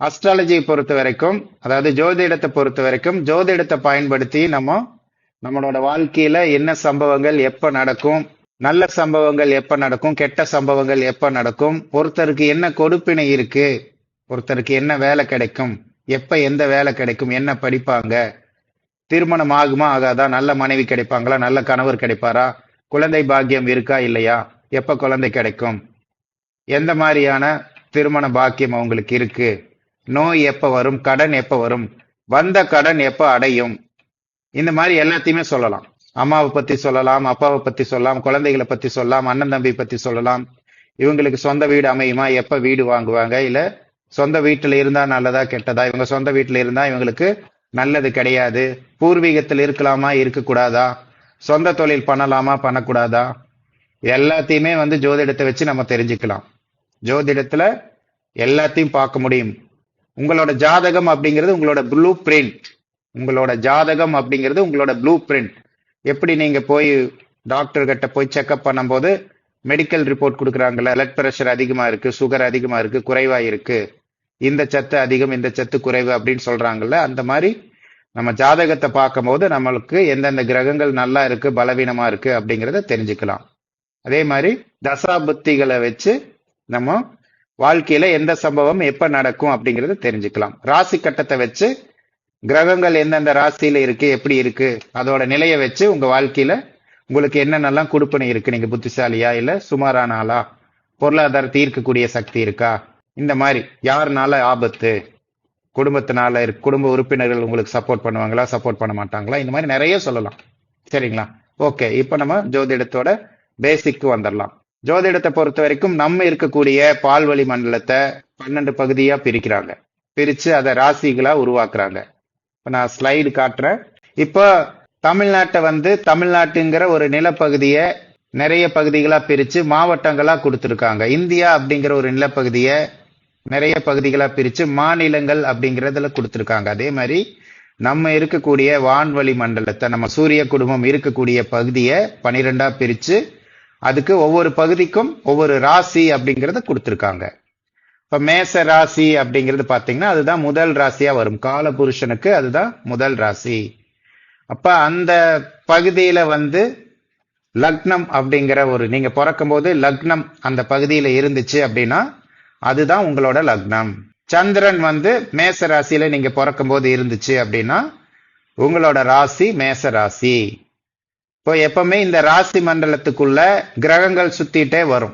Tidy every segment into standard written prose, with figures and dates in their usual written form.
அஸ்ட்ராலஜியை பொறுத்த வரைக்கும், அதாவது ஜோதிடத்தை பொறுத்த வரைக்கும், ஜோதிடத்தை பயன்படுத்தி நம்மளோட வாழ்க்கையில என்ன சம்பவங்கள் எப்ப நடக்கும், நல்ல சம்பவங்கள் எப்ப நடக்கும், கெட்ட சம்பவங்கள் எப்ப நடக்கும், ஒருத்தருக்கு என்ன கொடுப்பினை இருக்கு, ஒருத்தருக்கு என்ன வேலை கிடைக்கும், எப்ப எந்த வேலை கிடைக்கும், என்ன படிப்பாங்க, திருமணம் ஆகுமா ஆகாதா, நல்ல மனைவி கிடைப்பாங்களா, நல்ல கணவர் கிடைப்பாரா, குழந்தை பாக்கியம் இருக்கா இல்லையா, எப்ப குழந்தை கிடைக்கும், எந்த மாதிரியான திருமண பாக்கியம் அவங்களுக்கு இருக்கு, நோய் எப்ப வரும், கடன் எப்ப வரும், வந்த கடன் எப்ப அடையும், இந்த மாதிரி எல்லாத்தையுமே சொல்லலாம். அம்மாவை பத்தி சொல்லலாம், அப்பாவை பத்தி சொல்லலாம், குழந்தைகளை பத்தி சொல்லலாம், அண்ணன் தம்பி பத்தி சொல்லலாம். இவங்களுக்கு சொந்த வீடு அமையுமா, எப்ப வீடு வாங்குவாங்க, இல்ல சொந்த வீட்டுல இருந்தா நல்லதா கெட்டதா, இவங்க சொந்த வீட்டுல இருந்தா இவங்களுக்கு நல்லது கிடையாது, பூர்வீகத்தில் இருக்கலாமா இருக்கக்கூடாதா, சொந்த தொழில் பண்ணலாமா பண்ணக்கூடாதா, எல்லாத்தையுமே ஜோதிடத்தை வச்சு நம்ம தெரிஞ்சுக்கலாம். ஜோதிடத்துல எல்லாத்தையும் பார்க்க முடியும். உங்களோட ஜாதகம் அப்படிங்கிறது உங்களோட ப்ளூ பிரிண்ட். உங்களோட ஜாதகம் அப்படிங்கிறது உங்களோட ப்ளூ பிரிண்ட். எப்படி நீங்க போய் டாக்டர் கிட்ட போய் செக்அப் பண்ணும்போது மெடிக்கல் ரிப்போர்ட் கொடுக்குறாங்கல்ல, பிளட் பிரஷர் அதிகமா இருக்கு, சுகர் அதிகமா இருக்கு, குறைவா இருக்கு, இந்த சத்து அதிகம், இந்த சத்து குறைவு அப்படின்னு சொல்றாங்கல்ல, அந்த மாதிரி நம்ம ஜாதகத்தை பார்க்கும்போது நம்மளுக்கு எந்தெந்த கிரகங்கள் நல்லா இருக்கு, பலவீனமா இருக்கு அப்படிங்கிறத தெரிஞ்சுக்கலாம். அதே மாதிரி தசா புத்திகளை வச்சு நம்ம வாழ்க்கையில எந்த சம்பவம் எப்ப நடக்கும் அப்படிங்கறத தெரிஞ்சுக்கலாம். ராசி கட்டத்தை வச்சு கிரகங்கள் எந்தெந்த ராசியில இருக்கு, எப்படி இருக்கு, அதோட நிலையை வச்சு உங்க வாழ்க்கையில உங்களுக்கு என்னென்னலாம் கொடுப்பனை இருக்கு, நீங்க புத்திசாலியா இல்ல சுமாரான ஆளா, பொருளாதாரத்தை ஈர்க்கக்கூடிய சக்தி இருக்கா, இந்த மாதிரி யாருனால ஆபத்து, குடும்பத்தினால குடும்ப உறுப்பினர்கள் உங்களுக்கு சப்போர்ட் பண்ணுவாங்களா, சப்போர்ட் பண்ண மாட்டாங்களா, இந்த மாதிரி நிறைய சொல்லலாம். சரிங்களா? ஓகே, இப்ப நம்ம ஜோதிடத்தோட பேசிக்கு வந்துடலாம். ஜோதிடத்தை பொறுத்த வரைக்கும் நம்ம இருக்கக்கூடிய பால்வழி மண்டலத்தை 12 பகுதியா பிரிக்கிறாங்க. பிரிச்சு அதை ராசிகளா உருவாக்குறாங்க. இப்ப நான் ஸ்லைடு காட்டுறேன். இப்போ தமிழ்நாட்டை தமிழ்நாட்டுங்கிற ஒரு நிலப்பகுதியை நிறைய பகுதிகளா பிரிச்சு மாவட்டங்களா கொடுத்துருக்காங்க. இந்தியா அப்படிங்கிற ஒரு நிலப்பகுதியை நிறைய பகுதிகளா பிரிச்சு மாநிலங்கள் அப்படிங்கறதுல கொடுத்துருக்காங்க. அதே மாதிரி நம்ம இருக்கக்கூடிய வான்வழி மண்டலத்தை, நம்ம சூரிய குடும்பம் இருக்கக்கூடிய பகுதியை 12ஆ பிரிச்சு அதுக்கு ஒவ்வொரு பகுதிக்கும் ஒவ்வொரு ராசி அப்படிங்கறத கொடுத்துருக்காங்க. இப்ப மேச ராசி அப்படிங்கிறது பாத்தீங்கன்னா அதுதான் முதல் ராசியா வரும். கால புருஷனுக்கு அதுதான் முதல் ராசி. அப்ப அந்த பகுதியில லக்னம் அப்படிங்கிற நீங்க பிறக்கும் போது லக்னம் அந்த பகுதியில இருந்துச்சு அப்படின்னா அதுதான் உங்களோட லக்னம். சந்திரன் மேச ராசியில நீங்க பிறக்கும் போது இருந்துச்சு அப்படின்னா உங்களோட ராசி மேச ராசி. இப்போ எப்பவுமே இந்த ராசி மண்டலத்துக்குள்ள கிரகங்கள் சுத்திட்டே வரும்.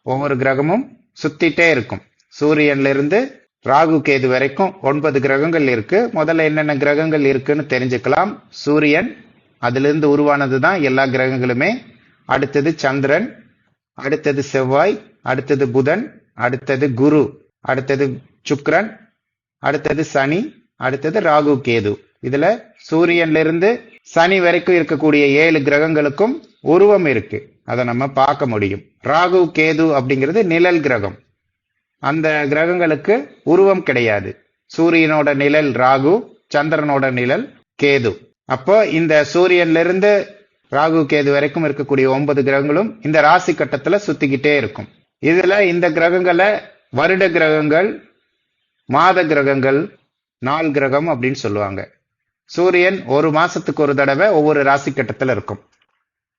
ஒவ்வொரு கிரகமும் சுத்திட்டே இருக்கும். சூரியன்ல இருந்து ராகு கேது வரைக்கும் 9 கிரகங்கள் இருக்கு. முதல்ல என்னென்ன கிரகங்கள் இருக்குன்னு தெரிஞ்சுக்கலாம். சூரியன், அதிலிருந்து உருவானதுதான் எல்லா கிரகங்களுமே. அடுத்தது சந்திரன், அடுத்தது செவ்வாய், அடுத்தது புதன், அடுத்தது குரு, அடுத்தது சுக்கிரன், அடுத்தது சனி, அடுத்தது ராகு கேது. இதுல சூரியன்ல இருந்து சனி வரைக்கும் இருக்கக்கூடிய 7 கிரகங்களுக்கும் உருவம் இருக்கு. அதை நம்ம பார்க்க முடியும். ராகு கேது அப்படிங்கிறது நிழல் கிரகம். அந்த கிரகங்களுக்கு உருவம் கிடையாது. சூரியனோட நிழல் ராகு, சந்திரனோட நிழல் கேது. அப்போ இந்த சூரியன்ல இருந்து ராகு கேது வரைக்கும் இருக்கக்கூடிய 9 கிரகங்களும் இந்த ராசி கட்டத்துல சுத்திக்கிட்டே இருக்கும். இதுல இந்த கிரகங்களை வருட கிரகங்கள், மாத கிரகங்கள், நாள் கிரகம் அப்படின்னு சொல்லுவாங்க. சூரியன் ஒரு மாசத்துக்கு ஒரு தடவை ஒவ்வொரு ராசி கட்டத்துல இருக்கும்.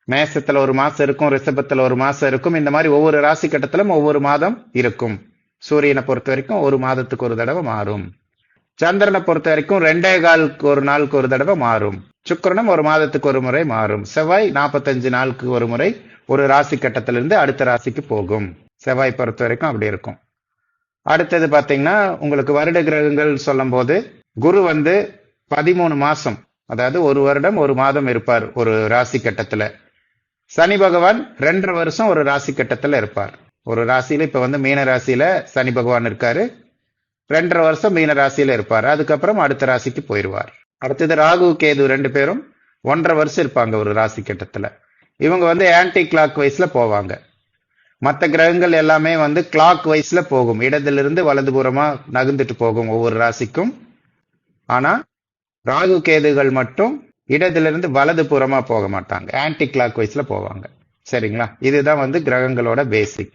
மேசத்துல ஒரு மாசம் இருக்கும், ரிஷபத்துல ஒரு மாசம் இருக்கும். இந்த மாதிரி ஒவ்வொரு ராசி கட்டத்திலும் ஒவ்வொரு மாதம் இருக்கும். சூரியனை பொறுத்த வரைக்கும் ஒரு மாதத்துக்கு ஒரு தடவை மாறும். சந்திரனை பொறுத்த வரைக்கும் 2.25 ஒரு நாளுக்கு ஒரு தடவை மாறும். சுக்கிரனும் ஒரு மாதத்துக்கு ஒரு முறை மாறும். செவ்வாய் 45 நாளுக்கு ஒரு முறை ஒரு ராசி கட்டத்திலிருந்து அடுத்த ராசிக்கு போகும். செவ்வாய் பொறுத்த வரைக்கும் அப்படி இருக்கும். அடுத்தது பாத்தீங்கன்னா உங்களுக்கு வருட கிரகங்கள் சொல்லும் போது குரு 13 மாசம், அதாவது ஒரு வருடம் ஒரு மாதம் இருப்பார் ஒரு ராசி கட்டத்துல. சனி பகவான் 2.5 வருஷம் ஒரு ராசி கட்டத்துல இருப்பார். ஒரு ராசியில இப்ப மீன ராசியில சனி பகவான் இருக்காரு. 2.5 வருஷம் மீன ராசியில இருப்பார். அதுக்கப்புறம் அடுத்த ராசிக்கு போயிடுவார். அடுத்தது ராகு கேது 2 பேரும் 1.5 வருஷம் இருப்பாங்க ஒரு ராசி கட்டத்துல. இவங்க ஆன்டி கிளாக் வைஸ்ல போவாங்க. மற்ற கிரகங்கள் எல்லாமே கிளாக் வைஸ்ல போகும். இடத்திலிருந்து வலதுபுறமா நகர்ந்துட்டு போகும் ஒவ்வொரு ராசிக்கும். ஆனா ராகு கேதுகள் மட்டும் இடத்திலிருந்து வலது புறமா போக மாட்டாங்க. ஆன்டி கிளாக் வைஸ்ல போவாங்க. சரிங்களா? இதுதான் கிரகங்களோட பேசிக்.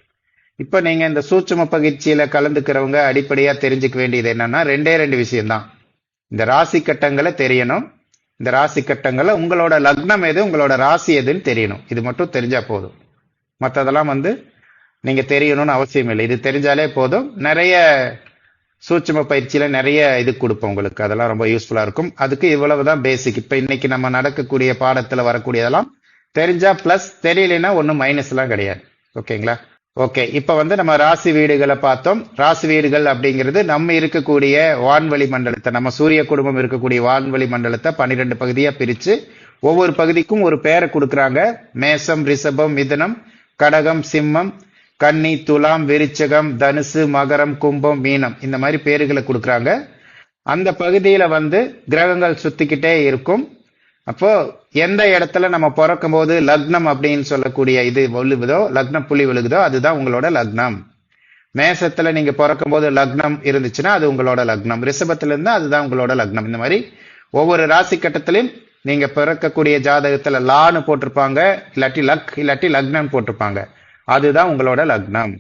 இப்ப நீங்க இந்த சூட்சும பயிற்சியில கலந்துக்கிறவங்க அடிப்படையா தெரிஞ்சுக்க வேண்டியது என்னன்னா ரெண்டு விஷயம்தான். இந்த ராசி கட்டங்களை தெரியணும். இந்த ராசி கட்டங்களை உங்களோட லக்னம் எது, உங்களோட ராசி எதுன்னு தெரியணும். இது மட்டும் தெரிஞ்சா போதும். மற்றதெல்லாம் நீங்க தெரியணும்னு அவசியம் இல்லை. இது தெரிஞ்சாலே போதும். நிறைய சூட்சும பயிற்சியில நிறைய இது கொடுப்போம் உங்களுக்கு. அதெல்லாம் ரொம்ப யூஸ்ஃபுல்லா இருக்கும். அதுக்கு இவ்வளவுதான் பேசிக். இப்ப இன்னைக்கு நம்ம நடக்கக்கூடிய பாடத்துல வரக்கூடியதெல்லாம் தெரிஞ்சா பிளஸ், தெரியலனா ஒன்னும் மைனஸ் எல்லாம் கிடையாது. ஓகேங்களா? ஓகே, இப்ப நம்ம ராசி வீடுகளை பார்த்தோம். ராசி வீடுகள் அப்படிங்கிறது நம்ம இருக்கக்கூடிய வான்வெளி மண்டலத்தை, நம்ம சூரிய குடும்பம் இருக்கக்கூடிய வான்வெளி மண்டலத்தை 12 பகுதியா பிரிச்சு ஒவ்வொரு பகுதிக்கும் ஒரு பேரை கொடுக்கறாங்க. மேசம், ரிஷபம், மிதுனம், கடகம், சிம்மம், கன்னி, துலாம், விருச்சகம், தனுசு, மகரம், கும்பம், மீனம், இந்த மாதிரி பேர்களை கொடுக்கறாங்க. அந்த பகுதியில கிரகங்கள் சுத்திக்கிட்டே இருக்கும். அப்போ எந்த இடத்துல நம்ம பிறக்கும் போது லக்னம் அப்படின்னு சொல்லக்கூடிய இது விழுகுதோ, லக்னம் புள்ளி விழுகுதோ, அதுதான் உங்களோட லக்னம். மேசத்துல நீங்க பிறக்கும் போது லக்னம் இருந்துச்சுன்னா அது உங்களோட லக்னம். ரிஷபத்துல இருந்தா அதுதான் உங்களோட லக்னம். இந்த மாதிரி ஒவ்வொரு ராசி கட்டத்திலையும் நீங்க பிறக்கக்கூடிய ஜாதகத்துல லான்னு போட்டிருப்பாங்க, இல்லாட்டி லக், இல்லாட்டி லக்னம் போட்டிருப்பாங்க. அதுதான் உங்களோட லக்னம்.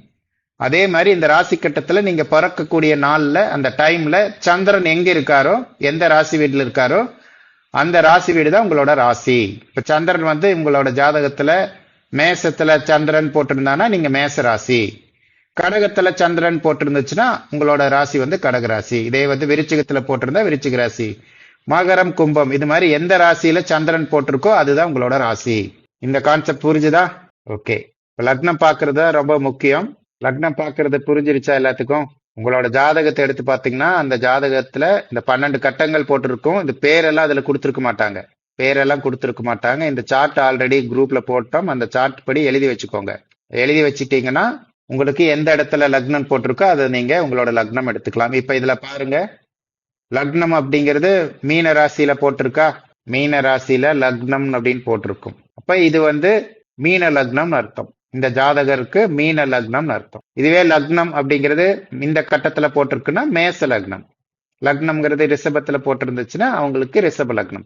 அதே மாதிரி இந்த ராசி கட்டத்துல நீங்க பிறக்கக்கூடிய நாள்ல, அந்த டைம்ல சந்திரன் எங்க இருக்காரோ, எந்த ராசி வீட்டுல இருக்காரோ அந்த ராசி வீடு தான் உங்களோட ராசி. இப்ப சந்திரன் உங்களோட ஜாதகத்துல மேசத்துல சந்திரன் போட்டிருந்தானா நீங்க மேச ராசி. கடகத்துல சந்திரன் போட்டிருந்துச்சுன்னா உங்களோட ராசி கடக ராசி. இதே விருச்சிகத்துல போட்டிருந்தா விருச்சிக ராசி. மகரம், கும்பம், இது மாதிரி எந்த ராசியில சந்திரன் போட்டிருக்கோ அதுதான் உங்களோட ராசி. இந்த கான்செப்ட் புரிஞ்சுதா? ஓகே, லக்னம் பாக்குறது ரொம்ப முக்கியம். லக்னம் பாக்குறது புரிஞ்சிருச்சா எல்லாத்துக்கும்? உங்களோட ஜாதகத்தை எடுத்து பாத்தீங்கன்னா அந்த ஜாதகத்துல இந்த 12 கட்டங்கள் போட்டிருக்கும். இந்த பேரெல்லாம் அதுல கொடுத்திருக்க மாட்டாங்க. பேரெல்லாம் கொடுத்திருக்க மாட்டாங்க. இந்த சார்ட் ஆல்ரெடி குரூப்ல போட்டோம். அந்த சார்ட் படி எழுதி வச்சுக்கோங்க. எழுதி வச்சுட்டீங்கன்னா உங்களுக்கு எந்த இடத்துல லக்னம் போட்டிருக்கோ அதை நீங்க உங்களோட லக்னம் எடுத்துக்கலாம். இப்ப இதுல பாருங்க, லக்னம் அப்படிங்கிறது மீன ராசியில போட்டிருக்கா? மீன ராசியில லக்னம் அப்படின்னு போட்டிருக்கும். அப்ப இது மீன லக்னம்னு அர்த்தம். இந்த ஜாதகருக்கு மீன லக்னம்னு அர்த்தம். இதுவே லக்னம் அப்படிங்கிறது இந்த கட்டத்துல போட்டிருக்குன்னா மேச லக்னம். லக்னம்ங்கிறது ரிஷபத்துல போட்டிருந்துச்சுன்னா அவங்களுக்கு ரிஷப லக்னம்.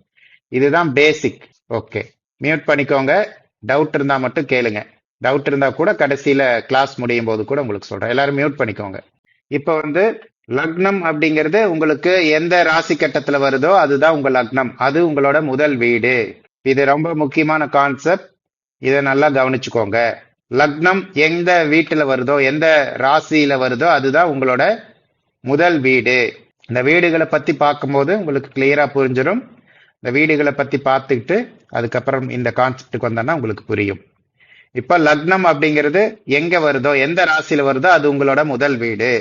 இதுதான் பேசிக். ஓகே, மியூட் பண்ணிக்கோங்க. டவுட் இருந்தா மட்டும் கேளுங்க. டவுட் இருந்தா கூட கடைசியில கிளாஸ் முடியும் போது கூட உங்களுக்கு சொல்றேன். எல்லாரும் மியூட் பண்ணிக்கோங்க. இப்ப லக்னம் அப்படிங்கிறது உங்களுக்கு எந்த ராசி கட்டத்துல வருதோ அதுதான் உங்க லக்னம். அது உங்களோட முதல் வீடு. இது ரொம்ப முக்கியமான கான்செப்ட். இதை நல்லா கவனிச்சுக்கோங்க. லக்னம் எந்த வீட்டுல வருதோ, எந்த ராசியில வருதோ அதுதான் உங்களோட முதல் வீடு. இந்த வீடுகளை பத்தி பார்க்கும்போது உங்களுக்கு கிளியரா புரிஞ்சிடும். இந்த வீடுகளை பத்தி பார்த்துக்கிட்டு அதுக்கப்புறம் இந்த கான்செப்டுக்கு வந்தோம்னா உங்களுக்கு புரியும். இப்ப லக்னம் அப்படிங்கிறது எங்க வருதோ, எந்த ராசியில வருதோ அது உங்களோட முதல் வீடு.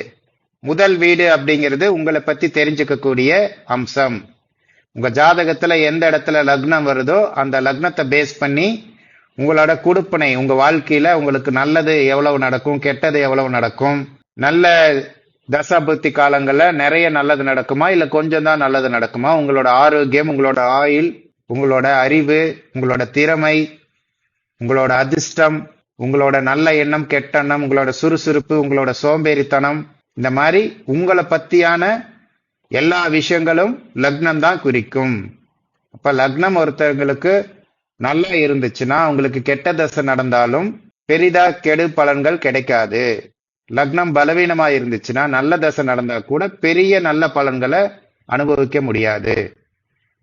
முதல் வீடு அப்படிங்கிறது உங்களை பத்தி தெரிஞ்சுக்கக்கூடிய அம்சம். உங்க ஜாதகத்துல எந்த இடத்துல லக்னம் வருதோ அந்த லக்னத்தை பேஸ் பண்ணி உங்களோட குடுப்பனை, உங்க வாழ்க்கையில உங்களுக்கு நல்லது எவ்வளவு நடக்கும், கெட்டது எவ்வளவு நடக்கும், நல்ல தசாபுத்தி காலங்கள்ல நிறைய நல்லது நடக்குமா இல்ல கொஞ்சம் தான் நல்லது நடக்குமா, உங்களோட ஆரோக்கியம், உங்களோட ஆயுள், உங்களோட அறிவு, உங்களோட திறமை, உங்களோட அதிர்ஷ்டம், உங்களோட நல்ல எண்ணம், கெட்ட எண்ணம், உங்களோட சுறுசுறுப்பு, உங்களோட சோம்பேறித்தனம், இந்த மாதிரி உங்களை பத்தியான எல்லா விஷயங்களும் லக்னம் தான் குறிக்கும். அப்ப லக்னம் ஒருத்தவங்களுக்கு நல்லா இருந்துச்சுன்னா உங்களுக்கு கெட்ட தசை நடந்தாலும் பெரிதா கெடு பலன்கள் கிடைக்காது. லக்னம் பலவீனமா இருந்துச்சுன்னா நல்ல தசை நடந்தா கூட பெரிய நல்ல பலன்களை அனுபவிக்க முடியாது.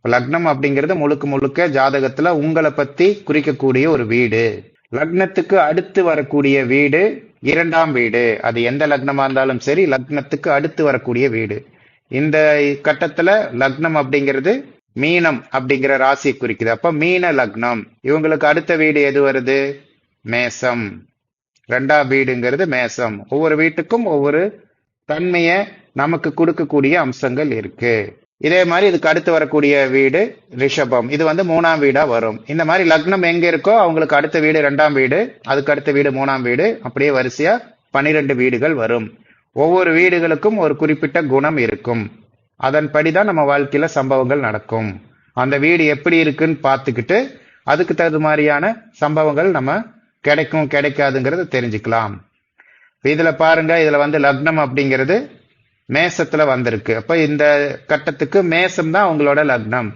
லக்னம் அப்படிங்கிறது முழுக்க முழுக்க ஜாதகத்துல உங்களை பத்தி குறிக்கக்கூடிய ஒரு வீடு. லக்னத்துக்கு அடுத்து வரக்கூடிய வீடு 2ஆம் வீடு. அது எந்த லக்னமா இருந்தாலும் சரி, லக்னத்துக்கு அடுத்து வரக்கூடிய வீடு. இந்த கட்டத்துல லக்னம் அப்படிங்கிறது மீனம் அப்படிங்கிற ராசியை குறிக்குது. அப்ப மீன லக்னம். இவங்களுக்கு அடுத்த வீடு எது வருது? மேசம். 2ஆம் வீடுங்கிறது மேசம். ஒவ்வொரு வீட்டுக்கும் ஒவ்வொரு தன்மைய நமக்கு கொடுக்கக்கூடிய அம்சங்கள் இருக்கு. இதே மாதிரி இதுக்கு அடுத்து வரக்கூடிய வீடு ரிஷபம். இது 3ஆம் வீடா வரும். இந்த மாதிரி லக்னம் எங்க இருக்கோ அவங்களுக்கு அடுத்த வீடு 2ஆம் வீடு, அதுக்கு அடுத்த வீடு 3ஆம் வீடு, அப்படியே வரிசையா 12 வீடுகள் வரும். ஒவ்வொரு வீடுகளுக்கும் ஒரு குறிப்பிட்ட குணம் இருக்கும். அதன்படிதான் நம்ம வாழ்க்கையில சம்பவங்கள் நடக்கும். அந்த வீடு எப்படி இருக்குன்னு பார்த்துக்கிட்டு அதுக்கு தகுந்த மாதிரியான சம்பவங்கள் நம்ம கிடைக்கும் கிடைக்காதுங்கிறத தெரிஞ்சுக்கலாம். இதுல பாருங்க, இதுல லக்னம் அப்படிங்கிறது மேசத்துல வந்திருக்கு. அப்ப இந்த கட்டத்துக்கு மேசம் தான் உங்களோட லக்னம்.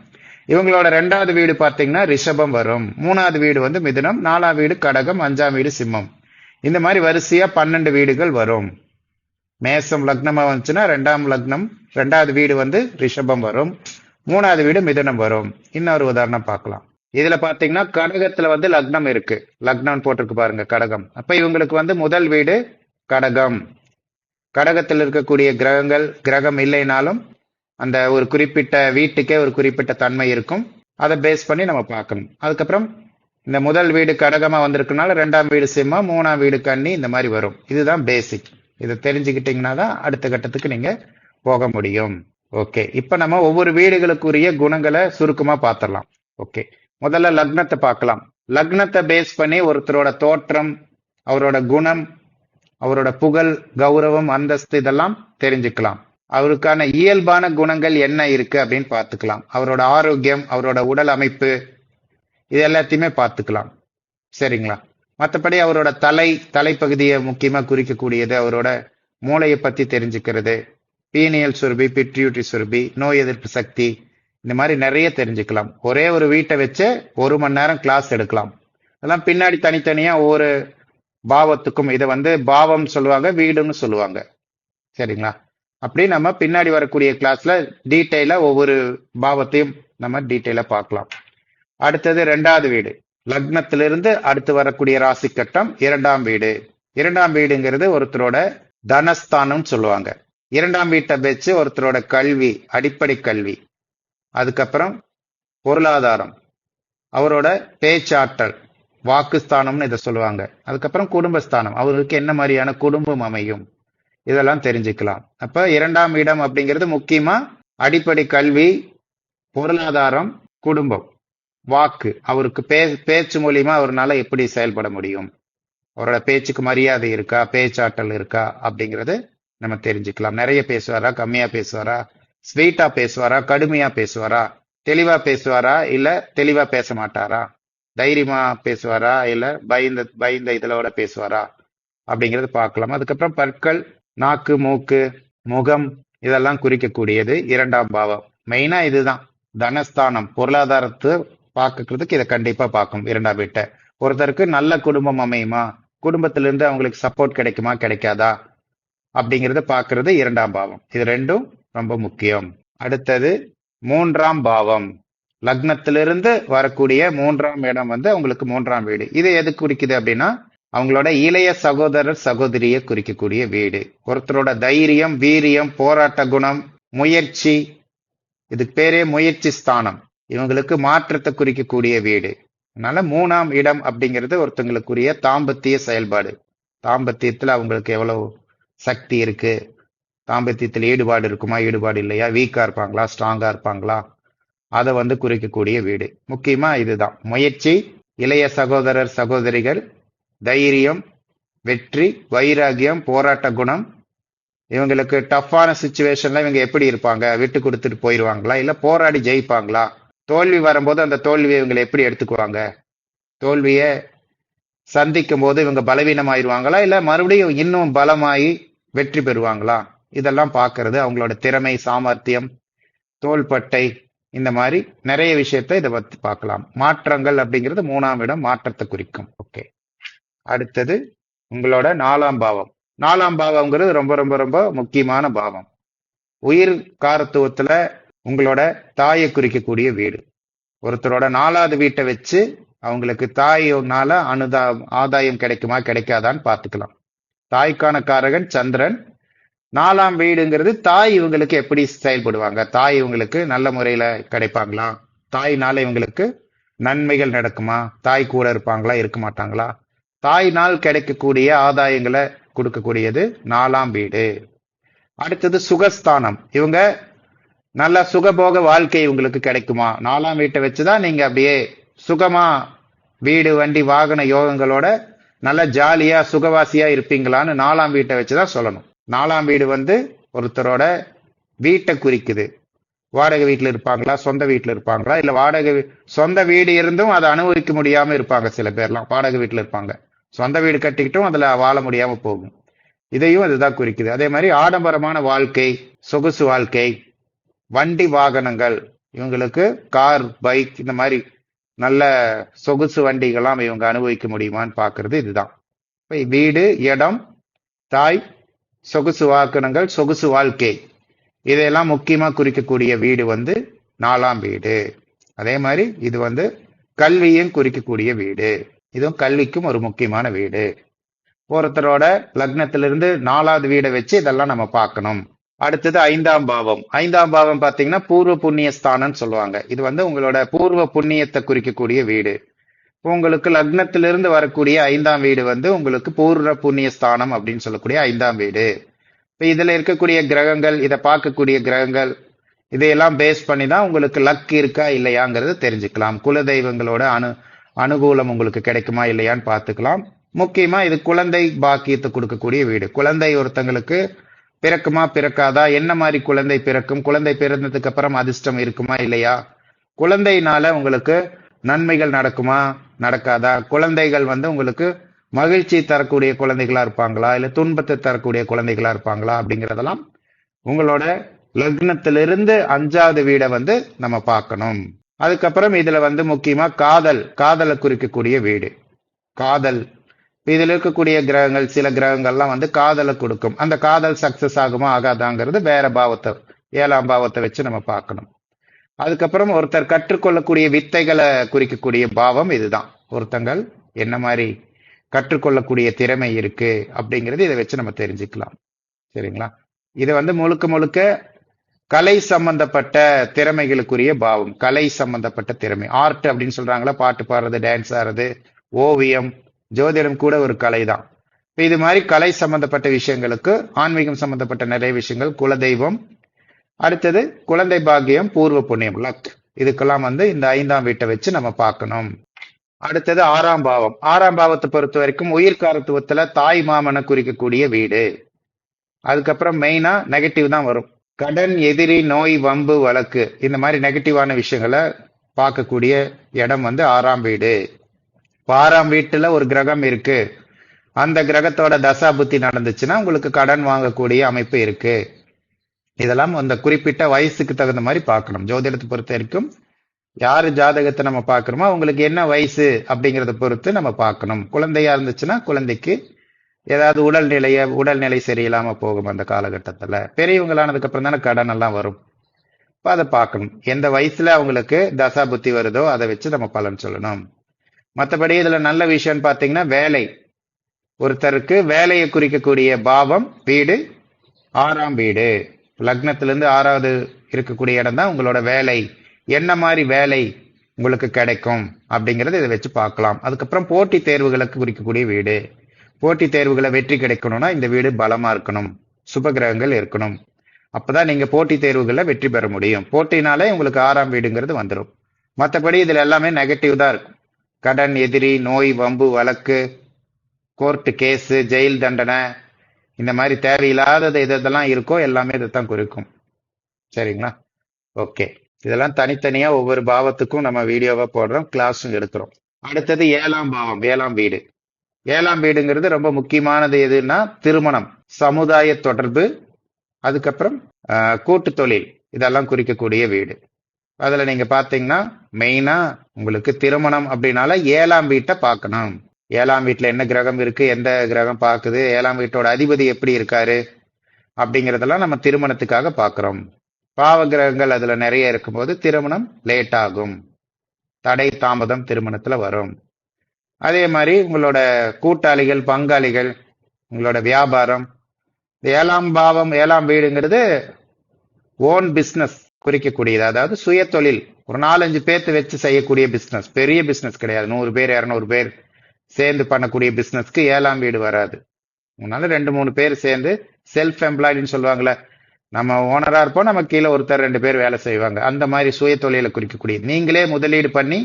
இவங்களோட 2ஆவது வீடு பார்த்தீங்கன்னா ரிஷபம் வரும். 3ஆவது வீடு மிதுனம், 4ஆம் வீடு கடகம், 5ஆம் வீடு சிம்மம். இந்த மாதிரி வரிசையா 12 வீடுகள் வரும். மேசம் லக்னமா வந்துச்சுன்னா ரெண்டாவது வீடு வந்து ரிஷபம் வரும், மூணாவது வீடு மிதுனம் வரும். இன்னொரு உதாரணம் பார்க்கலாம். இதுல பாத்தீங்கன்னா கடகத்துல வந்து லக்னம் இருக்கு, லக்னம் போட்டிருக்கு பாருங்க, கடகம். அப்ப இவங்களுக்கு வந்து முதல் வீடு கடகம். கடகத்தில் இருக்கக்கூடிய கிரகம் இல்லைனாலும் அந்த ஒரு குறிப்பிட்ட வீட்டுக்கே ஒரு குறிப்பிட்ட தன்மை இருக்கும். அதை பேஸ் பண்ணி நம்ம பார்க்கணும். அதுக்கப்புறம் இந்த முதல் வீடு கடகமா வந்திருக்கனால ரெண்டாம் வீடு சிம்மம், மூணாம் வீடு கன்னி, இந்த மாதிரி வரும். இதுதான் பேசிக். இதை தெரிஞ்சுக்கிட்டீங்கன்னா தான் அடுத்த கட்டத்துக்கு நீங்க போக முடியும். ஓகே, இப்ப நம்ம ஒவ்வொரு வீடுகளுக்குரிய குணங்களை சுருக்கமா பார்த்துடலாம். ஓகே, முதல்ல லக்னத்தை பார்க்கலாம். லக்னத்தை பேஸ் பண்ணி ஒருத்தரோட தோற்றம், அவரோட குணம், அவரோட புகழ், கௌரவம், அந்தஸ்து இதெல்லாம் தெரிஞ்சுக்கலாம். அவருக்கான இயல்பான குணங்கள் என்ன இருக்கு அப்படின்னு பார்த்துக்கலாம். அவரோட ஆரோக்கியம், அவரோட உடல் அமைப்பு, இது எல்லாத்தையுமே பார்த்துக்கலாம். சரிங்களா? மற்றபடி அவரோட தலைப்பகுதியை முக்கியமா குறிக்கக்கூடியது, அவரோட மூளையை பத்தி தெரிஞ்சுக்கிறது, பீனியல் சுரபி, பிட்யூட்டரி சுரபி, நோய் எதிர்ப்பு சக்தி, இந்த மாதிரி நிறைய தெரிஞ்சுக்கலாம். ஒரே ஒரு வீட்டை வச்சு 1 மணி நேரம் கிளாஸ் எடுக்கலாம். அதெல்லாம் பின்னாடி தனித்தனியா ஒவ்வொரு பாவத்துக்கும், இதை வந்து பாவம் சொல்லுவாங்க, வீடுன்னு சொல்லுவாங்க. சரிங்களா? அப்படி நம்ம பின்னாடி வரக்கூடிய கிளாஸ்ல டீட்டெயிலா ஒவ்வொரு பாவத்தையும் நம்ம டீட்டெயிலா பார்க்கலாம். அடுத்தது 2வது வீடு. லக்னத்திலிருந்து அடுத்து வரக்கூடிய ராசி கட்டம் 2ஆம் வீடு. 2ஆம் வீடுங்கிறது ஒருத்தரோட தனஸ்தானம் சொல்லுவாங்க. 2ஆம் வீட்டை வச்சு ஒருத்தரோட கல்வி, அடிப்படை கல்வி, அதுக்கப்புறம் பொருளாதாரம், அவரோட பேச்சாற்றல், வாக்குஸ்தானம்னு இதை சொல்லுவாங்க. அதுக்கப்புறம் குடும்பஸ்தானம், அவருக்கு என்ன மாதிரியான குடும்பம் அமையும், இதெல்லாம் தெரிஞ்சுக்கலாம். அப்ப 2ஆம் இடம் அப்படிங்கிறது முக்கியமா அடிப்படை கல்வி, பொருளாதாரம், குடும்பம், வாக்கு, அவருக்கு பேச்சு மூலியமா அவரால் எப்படி செயல்பட முடியும், அவரோட பேச்சுக்கு மரியாதை இருக்கா, பேச்சாற்றல் இருக்கா அப்படிங்கறது நம்ம தெரிஞ்சுக்கலாம். நிறைய பேசுவாரா, கம்மியா பேசுவாரா, ஸ்வீட்டா பேசுவாரா, கடுமையா பேசுவாரா, தெளிவா பேசுவாரா, இல்ல தெளிவா பேச மாட்டாரா, தைரியமா பேசுவாரா, இல்ல பயந்த இதோட பேசுவாரா அப்படிங்கறது பார்க்கலாம். அதுக்கப்புறம் பற்கள், நாக்கு, மூக்கு, முகம், இதெல்லாம் குறிக்கக்கூடியது 2ஆம் பாவம். மெயினா இதுதான் தனஸ்தானம், பொருளாதாரத்தை பார்க்கறதுக்கு இதை கண்டிப்பா பார்க்கணும். 2ஆம் வீட்டை ஒருத்தருக்கு நல்ல குடும்பம் அமையுமா, குடும்பத்திலிருந்து அவங்களுக்கு சப்போர்ட் கிடைக்குமா, கிடைக்காதா அப்படிங்கறத பார்க்கறது 2ஆம் பாவம். இது ரெண்டும் ரொம்ப முக்கியம். அடுத்தது 3ஆம் பாவம். லக்னத்திலிருந்து வரக்கூடிய 3ஆம் இடம் வந்து அவங்களுக்கு 3ஆம் வீடு. இது எது குறிக்குது அப்படின்னா அவங்களோட இளைய சகோதரர் சகோதரியை குறிக்கக்கூடிய வீடு. ஒருத்தரோட தைரியம், வீரியம், போராட்ட குணம், முயற்சி, இதுக்கு பேரே முயற்சி ஸ்தானம், இவங்களுக்கு மாற்றத்தை குறிக்கக்கூடிய வீடு. அதனால 3ஆம் இடம் அப்படிங்கிறது ஒருத்தங்களுக்குரிய தாம்பத்திய செயல்பாடு. தாம்பத்தியத்துல அவங்களுக்கு எவ்வளவு சக்தி இருக்கு, தாம்பத்தியத்தில் ஈடுபாடு இருக்குமா, ஈடுபாடு இல்லையா, வீக்கா இருப்பாங்களா, ஸ்ட்ராங்கா இருப்பாங்களா, அதை வந்து குறிக்கக்கூடிய வீடு. முக்கியமா இதுதான் முயற்சி, இளைய சகோதரர் சகோதரிகள், தைரியம், வெற்றி, வைராகியம், போராட்ட குணம். இவங்களுக்கு டஃப்பான சுச்சுவேஷன்ல இவங்க எப்படி இருப்பாங்க, விட்டு கொடுத்துட்டு போயிடுவாங்களா, இல்ல போராடி ஜெயிப்பாங்களா, தோல்வி வரும்போது அந்த தோல்வியை இவங்களை எப்படி எடுத்துக்குவாங்க, தோல்வியை சந்திக்கும் போது இவங்க பலவீனமாயிருவாங்களா, இல்ல மறுபடியும் இன்னும் பலமாயி வெற்றி பெறுவாங்களா, இதெல்லாம் பார்க்கறது. அவங்களோட திறமை, சாமர்த்தியம், தோள்பட்டை, இந்த மாதிரி நிறைய விஷயத்த இதை பத்தி பார்க்கலாம். மாற்றங்கள் அப்படிங்கிறது 3ஆம் இடம் மாற்றத்தை குறிக்கும். ஓகே, அடுத்தது உங்களோட 4ஆம் பாவம். 4ஆம் பாவம்ங்கிறது ரொம்ப ரொம்ப ரொம்ப முக்கியமான பாவம். உயிர் காரத்துவத்துல உங்களோட தாயை குறிக்கக்கூடிய வீடு. ஒருத்தரோட 4வது வீட்டை வச்சு அவங்களுக்கு தாயினால ஆதாயம் கிடைக்குமா, கிடைக்காதான்னு பார்த்துக்கலாம். தாய்க்கான காரகன் சந்திரன். 4ஆம் வீடுங்கிறது தாய் இவங்களுக்கு எப்படி செயல்படுவாங்க, தாய் இவங்களுக்கு நல்ல முறையில கிடைப்பாங்களா, தாயினால இவங்களுக்கு நன்மைகள் நடக்குமா, தாய் கூட இருப்பாங்களா, இருக்க மாட்டாங்களா, தாயினால் கிடைக்கக்கூடிய ஆதாயங்களை கொடுக்கக்கூடியது 4ஆம் வீடு. அடுத்தது சுகஸ்தானம். இவங்க நல்ல சுகபோக வாழ்க்கை இவங்களுக்கு கிடைக்குமா, 4ஆம் வீட்டை வச்சுதான் நீங்க அப்படியே சுகமா வீடு, வண்டி, வாகன யோகங்களோட நல்ல ஜாலியா சுகவாசியா இருப்பீங்களான்னு 4ஆம் வீட்டை வச்சுதான் சொல்லணும். 4ஆம் வீடு வந்து ஒருத்தரோட வீட்டை குறிக்குது. வாடகை வீட்டுல இருப்பாங்களா, சொந்த வீட்டுல இருப்பாங்களா, இல்ல சொந்த வீடு இருந்தும் அதை அனுபவிக்க முடியாம இருப்பாங்க. சில பேர்லாம் வாடகை வீட்டுல இருப்பாங்க, சொந்த வீடு கட்டிக்கிட்டும் அதுல வாழ முடியாம போகும். இதையும் இதுதான் குறிக்குது. அதே மாதிரி ஆடம்பரமான வாழ்க்கை, சொகுசு வாழ்க்கை, வண்டி வாகனங்கள், இவங்களுக்கு கார், பைக், இந்த மாதிரி நல்ல சொகுசு வண்டிகள்லாம் இவங்க அனுபவிக்க முடியுமான்னு பாக்குறது இதுதான். இப்ப வீடு, இடம், தாய், சொகுசு வாகனங்கள், சொகுசு வாழ்க்கை, இதையெல்லாம் முக்கியமா குறிக்கக்கூடிய வீடு வந்து 4ஆம் வீடு. அதே மாதிரி இது வந்து கல்வியும் குறிக்கக்கூடிய வீடு. இதுவும் கல்விக்கும் ஒரு முக்கியமான வீடு. ஒருத்தரோட லக்னத்திலிருந்து 4வது வீடை வச்சு இதெல்லாம் நம்ம பார்க்கணும். அடுத்தது 5ஆம் பாவம். 5ஆம் பாவம் பாத்தீங்கன்னா பூர்வ புண்ணிய ஸ்தானம்னு சொல்லுவாங்க. இது வந்து உங்களோட பூர்வ புண்ணியத்தை குறிக்கக்கூடிய வீடு. உங்களுக்கு லக்னத்திலிருந்து வரக்கூடிய 5ஆம் வீடு வந்து உங்களுக்கு பூர்வ புண்ணிய ஸ்தானம் அப்படின்னு சொல்லக்கூடிய 5ஆம் வீடு. இப்ப இதுல இருக்கக்கூடிய கிரகங்கள், இதை பார்க்கக்கூடிய கிரகங்கள், இதையெல்லாம் பேஸ் பண்ணி தான் உங்களுக்கு லக் இருக்கா இல்லையாங்கிறது தெரிஞ்சுக்கலாம். குலதெய்வங்களோட அனுகூலம் உங்களுக்கு கிடைக்குமா இல்லையான்னு பார்த்துக்கலாம். முக்கியமா இது குழந்தை பாக்கியத்தை கொடுக்கக்கூடிய வீடு. குழந்தை ஒருத்தங்களுக்கு பிறக்குமா பிறக்காதா, என்ன மாதிரி குழந்தை பிறக்கும், குழந்தை பிறந்ததுக்கு அப்புறம் அதிர்ஷ்டம் இருக்குமா இல்லையா, குழந்தையினால உங்களுக்கு நன்மைகள் நடக்குமா நடக்காதா, குழந்தைகள் வந்து உங்களுக்கு மகிழ்ச்சி தரக்கூடிய குழந்தைகளா இருப்பாங்களா இல்ல துன்பத்தை தரக்கூடிய குழந்தைகளா இருப்பாங்களா அப்படிங்கறதெல்லாம் உங்களோட லக்னத்திலிருந்து 5வது வீடை வந்து நம்ம பார்க்கணும். அதுக்கப்புறம் இதுல வந்து முக்கியமா காதலை குறிக்கக்கூடிய வீடு. காதல், இதுல இருக்கக்கூடிய கிரகங்கள், சில கிரகங்கள்லாம் வந்து காதலை கொடுக்கும். அந்த காதல் சக்சஸ் ஆகுமா ஆகாதாங்கிறது வேற பாவத்தை, 7ஆம் பாவத்தை வச்சு நம்ம பார்க்கணும். அதுக்கப்புறம் ஒருத்தர் கற்றுக்கொள்ளக்கூடிய வித்தைகளை குறிக்கக்கூடிய பாவம் இதுதான். ஒருத்தங்கள் என்ன மாதிரி கற்றுக்கொள்ளக்கூடிய திறமை இருக்கு அப்படிங்கிறது இதை வச்சு நம்ம தெரிஞ்சுக்கலாம். சரிங்களா? இது வந்து முழுக்க முழுக்க கலை சம்பந்தப்பட்ட திறமைகளுக்குரிய பாவம். கலை சம்பந்தப்பட்ட திறமை, ஆர்ட் அப்படின்னு சொல்றாங்களா, பாட்டு பாடுறது, டான்ஸ் ஆடுறது, ஓவியம், ஜோதிடம் கூட ஒரு கலை தான். இது மாதிரி கலை சம்பந்தப்பட்ட விஷயங்களுக்கு, ஆன்மீகம் சம்பந்தப்பட்ட நிறைய விஷயங்கள், குலதெய்வம், அடுத்தது குழந்தை பாக்கியம், பூர்வ புண்ணியம், லக், இதுக்கெல்லாம் வந்து இந்த 5ஆம் வீட்டை வச்சு நம்ம பார்க்கணும். அடுத்தது 6ஆம் பாவம். 6ஆம் பாவத்தை பொறுத்த வரைக்கும் உயிர்காரத்துவத்துல தாய் மாமனை குறிக்கக்கூடிய வீடு. அதுக்கப்புறம் மெயினா நெகட்டிவ் தான் வரும். கடன், எதிரி, நோய், வம்பு, வழக்கு, இந்த மாதிரி நெகட்டிவான விஷயங்களை பார்க்கக்கூடிய இடம் வந்து 6ஆம் வீடு. 6ஆம் வீட்டுல ஒரு கிரகம் இருக்கு, அந்த கிரகத்தோட தசா புத்தி நடந்துச்சுன்னா உங்களுக்கு கடன் வாங்கக்கூடிய அமைப்பு இருக்கு. இதெல்லாம் அந்த குறிப்பிட்ட வயசுக்கு தகுந்த மாதிரி பார்க்கணும். ஜோதிடத்தை பொறுத்த வரைக்கும் யாரு ஜாதகத்தை நம்ம பார்க்கறோமோ அவங்களுக்கு என்ன வயசு அப்படிங்கறத பொறுத்து நம்ம பார்க்கணும். குழந்தையா இருந்துச்சுன்னா குழந்தைக்கு ஏதாவது உடல்நிலை சரியில்லாம போகும் அந்த காலகட்டத்துல. பெரியவங்களானதுக்கு அப்புறம் தானே கடன் எல்லாம் வரும். இப்ப அதை பார்க்கணும். எந்த வயசுல அவங்களுக்கு தசா புத்தி வருதோ அதை வச்சு நம்ம பலன் சொல்லணும். மற்றபடி இதுல நல்ல விஷயம்னு பாத்தீங்கன்னா வேலை. ஒருத்தருக்கு வேலையை குறிக்கக்கூடிய பாவம் வீடு 6ஆம் வீடு. லக்னத்திலிருந்து 6வது இருக்கக்கூடிய இடம் தான் உங்களோட வேலை. என்ன மாதிரி வேலை உங்களுக்கு கிடைக்கும் அப்படிங்கறத இதை வச்சு பார்க்கலாம். அதுக்கப்புறம் போட்டி தேர்வுகளுக்கு குறிக்கக்கூடிய வீடு. போட்டி தேர்வுகளை வெற்றி கிடைக்கணும்னா இந்த வீடு பலமா இருக்கணும், சுப கிரகங்கள் இருக்கணும். அப்பதான் நீங்க போட்டி தேர்வுகளை வெற்றி பெற முடியும். போட்டினாலே உங்களுக்கு 6ஆம் வீடுங்கிறது வந்துடும். மற்றபடி இதுல எல்லாமே நெகட்டிவ் தான் இருக்கும். கடன், எதிரி, நோய், வம்பு, வழக்கு, கோர்ட்டு கேஸ், ஜெயில் தண்டனை, இந்த மாதிரி தேவையில்லாதது இதெல்லாம் இருக்கோ எல்லாமே இதைத்தான் குறிக்கும். சரிங்களா? ஓகே, இதெல்லாம் தனித்தனியா ஒவ்வொரு பாவத்துக்கும் நம்ம வீடியோவா போடுறோம், கிளாஸும் எடுக்கிறோம். அடுத்தது 7ஆம் பாவம், 7ஆம் வீடு. 7ஆம் வீடுங்கிறது ரொம்ப முக்கியமானது. எதுன்னா திருமணம், சமுதாய தொடர்பு, அதுக்கப்புறம் கூட்டு தொழில், இதெல்லாம் குறிக்கக்கூடிய வீடு. அதுல நீங்க பாத்தீங்கன்னா மெயினா உங்களுக்கு திருமணம் அப்படின்னால 7ஆம் வீட்டை பார்க்கணும். 7ஆம் வீட்டுல என்ன கிரகம் இருக்கு, எந்த கிரகம் பார்க்குது, 7ஆம் வீட்டோட அதிபதி எப்படி இருக்காரு அப்படிங்கறதெல்லாம் நம்ம திருமணத்துக்காக பார்க்கிறோம். பாவ கிரகங்கள் அதுல நிறைய இருக்கும்போது திருமணம் லேட் ஆகும், தடை தாமதம் திருமணத்துல வரும். அதே மாதிரி உங்களோட கூட்டாளிகள், பங்காளிகள், உங்களோட வியாபாரம், 7ஆம் பாவம் 7ஆம் வீடுங்கிறது ஓன் பிசினஸ் குறிக்கக்கூடியது. அதாவது சுய தொழில், ஒரு 4-5 பேர்த்து வச்சு செய்யக்கூடிய பிசினஸ், பெரிய பிசினஸ் கிடையாது. 100 பேர் 200 பேர் சேர்ந்து பண்ணக்கூடிய பிசினஸ்க்கு 7ஆம் வீடு வராது. அதனால 2-3 பேர் சேர்ந்து செல்ஃப் எம்ப்ளாய்டுன்னு சொல்லுவாங்கல்ல, நம்ம ஓனரா இருப்போம், நம்ம கீழே ஒருத்தர் 2 பேர் வேலை செய்வாங்க, அந்த மாதிரி சுய தொழிலை குறிக்கக்கூடியது, நீங்களே முதலீடு பண்ணி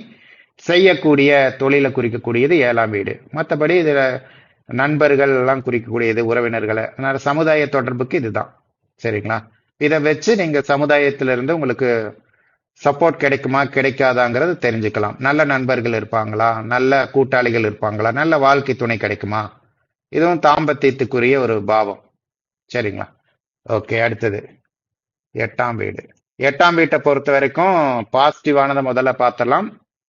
செய்யக்கூடிய தொழிலை குறிக்கக்கூடியது 7ஆம் வீடு. மற்றபடி இதுல நண்பர்கள் எல்லாம் குறிக்கக்கூடியது, உறவினர்களை. அதனால சமுதாய தொடர்புக்கு இதுதான். சரிங்களா? இதை வச்சு நீங்க சமுதாயத்திலிருந்து உங்களுக்கு சப்போர்ட் கிடைக்குமா கிடைக்காதாங்கிறது தெரிஞ்சுக்கலாம். நல்ல நண்பர்கள் இருப்பாங்களா, நல்ல கூட்டாளிகள் இருப்பாங்களா, நல்ல வாழ்க்கை துணை கிடைக்குமா, இதுவும் தாம்பத்தியத்துக்குரிய ஒரு பாவம். சரிங்களா? ஓகே, அடுத்தது 8ஆம் வீடு. 8ஆம் வீட்டை பொறுத்த வரைக்கும் பாசிட்டிவானதை முதல்ல பார்த்தலாம்.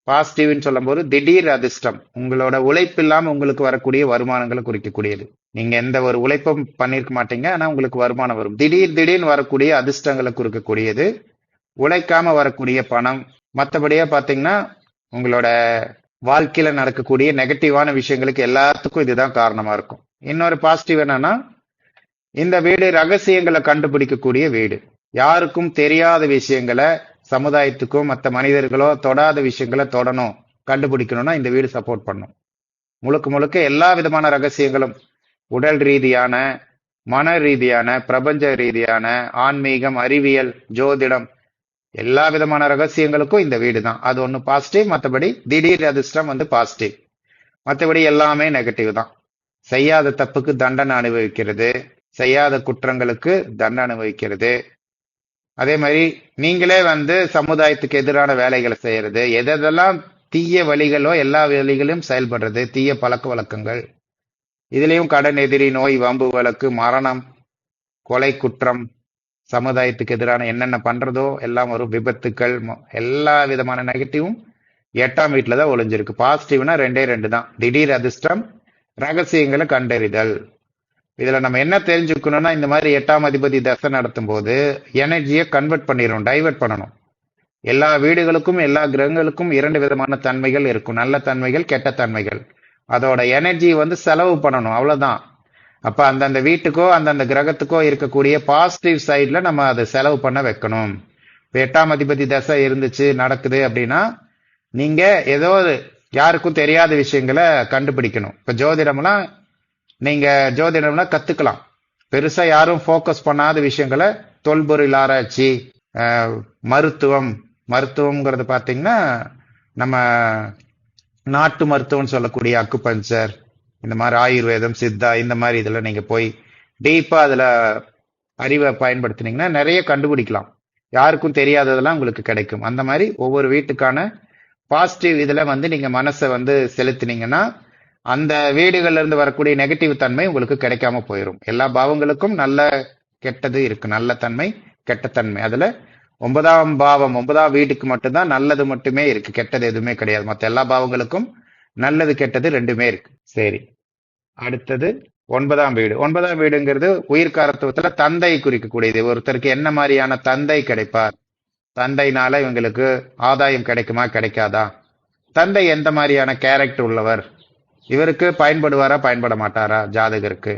பாசிட்டிவ்னு சொல்லும்போது திடீர் அதிர்ஷ்டம், உங்களோட உழைப்பு இல்லாம உங்களுக்கு வரக்கூடிய வருமானங்களை குறிக்கக்கூடியது. நீங்க எந்த ஒரு உழைப்பும் பண்ணிருக்க மாட்டீங்க, ஆனா உங்களுக்கு வருமானம் வரும். திடீர்னு வரக்கூடிய அதிர்ஷ்டங்களை குறிக்கக்கூடியது. உழைக்காம வரக்கூடிய பணம். மற்றபடியா பாத்தீங்கன்னா உங்களோட வாழ்க்கையில நடக்கக்கூடிய நெகட்டிவான விஷயங்களுக்கு எல்லாத்துக்கும் இதுதான் காரணமா இருக்கும். இன்னொரு பாசிட்டிவ் என்னன்னா, இந்த வீடு ரகசியங்களை கண்டுபிடிக்கக்கூடிய வீடு. யாருக்கும் தெரியாத விஷயங்களை, சமுதாயத்துக்கும் மற்ற மனிதர்களோ தொடாத விஷயங்களை தொடணும், கண்டுபிடிக்கணும்னா இந்த வீடு சப்போர்ட் பண்ணும். முழுக்க முழுக்க எல்லா விதமான ரகசியங்களும், உடல் ரீதியான, மன ரீதியான, பிரபஞ்ச ரீதியான, ஆன்மீகம், அறிவியல், ஜோதிடம், எல்லா விதமான ரகசியங்களுக்கும் இந்த வீடு தான். அது ஒண்ணு பாசிட்டிவ். மற்றபடி திடீர் அதிர்ஷ்டம் வந்து பாசிட்டிவ். மற்றபடி எல்லாமே நெகட்டிவ் தான். செய்யாத தப்புக்கு தண்டனை அனுபவிக்கிறது, செய்யாத குற்றங்களுக்கு தண்டனை அனுபவிக்கிறது. அதே மாதிரி நீங்களே வந்து சமுதாயத்துக்கு எதிரான வேலைகளை செய்யறது, எதெல்லாம் தீய வழிகளோ எல்லா வழிகளையும் செயல்படுறது, தீய பழக்க வழக்கங்கள். இதுலயும் கடன், எதிரி, நோய், வம்பு வழக்கு, மரணம், கொலை, குற்றம், சமுதாயத்துக்கு எதிரான என்னென்ன பண்றதோ எல்லாம் வரும். விபத்துக்கள், எல்லா விதமான நெகட்டிவும் 8ஆம் வீட்டுல தான் ஒளிஞ்சிருக்கு. பாசிட்டிவ்னா 2 தான். திடீர் அதிர்ஷ்டம், ரகசியங்களை கண்டறிதல். இதுல நம்ம என்ன தெரிஞ்சுக்கணும்னா, இந்த மாதிரி 8ஆம் அதிபதி தசை நடத்தும் போது எனர்ஜியை கன்வெர்ட் பண்ணிடணும், டைவெர்ட் பண்ணணும். எல்லா வீடுகளுக்கும் எல்லா கிரகங்களுக்கும் 2 விதமான தன்மைகள் இருக்கும். நல்ல தன்மைகள், கெட்ட தன்மைகள். அதோட எனர்ஜியை வந்து செலவு பண்ணணும், அவ்வளவுதான். அப்ப அந்தந்த வீட்டுக்கோ அந்தந்த கிரகத்துக்கோ இருக்கக்கூடிய பாசிட்டிவ் சைட்ல நம்ம அதை செலவு பண்ண வைக்கணும். இப்ப 8ஆம் அதிபதி தசை இருந்துச்சு, நடக்குது அப்படின்னா நீங்க ஏதோ யாருக்கும் தெரியாத விஷயங்களை கண்டுபிடிக்கணும். இப்ப ஜோதிடம்லாம் கத்துக்கலாம். பெருசா யாரும் ஃபோக்கஸ் பண்ணாத விஷயங்களை, தொல்பொருள் ஆராய்ச்சி, மருத்துவம்ங்கிறது பாத்தீங்கன்னா நம்ம நாட்டு மருத்துவம் சொல்லக்கூடிய அக்குபஞ்சர், இந்த மாதிரி ஆயுர்வேதம், சித்தா, இந்த மாதிரி இதுல நீங்க போய் டீப்பா அதுல அறிவை பயன்படுத்தினீங்கன்னா நிறைய கண்டுபிடிக்கலாம். யாருக்கும் தெரியாததெல்லாம் உங்களுக்கு கிடைக்கும். அந்த மாதிரி ஒவ்வொரு வீட்டுக்கான பாசிட்டிவ் இதுல வந்து நீங்க மனசை வந்து செலுத்தினீங்கன்னா அந்த வீடுகள்ல இருந்து வரக்கூடிய நெகட்டிவ் தன்மை உங்களுக்கு கிடைக்காம போயிடும். எல்லா பாவங்களுக்கும் நல்ல கெட்டது இருக்கு, நல்ல தன்மை, கெட்ட தன்மை. அதுல 9ஆம் பாவம், 9ஆம் வீட்டுக்கு மட்டும்தான் நல்லது மட்டுமே இருக்கு, கெட்டது எதுவுமே கிடையாது. மற்ற எல்லா பாவங்களுக்கும் நல்லது கெட்டது ரெண்டுமே இருக்கு. சரி, அடுத்தது 9ஆம் வீடு. 9ஆம் வீடுங்கிறது உயிர்காரத்துவத்துல தந்தை குறிக்கக்கூடியது. ஒருத்தருக்கு என்ன மாதிரியான தந்தை கிடைப்பார், தந்தைனால இவங்களுக்கு ஆதாயம் கிடைக்குமா கிடைக்காதா, தந்தை எந்த மாதிரியான கேரக்டர் உள்ளவர், இவருக்கு பயன்படுவாரா பயன்பட மாட்டாரா ஜாதகருக்கு.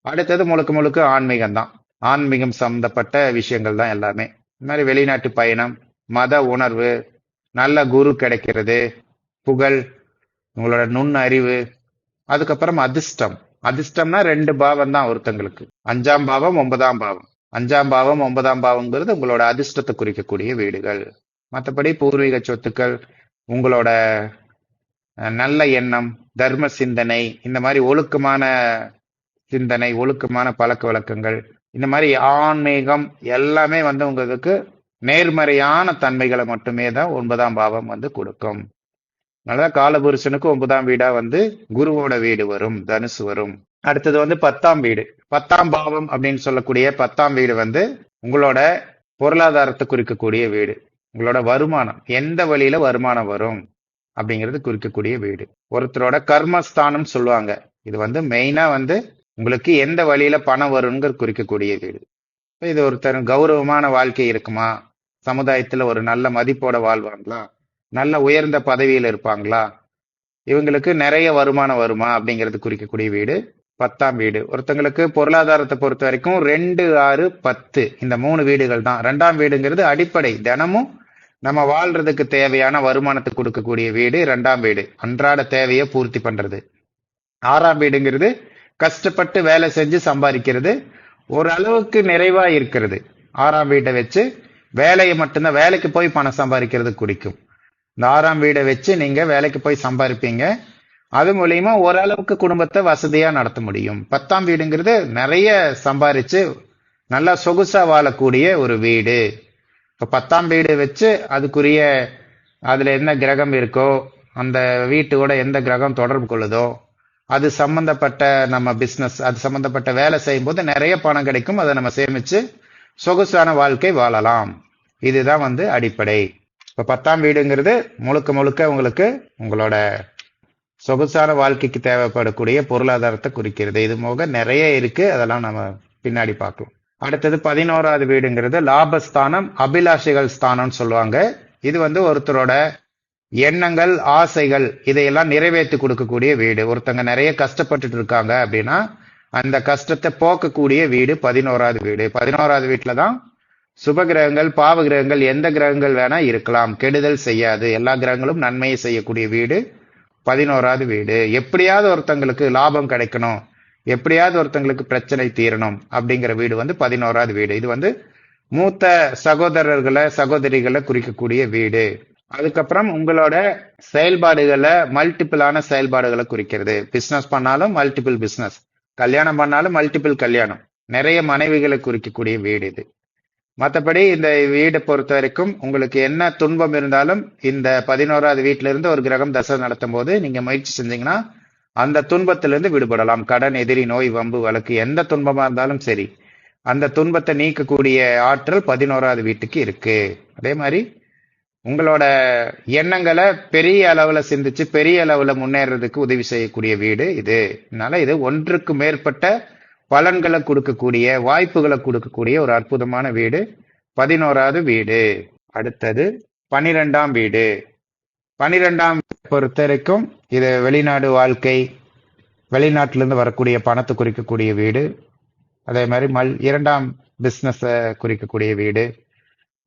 அடுத்தது முழுக்க முழுக்க ஆன்மீகம் தான். ஆன்மீகம் சம்பந்தப்பட்ட விஷயங்கள் தான் எல்லாமே. இந்த மாதிரி வெளிநாட்டு பயணம், மத உணர்வு, நல்ல குரு கிடைக்கிறது, புகழ், உங்களோட நுண் அறிவு. அதுக்கப்புறம் அதிர்ஷ்டம். அதிர்ஷ்டம்னா 2 பாவம் தான் ஒருத்தங்களுக்கு. 5ஆம் பாவம், 9ஆம் பாவம். 5ஆம் பாவம், 9ஆம் பாவம்ங்கிறது உங்களோட அதிர்ஷ்டத்தை குறிக்கக்கூடிய வீடுகள். மற்றபடி பூர்வீக சொத்துக்கள், உங்களோட நல்ல எண்ணம், தர்ம சிந்தனை, இந்த மாதிரி ஒழுக்கமான சிந்தனை, ஒழுக்கமான பழக்க வழக்கங்கள், இந்த மாதிரி ஆன்மீகம் எல்லாமே வந்து உங்களுக்கு நேர்மறையான தன்மைகளை மட்டுமே தான் 9ஆம் பாவம் வந்து கொடுக்கும். அதனாலதான் காலபுருஷனுக்கு 9ஆம் வீடா வந்து குருவோட வீடு வரும், தனுசு வரும். அடுத்தது வந்து 10ஆம் வீடு. 10ஆம் பாவம் அப்படின்னு சொல்லக்கூடிய 10ஆம் வீடு வந்து உங்களோட பொருளாதாரத்தை குறிக்கக்கூடிய வீடு. உங்களோட வருமானம், எந்த வழியில வருமானம் வரும் அப்படிங்கிறது குறிக்கக்கூடிய வீடு. ஒருத்தரோட கர்மஸ்தானம் சொல்லுவாங்க. இது வந்து மெயினா வந்து உங்களுக்கு எந்த வழியில பணம் வரும்ங்கிற குறிக்கக்கூடிய வீடு. இது ஒருத்தர் கௌரவமான வாழ்க்கை இருக்குமா, சமுதாயத்துல ஒரு நல்ல மதிப்போட வாழ்வாங்களா, நல்ல உயர்ந்த பதவியில் இருப்பாங்களா, இவங்களுக்கு நிறைய வருமானம் வருமா அப்படிங்கிறது குறிக்கக்கூடிய வீடு 10ஆம் வீடு. ஒருத்தங்களுக்கு பொருளாதாரத்தை பொறுத்த வரைக்கும் 2, 6, 10 இந்த 3 வீடுகள் தான். 2ஆம் வீடுங்கிறது அடிப்படை, தினமும் நம்ம வாழ்றதுக்கு தேவையான வருமானத்தை கொடுக்கக்கூடிய வீடு 2ஆம் வீடு, அன்றாட தேவையை பூர்த்தி பண்றது. 6ஆம் வீடுங்கிறது கஷ்டப்பட்டு வேலை செஞ்சு சம்பாதிக்கிறது, ஓரளவுக்கு நிறைவா இருக்கிறது. 6ஆம் வீட்டை வச்சு வேலையை மட்டும்தான், வேலைக்கு போய் பணம் சம்பாதிக்கிறது குறிக்கும். இந்த 6ஆம் வீடை வச்சு நீங்க வேலைக்கு போய் சம்பாதிப்பீங்க. அது மூலியமா ஓரளவுக்கு குடும்பத்தை வசதியா நடத்த முடியும். 10ஆம் வீடுங்கிறது நிறைய சம்பாதிச்சு நல்லா சொகுசா வாழக்கூடிய ஒரு வீடு. இப்ப 10ஆம் வீடு வச்சு அதுக்குரிய அதுல என்ன கிரகம் இருக்கோ, அந்த வீட்டோட எந்த கிரகம் தொடர்பு கொள்ளுதோ, அது சம்பந்தப்பட்ட நம்ம பிசினஸ், அது சம்பந்தப்பட்ட வேலை செய்யும் போது நிறைய பணம் கிடைக்கும். அதை நம்ம சேமிச்சு சொகுசான வாழ்க்கை வாழலாம். இதுதான் வந்து அடிப்படை. இப்ப 10ஆம் வீடுங்கிறது முழுக்க முழுக்க உங்களுக்கு உங்களோட சொகுசான வாழ்க்கைக்கு தேவைப்படக்கூடிய பொருளாதாரத்தை குறிக்கிறது. இது போக நிறைய இருக்கு, அதெல்லாம் நம்ம பின்னாடி பார்க்கலாம். அடுத்தது 11வது வீடுங்கிறது லாபஸ்தானம், அபிலாஷைகள் ஸ்தானம்னு சொல்லுவாங்க. இது வந்து ஒருத்தரோட எண்ணங்கள், ஆசைகள் இதையெல்லாம் நிறைவேற்றி கொடுக்கக்கூடிய வீடு. ஒருத்தங்க நிறைய கஷ்டப்பட்டுட்டு இருக்காங்க அப்படின்னா அந்த கஷ்டத்தை போக்கக்கூடிய வீடு 11வது வீடு. 11வது வீட்டுல தான் சுப கிரகங்கள், பாவ கிரகங்கள், எந்த கிரகங்கள் வேணா இருக்கலாம், கெடுதல் செய்யாது. எல்லா கிரகங்களும் நன்மையை செய்யக்கூடிய வீடு 11வது வீடு. எப்படியாவது ஒருத்தங்களுக்கு லாபம் கிடைக்கணும், எப்படியாவது ஒருத்தங்களுக்கு பிரச்சனை தீரணும் அப்படிங்கிற வீடு வந்து 11வது வீடு. இது வந்து மூத்த சகோதரர்களை, சகோதரிகளை குறிக்கக்கூடிய வீடு. அதுக்கப்புறம் உங்களோட செயல்பாடுகளை, மல்டிபிளான செயல்பாடுகளை குறிக்கிறது. பிசினஸ் பண்ணாலும் மல்டிபிள் பிசினஸ், கல்யாணம் பண்ணாலும் மல்டிபிள் கல்யாணம், நிறைய மனைவிகளை குறிக்கக்கூடிய வீடு இது. மற்றபடி இந்த வீடை பொறுத்த வரைக்கும் உங்களுக்கு என்ன துன்பம் இருந்தாலும் இந்த 11வது வீட்டில இருந்து ஒரு கிரகம் தசை நடத்தும் போது நீங்க முயற்சி செஞ்சீங்கன்னா அந்த துன்பத்திலிருந்து விடுபடலாம். கடன், எதிரி, நோய், வம்பு, வழக்கு, எந்த துன்பமா இருந்தாலும் சரி அந்த துன்பத்தை நீக்கக்கூடிய ஆற்றல் 11வது வீட்டுக்கு இருக்கு. அதே மாதிரி உங்களோட எண்ணங்களை பெரிய அளவுல சிந்திச்சு பெரிய அளவுல முன்னேறதுக்கு உதவி செய்யக்கூடிய வீடு இது. அதனால இது ஒன்றுக்கு மேற்பட்ட பலன்களை கொடுக்கக்கூடிய, வாய்ப்புகளை கொடுக்கக்கூடிய ஒரு அற்புதமான வீடு 11வது வீடு. அடுத்தது 12ஆம் வீடு. 12ஆம் பொறுத்த வரைக்கும் இது வெளிநாடு வாழ்க்கை, வெளிநாட்டிலிருந்து வரக்கூடிய பணத்தை குறிக்கக்கூடிய வீடு. அதே மாதிரி 2ஆம் பிசினஸ் குறிக்கக்கூடிய வீடு.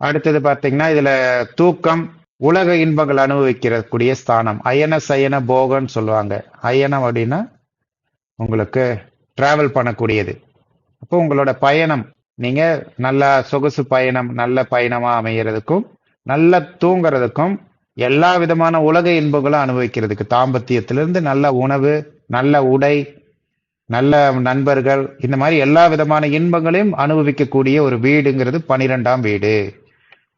அடுத்தது பாத்தீங்கன்னா இதுல தூக்கம், உலக இன்பங்கள் அனுபவிக்கக்கூடிய ஸ்தானம். அயன சயன போகன்னு சொல்லுவாங்க. அயனம் அப்படின்னா உங்களுக்கு டிராவல் பண்ணக்கூடியது. அப்போ உங்களோட பயணம், நீங்க நல்ல சொகுசு பயணம், நல்ல பயணமா அமைகிறதுக்கும், நல்ல தூங்குறதுக்கும், எல்லா விதமான உலக இன்பங்களும் அனுபவிக்கிறதுக்கு, தாம்பத்தியத்திலிருந்து நல்ல உணவு, நல்ல உடை, நல்ல நண்பர்கள், இந்த மாதிரி எல்லா விதமான இன்பங்களையும் அனுபவிக்கக்கூடிய ஒரு வீடுங்கிறது 12ஆம் வீடு.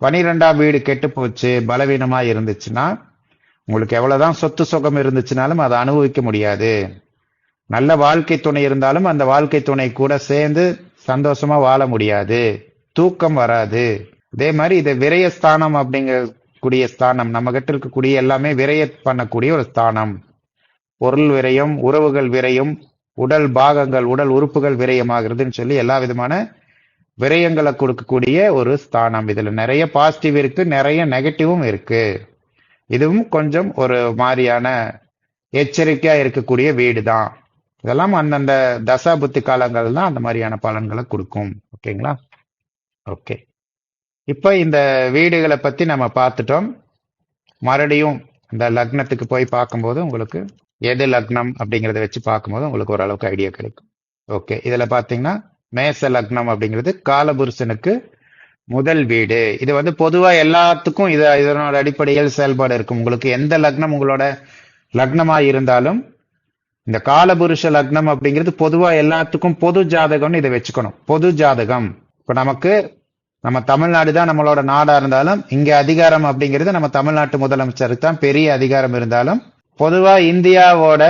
12ஆம் வீடு கெட்டு போச்சு, பலவீனமா இருந்துச்சுன்னா உங்களுக்கு எவ்வளவுதான் சொத்து சுகம் இருந்துச்சுனாலும் அதை அனுபவிக்க முடியாது. நல்ல வாழ்க்கை துணை இருந்தாலும் அந்த வாழ்க்கை துணை கூட சேர்ந்து சந்தோஷமா வாழ முடியாது, தூக்கம் வராது. அதே மாதிரி இது விரயஸ்தானம் அப்படிங்கக்கூடிய ஸ்தானம். நம்ம கிட்ட இருக்கக்கூடிய எல்லாமே விரய பண்ணக்கூடிய ஒரு ஸ்தானம். பொருள் விரயம், உறவுகள் விரயம், உடல் பாகங்கள், உடல் உறுப்புகள் விரயமாகிறதுன்னு சொல்லி எல்லா விதமான விரயங்களை கொடுக்கக்கூடிய ஒரு ஸ்தானம். இதுல நிறைய பாசிட்டிவ் இருக்கு, நிறைய நெகட்டிவும் இருக்கு. இதுவும் கொஞ்சம் ஒரு மாதிரியான எச்சரிக்கையா இருக்கக்கூடிய வீடு தான். இதெல்லாம் அந்தந்த தசா புத்தி காலங்கள் தான் அந்த மாதிரியான பலன்களை கொடுக்கும். ஓகேங்களா? ஓகே, இப்ப இந்த வீடுகளை பத்தி நம்ம பார்த்துட்டோம். மறுபடியும் இந்த லக்னத்துக்கு போய் பார்க்கும்போது உங்களுக்கு எது லக்னம் அப்படிங்கறத வச்சு பார்க்கும்போது உங்களுக்கு ஓரளவுக்கு ஐடியா கிடைக்கும். ஓகே, இதுல பாத்தீங்கன்னா மேச லக்னம் அப்படிங்கிறது காலபுருஷனுக்கு முதல் வீடு. இது வந்து பொதுவா எல்லாத்துக்கும் இதனோட அடிப்படையில் செயல்பாடு இருக்கும். உங்களுக்கு எந்த லக்னம் உங்களோட லக்னமா இருந்தாலும் இந்த காலபுருஷ லக்னம் அப்படிங்கிறது பொதுவா எல்லாத்துக்கும் பொது ஜாதகம்னு இதை வச்சுக்கணும். பொது ஜாதகம். இப்ப நமக்கு நம்ம தமிழ்நாடு தான் நம்மளோட நாடா இருந்தாலும் இங்க அதிகாரம் அப்படிங்கிறது நம்ம தமிழ்நாட்டு முதலமைச்சருக்கு தான் பெரிய அதிகாரம் இருந்தாலும் பொதுவா இந்தியாவோட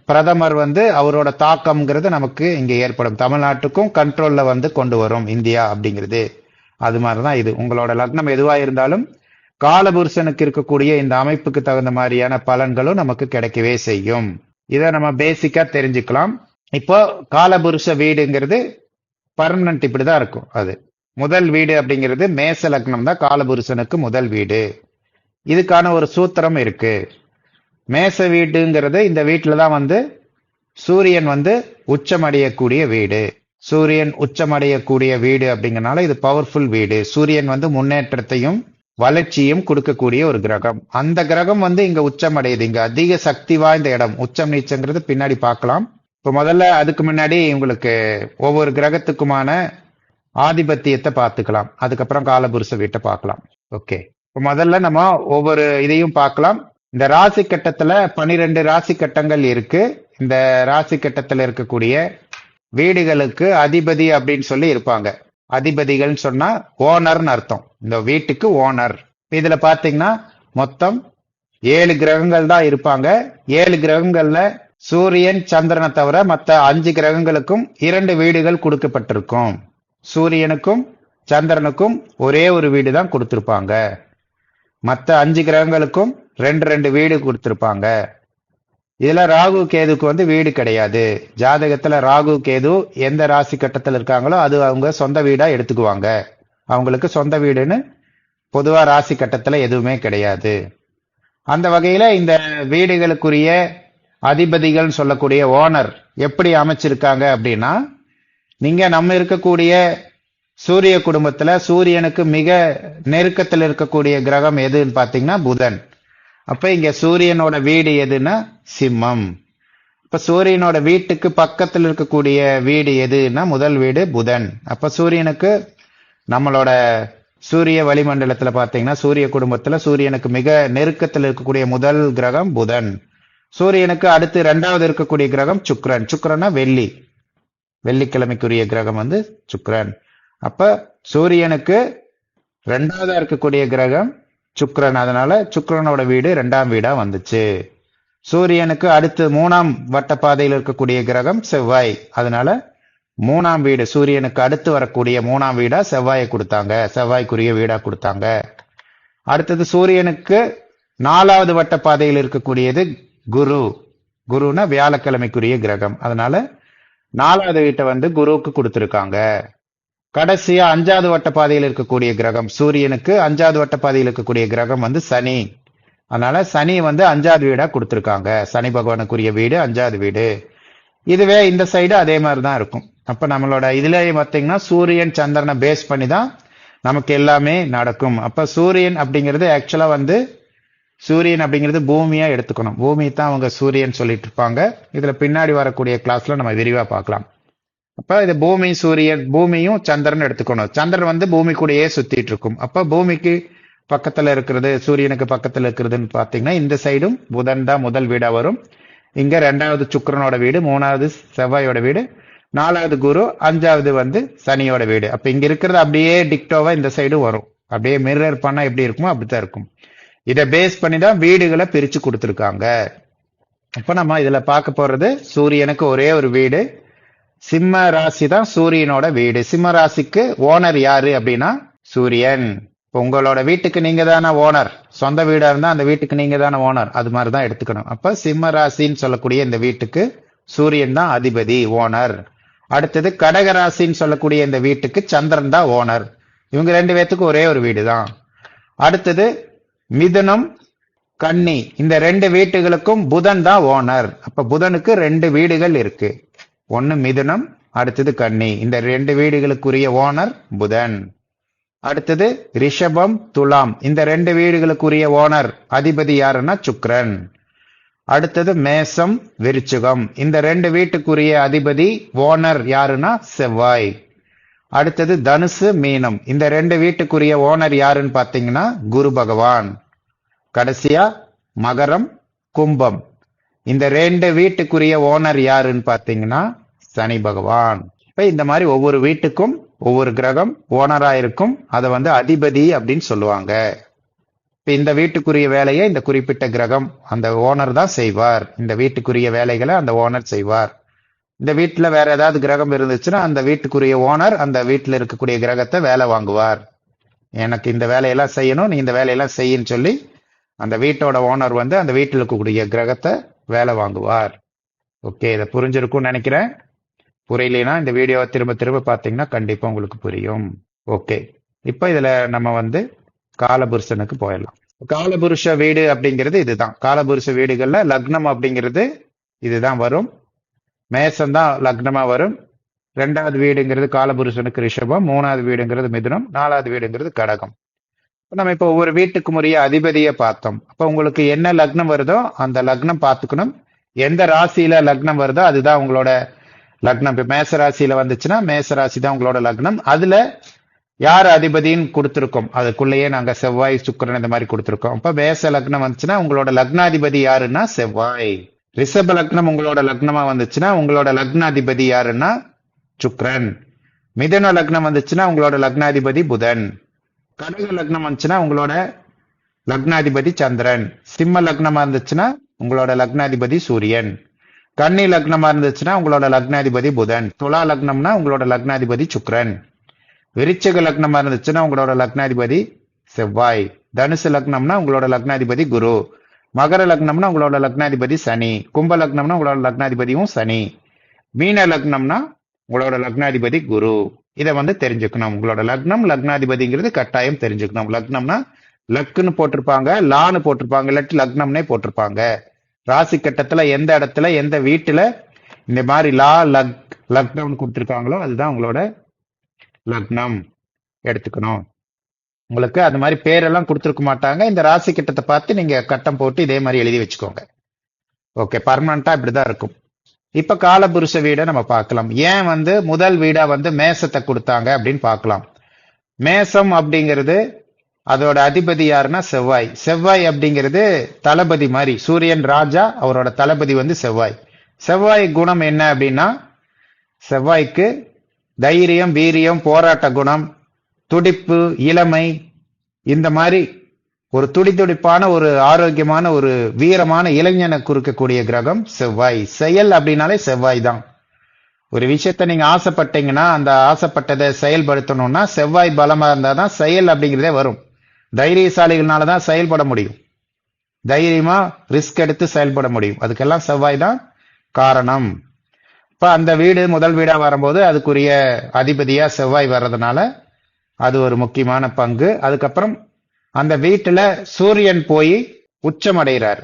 பிரதமர் வந்து அவரோட தாக்கம்ங்கிறது நமக்கு இங்க ஏற்படும். தமிழ்நாட்டுக்கும் கண்ட்ரோல்ல வந்து கொண்டு வரும் இந்தியா அப்படிங்கிறது. அது மாதிரிதான் இது. உங்களோட லக்னம் எதுவா இருந்தாலும் காலபுருஷனுக்கு இருக்கக்கூடிய இந்த அமைப்புக்கு தகுந்த மாதிரியான பலன்களும் நமக்கு கிடைக்கவே செய்யும். இதை நம்ம பேசிக்கா தெரிஞ்சுக்கலாம். இப்போ காலபுருஷ வீடுங்கிறது பர்மனன்ட் இப்படிதான் இருக்கும். அது முதல் வீடு அப்படிங்கிறது மேச லக்னம் தான் காலபுருஷனுக்கு முதல் வீடு. இதுக்கான ஒரு சூத்திரம் இருக்கு. மேச வீடுங்கிறது இந்த வீட்டுல தான் வந்து சூரியன் வந்து உச்சமடையக்கூடிய வீடு. சூரியன் உச்சமடையக்கூடிய வீடு அப்படிங்கறனால இது பவர்ஃபுல் வீடு. சூரியன் வந்து முன்னேற்றத்தையும் வளர்ச்சியும் கொடுக்கக்கூடிய ஒரு கிரகம். அந்த கிரகம் வந்து இங்க உச்சமடையுது. இங்க அதிக சக்தி வாய்ந்த இடம். உச்சம் நீச்சங்கிறது பின்னாடி பார்க்கலாம். இப்ப முதல்ல அதுக்கு முன்னாடி உங்களுக்கு ஒவ்வொரு கிரகத்துக்குமான ஆதிபத்தியத்தை பார்த்துக்கலாம். அதுக்கப்புறம் காலபுருஷ வீட்டை பார்க்கலாம். ஓகே, இப்ப முதல்ல நம்ம ஒவ்வொரு இதையும் பார்க்கலாம். இந்த ராசி கட்டத்துல 12 ராசி கட்டங்கள் இருக்கு. இந்த ராசி கட்டத்துல இருக்கக்கூடிய வீடுகளுக்கு அதிபதி அப்படின்னு சொல்லி இருப்பாங்க. அதிபதிகள் சொன்னா ஓனர்னு அர்த்தம். இந்த வீட்டுக்கு ஓனர். இதுல பாத்தீங்கன்னா மொத்தம் 7 கிரகங்கள் தான் இருப்பாங்க. 7 கிரகங்கள்ல சூரியன் சந்திரனை தவிர மற்ற 5 கிரகங்களுக்கும் 2 வீடுகள் கொடுக்கப்பட்டிருக்கும். சூரியனுக்கும் சந்திரனுக்கும் ஒரே ஒரு வீடு தான் கொடுத்திருப்பாங்க. மற்ற 5 கிரகங்களுக்கும் ரெண்டு ரெண்டு வீடு கொடுத்திருப்பாங்க. இதுல ராகு கேதுக்கு வந்து வீடு கிடையாது. ஜாதகத்துல ராகு கேது எந்த ராசி கட்டத்துல இருக்காங்களோ அது அவங்க சொந்த வீடா எடுத்துக்குவாங்க. அவங்களுக்கு சொந்த வீடுன்னு பொதுவா ராசி கட்டத்துல எதுவுமே கிடையாது. அந்த வகையில இந்த வீடுகளுக்குரிய அதிபதிகள் சொல்லக்கூடிய ஓனர் எப்படி அமைச்சிருக்காங்க அப்படின்னா, நீங்க நம்ம இருக்கக்கூடிய சூரிய குடும்பத்துல சூரியனுக்கு மிக நெருக்கத்தில் இருக்கக்கூடிய கிரகம் எதுன்னு பாத்தீங்கன்னா புதன். அப்ப இங்க சூரியனோட வீடு எதுன்னா சிம்மம். இப்ப சூரியனோட வீட்டுக்கு பக்கத்தில் இருக்கக்கூடிய வீடு எதுன்னா முதல் வீடு புதன். அப்ப சூரியனுக்கு நம்மளோட சூரிய வளிமண்டலத்துல பாத்தீங்கன்னா சூரிய குடும்பத்துல சூரியனுக்கு மிக நெருக்கத்தில் இருக்கக்கூடிய முதல் கிரகம் புதன். சூரியனுக்கு அடுத்து இரண்டாவது இருக்கக்கூடிய கிரகம் சுக்கிரன். சுக்கிரன்னா வெள்ளிக்கிழமைக்குரிய கிரகம் வந்து சுக்கிரன். அப்ப சூரியனுக்கு இரண்டாவதா இருக்கக்கூடிய கிரகம் சுக்கிரன். அதனால சுக்கிரனோட வீடு இரண்டாம் வீடா வந்துச்சு. சூரியனுக்கு அடுத்து 3ஆம் வட்டப்பாதையில் இருக்கக்கூடிய கிரகம் செவ்வாய். அதனால 3ஆம் வீடு சூரியனுக்கு அடுத்து வரக்கூடிய 3ஆம் வீடா செவ்வாயை கொடுத்தாங்க, செவ்வாய்க்குரிய வீடா கொடுத்தாங்க. அடுத்தது சூரியனுக்கு 4வது வட்டப்பாதையில் இருக்கக்கூடியது குரு. குருனா வியாழக்கிழமைக்குரிய கிரகம். அதனால 4வது வீட்டை வந்து குருவுக்கு கொடுத்திருக்காங்க. கடைசியா 5வது வட்டப்பாதையில் இருக்கக்கூடிய கிரகம் சூரியனுக்கு 5வது வட்டப்பாதையில் இருக்கக்கூடிய கிரகம் வந்து சனி. அதனால சனி வந்து 5வது வீடா கொடுத்திருக்காங்க. சனி பகவானுக்குரிய வீடு 5வது வீடு. இதுவே இந்த சைடு அதே மாதிரி தான் இருக்கும். அப்ப நம்மளோட இதுல பார்த்தீங்கன்னா சூரியன் சந்திரனை பேஸ் பண்ணி தான் நமக்கு எல்லாமே நடக்கும். அப்ப சூரியன் அப்படிங்கிறது ஆக்சுவலா வந்து சூரியன் அப்படிங்கிறது பூமியா எடுத்துக்கணும். பூமி தான் அவங்க சூரியன் சொல்லிட்டு இருப்பாங்க. இதுல பின்னாடி வரக்கூடிய கிளாஸ்ல நம்ம விரிவா பார்க்கலாம். அப்ப இது பூமி சூரியன் பூமியும் சந்திரன் எடுத்துக்கணும். சந்திரன் வந்து பூமி கூடயே சுத்திட்டு இருக்கும். அப்ப பூமிக்கு பக்கத்துல இருக்கிறது சூரியனுக்கு பக்கத்துல இருக்கிறதுன்னு பாத்தீங்கன்னா இந்த சைடும் புதன் தான் முதல் வீடா வரும். இங்க 2வது சுக்கிரனோட வீடு, 3வது செவ்வாயோட வீடு, 4வது குரு, 5வது வந்து சனியோட வீடு. அப்ப இங்க இருக்கிறது அப்படியே டிக்டோவா இந்த சைடு வரும். அப்படியே மிரர் பண்ணா எப்படி இருக்குமோ அப்படித்தான் இருக்கும். இதை பேஸ் பண்ணி தான் வீடுகளை பிரிச்சு கொடுத்துருக்காங்க. அப்ப நம்ம இதுல பார்க்க போறது சூரியனுக்கு ஒரே ஒரு வீடு. சிம்ம ராசி தான் சூரியனோட வீடு. சிம்ம ராசிக்கு ஓனர் யாரு அப்படின்னா சூரியன். உங்களோட வீட்டுக்கு நீங்க தானே ஓனர். சொந்த வீடா இருந்தா அந்த வீட்டுக்கு நீங்க தானே ஓனர். அது மாதிரிதான் எடுத்துக்கணும். அப்ப சிம்ம ராசின்னு சொல்லக்கூடிய இந்த வீட்டுக்கு சூரியன் தான் அதிபதி, ஓனர். அடுத்தது கடக ராசின்னு சொல்லக்கூடிய இந்த வீட்டுக்கு சந்திரன் தான் ஓனர். இவங்க 2 பேத்துக்கு ஒரே ஒரு வீடு தான். அடுத்தது மிதுனம், கன்னி, இந்த 2 வீட்டுகளுக்கும் புதன் தான் ஓனர். அப்ப புதனுக்கு 2 வீடுகள் இருக்கு. ஒன்னு மிதுனம், அடுத்தது கன்னி. இந்த 2 வீடுகளுக்குரிய ஓனர் புதன். அடுத்தது ரிஷபம், துலாம், இந்த 2 வீடுகளுக்குரிய ஓனர் அதிபதி யாருன்னா சுக்கிரன். அடுத்தது மேசம், விருச்சிகம், இந்த 2 வீட்டுக்குரிய அதிபதி ஓனர் யாருன்னா செவ்வாய். அடுத்தது தனுசு, மீனம், இந்த 2 வீட்டுக்குரிய ஓனர் யாருன்னு பாத்தீங்கன்னா குரு பகவான். கடைசியா மகரம், கும்பம், இந்த 2 வீட்டுக்குரிய ஓனர் யாருன்னு பாத்தீங்கன்னா சனி பகவான். இப்ப இந்த மாதிரி ஒவ்வொரு வீட்டுக்கும் ஒவ்வொரு கிரகம் ஓனரா இருக்கும். அதை வந்து அதிபதி அப்படின்னு சொல்லுவாங்க. இப்ப இந்த வீட்டுக்குரிய வேலையை இந்த குறிப்பிட்ட கிரகம் அந்த ஓனர் தான் செய்வார். இந்த வீட்டுக்குரிய வேலைகளை அந்த ஓனர் செய்வார். இந்த வீட்டுல வேற ஏதாவது கிரகம் இருந்துச்சுன்னா அந்த வீட்டுக்குரிய ஓனர் அந்த வீட்டுல இருக்கக்கூடிய கிரகத்தை வேலை வாங்குவார். எனக்கு இந்த வேலையெல்லாம் செய்யணும், நீ இந்த வேலையெல்லாம் செய்யின்னு சொல்லி அந்த வீட்டோட ஓனர் வந்து அந்த வீட்டில் இருக்கக்கூடிய கிரகத்தை வேலை வாங்குவார். ஓகே, இதை புரிஞ்சிருக்கும்னு நினைக்கிறேன். புரியலைன்னா இந்த வீடியோவை திரும்ப திரும்ப பார்த்தீங்கன்னா கண்டிப்பா உங்களுக்கு புரியும். ஓகே, இப்ப இதுல நம்ம வந்து காலபுருஷனுக்கு போயிடலாம். காலபுருஷ வீடு அப்படிங்கிறது இதுதான். காலபுருஷ வீடுகள்ல லக்னம் அப்படிங்கிறது இதுதான் வரும். மேசம் தான் லக்னமா வரும். 2வது வீடுங்கிறது காலபுருஷனுக்கு ரிஷபம், 3வது வீடுங்கிறது மிதுனம், 4வது வீடுங்கிறது கடகம். நம்ம இப்ப ஒவ்வொரு வீட்டுக்கும் உரிய அதிபதியை பார்த்தோம். அப்ப உங்களுக்கு என்ன லக்னம் வருதோ அந்த லக்னம் பார்த்துக்கணும். எந்த ராசியில லக்னம் வருதோ அதுதான் உங்களோட லக்னம். இப்ப மேச ராசியில வந்துச்சுன்னா மேச ராசி தான் உங்களோட லக்னம். அதுல யார் அதிபதின்னு கொடுத்திருக்கோம், அதுக்குள்ளேயே நாங்க செவ்வாய், சுக்கிரன் இந்த மாதிரி கொடுத்திருக்கோம். அப்ப மேச லக்னம் வந்துச்சுன்னா உங்களோட லக்னாதிபதி யாருன்னா செவ்வாய். ரிஷப லக்னம் உங்களோட லக்னமா வந்துச்சுன்னா உங்களோட லக்னாதிபதி யாருன்னா சுக்கிரன். மிதுன லக்னம் வந்துச்சுன்னா உங்களோட லக்னாதிபதி புதன். கடக லக்னம் வந்துச்சுன்னா உங்களோட லக்னாதிபதி சந்திரன். சிம்ம லக்னமா இருந்துச்சுன்னா உங்களோட லக்னாதிபதி சூரியன். கன்னி லக்னமா இருந்துச்சுன்னா உங்களோட லக்னாதிபதி புதன். துலா லக்னம்னா உங்களோட லக்னாதிபதி சுக்கிரன். விருச்சிக லக்னமா இருந்துச்சுன்னா உங்களோட லக்னாதிபதி செவ்வாய். தனுசு லக்னம்னா உங்களோட லக்னாதிபதி குரு. மகர லக்னம்னா உங்களோட லக்னாதிபதி சனி. கும்ப லக்னம்னா உங்களோட லக்னாதிபதியும் சனி. மீன லக்னம்னா உங்களோட லக்னாதிபதி குரு. இதை வந்து தெரிஞ்சுக்கணும். உங்களோட லக்னம் லக்னாதிபதிங்கிறது கட்டாயம் தெரிஞ்சுக்கணும். லக்னம்னா லக்குன்னு போட்டிருப்பாங்க, லான்னு போட்டிருப்பாங்க, இல்லாட்டி லக்னம்னே போட்டிருப்பாங்க. ராசி கட்டத்துல எந்த இடத்துல எந்த வீட்டுல இந்த மாதிரி லக்னம் கொடுத்துருக்காங்களோ அதுதான் உங்களோட லக்னம் எடுத்துக்கணும். உங்களுக்கு அது மாதிரி பேரெல்லாம் கொடுத்துருக்க மாட்டாங்க. இந்த ராசி கட்டத்தை பார்த்து நீங்க கட்டம் போட்டு இதே மாதிரி எழுதி வச்சுக்கோங்க. ஓகே, பர்மனண்டா இப்படிதான் இருக்கும். இப்ப காலபுருஷ வீடை நம்ம பார்க்கலாம். ஏன் வந்து முதல் வீடா வந்து மேசத்தை கொடுத்தாங்க அப்படின்னு பார்க்கலாம். மேசம் அப்படிங்கிறது அதோட அதிபதி யாருன்னா செவ்வாய். செவ்வாய் அப்படிங்கிறது தளபதி மாதிரி. சூரியன் ராஜா, அவரோட தளபதி வந்து செவ்வாய். செவ்வாய் குணம் என்ன அப்படின்னா, செவ்வாய்க்கு தைரியம், வீரியம், போராட்ட குணம், துடிப்பு, இளமை, இந்த மாதிரி ஒரு துடிதுடிப்பான ஒரு ஆரோக்கியமான ஒரு வீரமான இளைஞனை குறிக்கக்கூடிய கிரகம் செவ்வாய். செயல் அப்படின்னாலே செவ்வாய் தான். ஒரு விஷயத்த நீங்க ஆசைப்பட்டீங்கன்னா அந்த ஆசைப்பட்டதை செயல்படுத்தணும்னா செவ்வாய் பலமா இருந்தாதான் செயல் அப்படிங்கிறதே வரும். தைரியசாலிகள்னாலதான் செயல்பட முடியும். தைரியமா ரிஸ்க் எடுத்து செயல்பட முடியும். அதுக்கெல்லாம் செவ்வாய் தான் காரணம். இப்ப அந்த வீடு முதல் வீடா வரும்போது அதுக்குரிய அதிபதியா செவ்வாய் வர்றதுனால அது ஒரு முக்கியமான பங்கு. அதுக்கப்புறம் அந்த வீட்டுல சூரியன் போய் உச்சம் அடைகிறார்.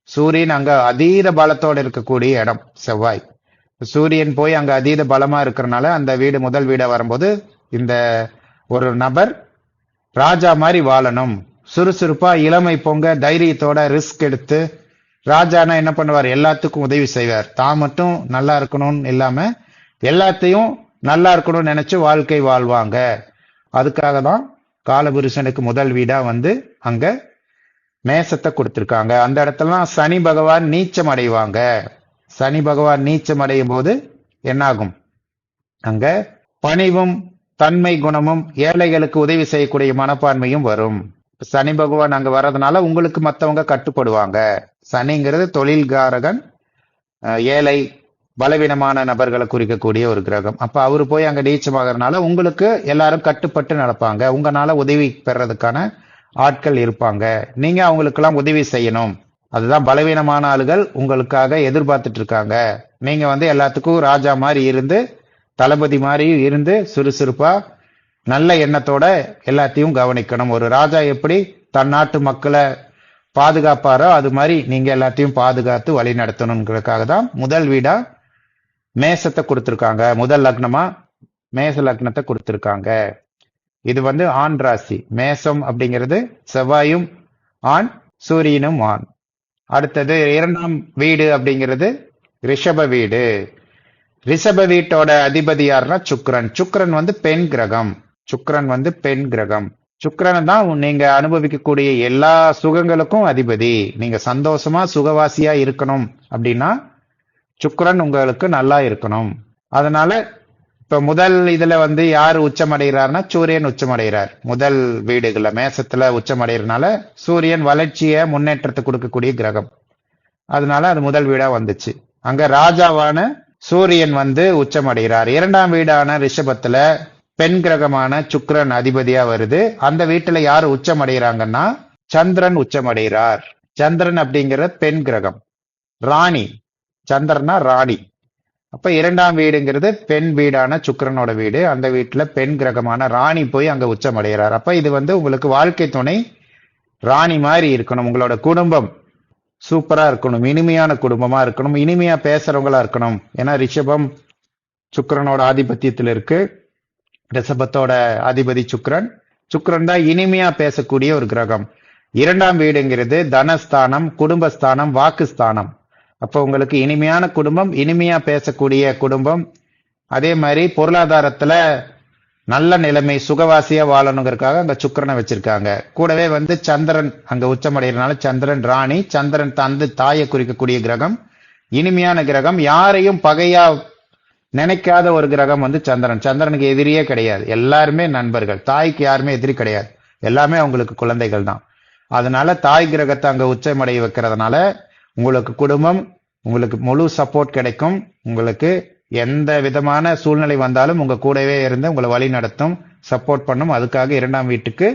சூரியன் அங்க அதீத பலத்தோட இருக்கக்கூடிய இடம் செவ்வாய். சூரியன் போய் அங்க அதீத பலமா இருக்கிறனால அந்த வீடு முதல் வீடா வரும்போது இந்த ஒரு நபர் ராஜா மாதிரி வாழணும், சுறுசுறுப்பா இளமை பொங்க தைரியத்தோட ரிஸ்க் எடுத்து. ராஜானா என்ன பண்ணுவார்? எல்லாத்துக்கும் உதவி செய்வார். தான் மட்டும் நல்லா இருக்கணும்னு இல்லாம எல்லாத்தையும் நல்லா இருக்கணும்னு நினைச்சு வாழ்க்கை வாழ்வாங்க. அதுக்காக தான் காலபுருஷனுக்கு முதல் வீடா வந்து அங்க மேசத்தை கொடுத்திருக்காங்க. அந்த இடத்துலலாம் சனி பகவான் நீச்சம் அடைவாங்க. சனி பகவான் நீச்சம் அடையும் போது என்னாகும்? அங்க பணிவும் தன்மை குணமும் ஏழைகளுக்கு உதவி செய்யக்கூடிய மனப்பான்மையும் வரும். சனி பகவான் அங்க வர்றதுனால உங்களுக்கு மத்தவங்க கட்டுப்படுவாங்க. சனிங்கிறது தொழில்காரகன், ஏழை பலவீனமான நபர்களை குறிக்கக்கூடிய ஒரு கிரகம். அப்ப அவரு போய் அங்க நீச்சமாகறதுனால உங்களுக்கு எல்லாரும் கட்டுப்பட்டு நடப்பாங்க. உங்களால உதவி பெறதுக்கான ஆட்கள் இருப்பாங்க. நீங்க அவங்களுக்கெல்லாம் உதவி செய்யணும். அதுதான் பலவீனமான ஆளுகள் உங்களுக்காக எதிர்பார்த்துட்டு இருக்காங்க. நீங்க வந்து எல்லாத்துக்கும் ராஜா மாதிரி இருந்து, தளபதி மாதிரி இருந்து, சுறுசுறுப்பா நல்ல எண்ணத்தோட எல்லாத்தையும் கவனிக்கணும். ஒரு ராஜா எப்படி தன் நாட்டு மக்களை பாதுகாப்பாரோ அது மாதிரி நீங்க எல்லாத்தையும் பாதுகாத்து வழி நடத்தணுங்கிறதுக்காக தான் முதல் வீடா மேசத்தை கொடுத்திருக்காங்க. முதல் லக்னமா மேச லக்னத்தை கொடுத்திருக்காங்க. இது வந்து ஆண் ராசி. மேசம் அப்படிங்கிறது செவ்வாயும் ஆண், சூரியனும் ஆண். அடுத்தது இரண்டாம் வீடு அப்படிங்கிறது ரிஷப வீடு. ரிஷப வீட்டோட அதிபதி யாருன்னா சுக்கிரன். சுக்கிரன் வந்து பெண் கிரகம். சுக்கிரன் வந்து பெண் கிரகம். சுக்கிரன் தான் நீங்க அனுபவிக்கக்கூடிய எல்லா சுகங்களுக்கும் அதிபதி. நீங்க சந்தோஷமா சுகவாசியா இருக்கணும் அப்படின்னா சுக்கிரன் உங்களுக்கு நல்லா இருக்கணும். அதனால இப்ப முதல் இதுல வந்து யாரு உச்சமடைகிறார்னா சூரியன் உச்சமடைகிறார். முதல் வீடுகள்ல மேசத்துல உச்சமடைகிறதுனால சூரியன் வளர்ச்சியை முன்னேற்றத்தை கொடுக்கக்கூடிய கிரகம். அதனால அது முதல் வீடா வந்துச்சு. அங்க ராஜாவான சூரியன் வந்து உச்சமடைகிறார். இரண்டாம் வீடான ரிஷபத்துல பெண் கிரகமான சுக்கிரன் அதிபதியா வருது. அந்த வீட்டுல யாரு உச்சமடைகிறாங்கன்னா சந்திரன் உச்சமடைகிறார். சந்திரன் அப்படிங்கிற பெண் கிரகம், ராணி. சந்திரனா ராணி. அப்ப இரண்டாம் வீடுங்கிறது பெண் வீடான சுக்கிரனோட வீடு. அந்த வீட்டுல பெண் கிரகமான ராணி போய் அங்க உச்சமடைகிறார். அப்ப இது வந்து உங்களுக்கு வாழ்க்கை துணை ராணி மாதிரி இருக்கணும். உங்களோட குடும்பம் சூப்பரா இருக்கணும், இனிமையான குடும்பமா இருக்கணும், இனிமையா பேசுறவங்களா இருக்கணும். ஏன்னா ரிஷபம் சுக்கிரனோட ஆதிபத்தியத்தில் இருக்கு. ரிஷபத்தோட அதிபதி சுக்கிரன். சுக்கிரன் தான் இனிமையா பேசக்கூடிய ஒரு கிரகம். இரண்டாம் வீடுங்கிறது தனஸ்தானம், குடும்பஸ்தானம், வாக்குஸ்தானம். அப்போ உங்களுக்கு இனிமையான குடும்பம், இனிமையா பேசக்கூடிய குடும்பம், அதே மாதிரி பொருளாதாரத்துல நல்ல நிலைமை, சுகவாசியா வாழணுங்கிறதுக்காக அங்க சுக்கிரனை வச்சிருக்காங்க. கூடவே வந்து சந்திரன் அங்க உச்சமடைகிறதுனால சந்திரன் ராணி. சந்திரன் தந்து தாயை குறிக்கக்கூடிய கிரகம், இனிமையான கிரகம், யாரையும் பகையா நினைக்காத ஒரு கிரகம் வந்து சந்திரன். சந்திரனுக்கு எதிரியே கிடையாது, எல்லாருமே நண்பர்கள். தாய்க்கு யாருமே எதிரி கிடையாது, எல்லாமே அவங்களுக்கு குழந்தைகள் தான். அதனால தாய் கிரகத்தை அங்க உச்சமடைய வைக்கிறதுனால உங்களுக்கு குடும்பம், உங்களுக்கு முழு சப்போர்ட் கிடைக்கும். உங்களுக்கு எந்த விதமான சூழ்நிலை வந்தாலும் உங்க கூடவே இருந்து உங்களை வழி நடத்தும், சப்போர்ட் பண்ணும். அதுக்காக இரண்டாம் வீட்டுக்கு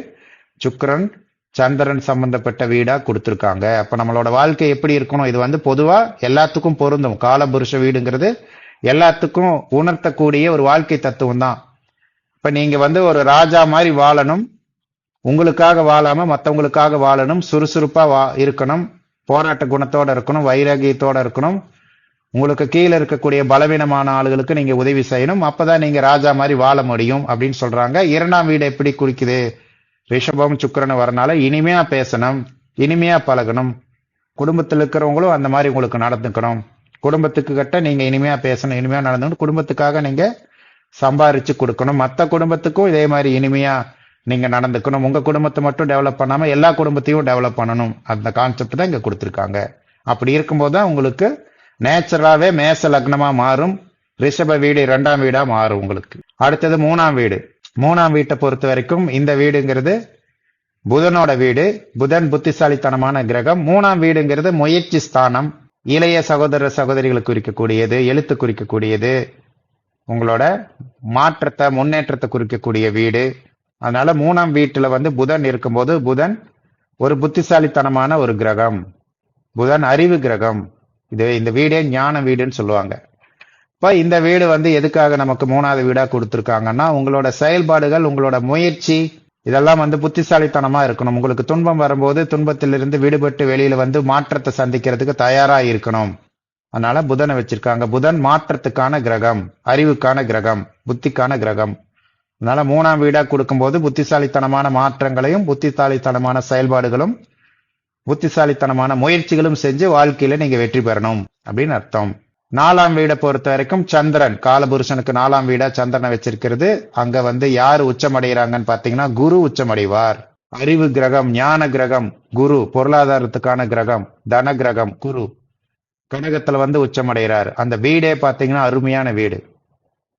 சுக்கிரன் சந்திரன் சம்பந்தப்பட்ட வீடா கொடுத்துருக்காங்க. அப்ப நம்மளோட வாழ்க்கை எப்படி இருக்கணும், இது வந்து பொதுவா எல்லாத்துக்கும் பொருந்தும். காலபுருஷ வீடுங்கிறது எல்லாத்துக்கும் உணர்த்தக்கூடிய ஒரு வாழ்க்கை தத்துவம் தான். இப்ப நீங்க வந்து ஒரு ராஜா மாதிரி வாழணும், உங்களுக்காக வாழாம மத்தவங்களுக்காக வாழணும், சுறுசுறுப்பா இருக்கணும், போராட்ட குணத்தோட இருக்கணும், வைராகியத்தோட இருக்கணும், உங்களுக்கு கீழே இருக்கக்கூடிய பலவீனமான ஆளுகளுக்கு நீங்க உதவி செய்யணும், அப்பதான் நீங்க ராஜா மாதிரி வாழ முடியும் அப்படின்னு சொல்றாங்க. இரண்டாம் வீடு எப்படி குறிக்குது, ரிஷபம் சுக்கிரன் வரனால இனிமையா பேசணும், இனிமையா பழகணும், குடும்பத்தில் இருக்கிறவங்களும் அந்த மாதிரி உங்களுக்கு நடந்துக்கணும், குடும்பத்துக்கு கிட்ட நீங்க இனிமையா பேசணும், இனிமையா நடந்துக்கணும், குடும்பத்துக்காக நீங்க சம்பாரிச்சு கொடுக்கணும், மற்ற குடும்பத்துக்கும் இதே மாதிரி இனிமையா நீங்க நடந்துக்கணும், உங்க குடும்பத்தை மட்டும் டெவலப் பண்ணாம எல்லா குடும்பத்தையும் டெவலப் பண்ணணும். அந்த கான்செப்ட் தான் இங்க கொடுத்துருக்காங்க. அப்படி இருக்கும்போது தான் உங்களுக்கு நேச்சுரலாவே மேச லக்னமா மாறும், ரிஷப வீடு இரண்டாம் வீடா மாறும் உங்களுக்கு. அடுத்தது மூணாம் வீடு. மூணாம் வீட்டை பொறுத்த வரைக்கும் இந்த வீடுங்கிறது புதனோட வீடு. புதன் புத்திசாலித்தனமான கிரகம். மூணாம் வீடுங்கிறது முயற்சி ஸ்தானம், இளைய சகோதர சகோதரிகளுக்கு குறிக்கக்கூடியது, எழுத்து குறிக்கக்கூடியது, உங்களோட மாற்றத்தை முன்னேற்றத்தை குறிக்கக்கூடிய வீடு. அதனால மூணாம் வீட்டுல வந்து புதன் இருக்கும்போது புதன் ஒரு புத்திசாலித்தனமான ஒரு கிரகம், புதன் அறிவு கிரகம். இந்த வீடே ஞான வீடுன்னு சொல்லுவாங்க. இப்ப இந்த வீடு வந்து எதுக்காக நமக்கு மூணாவது வீடா கொடுத்துருக்காங்கன்னா, உங்களோட செயல்பாடுகள், உங்களோட முயற்சி இதெல்லாம் வந்து புத்திசாலித்தனமா இருக்கணும். உங்களுக்கு துன்பம் வரும்போது துன்பத்திலிருந்து விடுபட்டு வெளியில வந்து மாற்றத்தை சந்திக்கிறதுக்கு தயாரா இருக்கணும். அதனால புதனை வச்சிருக்காங்க. புதன் மாற்றத்துக்கான கிரகம், அறிவுக்கான கிரகம், புத்திக்கான கிரகம். அதனால மூணாம் வீடா கொடுக்கும்போது புத்திசாலித்தனமான மாற்றங்களையும் புத்திசாலித்தனமான செயல்பாடுகளும் புத்திசாலித்தனமான முயற்சிகளும் செஞ்சு வாழ்க்கையில நீங்க வெற்றி பெறணும் அப்படின்னு அர்த்தம். நாலாம் வீடை பொறுத்த வரைக்கும் சந்திரன், காலபுருஷனுக்கு நாலாம் வீடா சந்திரனை வச்சிருக்கிறது. அங்க வந்து யாரு உச்சமடைகிறாங்கன்னு பாத்தீங்கன்னா குரு உச்சமடைவார். அறிவு கிரகம், ஞான கிரகம் குரு, பொருளாதாரத்துக்கான கிரகம், தன கிரகம் குரு கடகத்துல வந்து உச்சமடைகிறார். அந்த வீடே பாத்தீங்கன்னா அருமையான வீடு,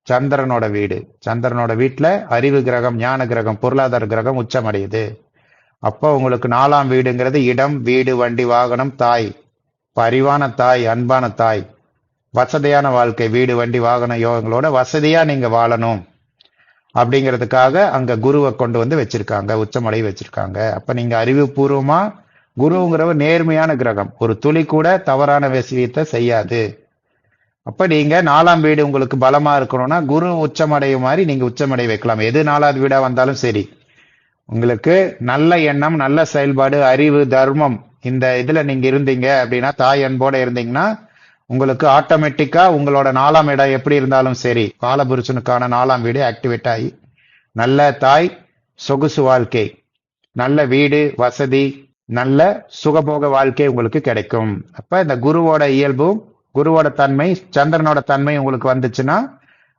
சந்திரனோட வீடு. சந்திரனோட வீட்டுல அறிவு கிரகம், ஞான கிரகம், பொருளாதார கிரகம் உச்சமடையுது. அப்போ உங்களுக்கு நாலாம் வீடுங்கிறது இடம், வீடு, வண்டி, வாகனம், தாய். அறிவான தாய், அன்பான தாய், வசதியான வாழ்க்கை, வீடு, வண்டி, வாகன யோகங்களோட வசதியா நீங்க வாழணும் அப்படிங்கிறதுக்காக அங்க குருவை கொண்டு வந்து வச்சிருக்காங்க, உச்சமடை வச்சிருக்காங்க. அப்ப நீங்க அறிவுபூர்வமா, குருங்கிறவர் நேர்மையான கிரகம், ஒரு துளி கூட தவறான விஷயத்தை செய்யாது. அப்ப நீங்க நாலாம் வீடு உங்களுக்கு பலமா இருக்கணும்னா குரு உச்சமடையும் மாதிரி நீங்க உச்சமடை வைக்கலாம். எது நாலாவது வீடா வந்தாலும் சரி, உங்களுக்கு நல்ல எண்ணம், நல்ல செயல்பாடு, அறிவு, தர்மம் இந்த இதுல நீங்க இருந்தீங்க அப்படின்னா, தாய் அன்போட இருந்தீங்கன்னா உங்களுக்கு ஆட்டோமேட்டிக்கா உங்களோட நாலாம் இடம் எப்படி இருந்தாலும் சரி, காலபுருஷனுக்கான நாலாம் வீடு ஆக்டிவேட் ஆகி நல்ல தாய், சொகுசு வாழ்க்கை, நல்ல வீடு, வசதி, நல்ல சுகபோக வாழ்க்கை உங்களுக்கு கிடைக்கும். அப்ப இந்த குருவோட இயல்பும் குருவோட தன்மை, சந்திரனோட தன்மை உங்களுக்கு வந்துச்சுன்னா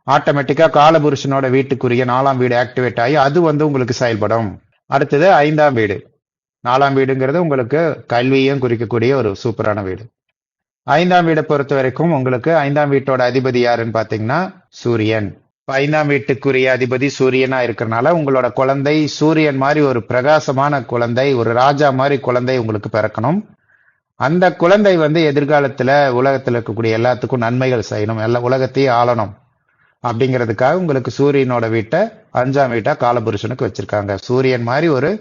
ஆட்டோமேட்டிக்கா காலபுருஷனோட வீட்டுக்குரிய நாலாம் வீடு ஆக்டிவேட் ஆகி அது வந்து உங்களுக்கு செயல்படும். அடுத்தது ஐந்தாம் வீடு. நாலாம் வீடுங்கிறது உங்களுக்கு கல்வியும் குறிக்கக்கூடிய ஒரு சூப்பரான வீடு. ஐந்தாம் வீடை பொறுத்த வரைக்கும் உங்களுக்கு ஐந்தாம் வீட்டோட அதிபதி யாருன்னு பாத்தீங்கன்னா சூரியன். ஐந்தாம் வீட்டுக்குரிய அதிபதி சூரியனா இருக்கிறனால உங்களோட குழந்தை சூரியன் மாதிரி ஒரு பிரகாசமான குழந்தை, ஒரு ராஜா மாதிரி குழந்தை உங்களுக்கு பிறக்கணும். அந்த குழந்தை வந்து எதிர்காலத்துல உலகத்துல இருக்கக்கூடிய எல்லாத்துக்கும் நன்மைகள் செய்யணும், எல்லா உலகத்தையும் ஆளணும் அப்படிங்கிறதுக்காக உங்களுக்கு சூரியனோட வீட்டை அஞ்சாம் வீட்டா காலபுருஷனுக்கு வச்சிருக்காங்க. சூரியன் மாதிரி ஒரு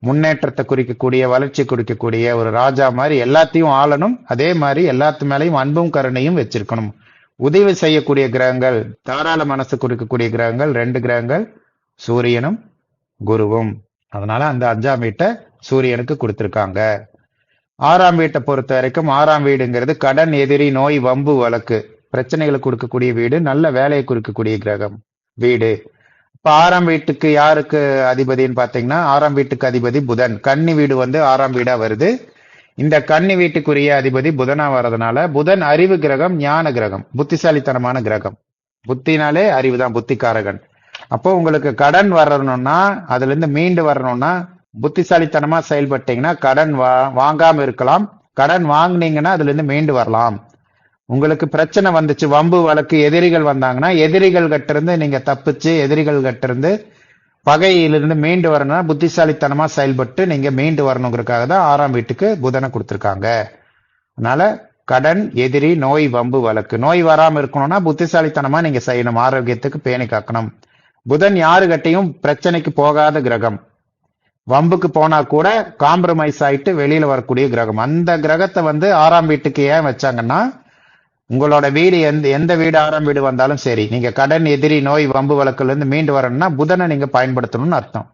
முன்னேற்றத்தை குறிக்கக்கூடிய, வளர்ச்சி குறிக்கக்கூடிய ஒரு ராஜா மாதிரி எல்லாத்தையும் ஆளணும். அதே மாதிரி எல்லாத்து மேலையும் அன்பும் கருணையும் வச்சிருக்கணும். உதவி செய்யக்கூடிய கிரகங்கள், தாராள மனசு குறிக்கக்கூடிய கிரகங்கள், 2 கிரகங்கள் சூரியனும் குருவும். அதனால அந்த அஞ்சாம் வீட்டை சூரியனுக்கு கொடுத்திருக்காங்க. ஆறாம் வீட்டை பொறுத்த வரைக்கும் ஆறாம் வீடுங்கிறது கடன், எதிரி, நோய், வம்பு, வழக்கு, பிரச்சனைகளை கொடுக்கக்கூடிய வீடு, நல்ல வேலையை குறிக்கக்கூடிய கிரகம் வீடு. இப்ப ஆறாம் வீட்டுக்கு யாருக்கு அதிபதினு பாத்தீங்கன்னா, ஆறாம் வீட்டுக்கு அதிபதி புதன். கன்னி வீடு வந்து ஆறாம் வீடா வருது. இந்த கன்னி வீட்டுக்குரிய அதிபதி புதனா வர்றதுனால புதன் அறிவு கிரகம், ஞான கிரகம், புத்திசாலித்தனமான கிரகம். புத்தினாலே அறிவு தான், புத்திகாரகன். அப்போ உங்களுக்கு கடன் வரணும்னா, அதுல இருந்து மீண்டு வரணும்னா புத்திசாலித்தனமா செயல்பட்டீங்கன்னா கடன் வாங்காம இருக்கலாம். கடன் வாங்கினீங்கன்னா அதுல இருந்து மீண்டு வரலாம். உங்களுக்கு பிரச்சனை வந்துச்சு, வம்பு வழக்கு, எதிரிகள் வந்தாங்கன்னா எதிரிகள் கிட்ட இருந்து நீங்க தப்பிச்சு, எதிரிகள் கிட்ட இருந்து பகையிலிருந்து மீண்டு வரணும்னா புத்திசாலித்தனமா செயல்பட்டு நீங்க மீண்டு வரணுங்கிறதுக்காக தான் ஆறாம் வீட்டுக்கு புதனை கொடுத்திருக்காங்க. அதனால கடன், எதிரி, நோய், வம்பு, வழக்கு, நோய் வராம இருக்கணும்னா புத்திசாலித்தனமா நீங்க செய்யணும், ஆரோக்கியத்துக்கு பேணி காக்கணும். புதன் யாருகிட்டையும் பிரச்சனைக்கு போகாத கிரகம். வம்புக்கு போனா கூட காம்ப்ரமைஸ் ஆயிட்டு வெளியில வரக்கூடிய கிரகம். அந்த கிரகத்தை வந்து 6ஆம் வீட்டுக்கு ஏன் வச்சாங்கன்னா, உங்களோட வீடு எந்த வீடு 6ஆம் வீடு வந்தாலும் சரி, நீங்க கடன், எதிரி, நோய், வம்பு வழக்குல இருந்து மீண்டு வரணும்னா புதனை நீங்க பயன்படுத்தணும்னு அர்த்தம்.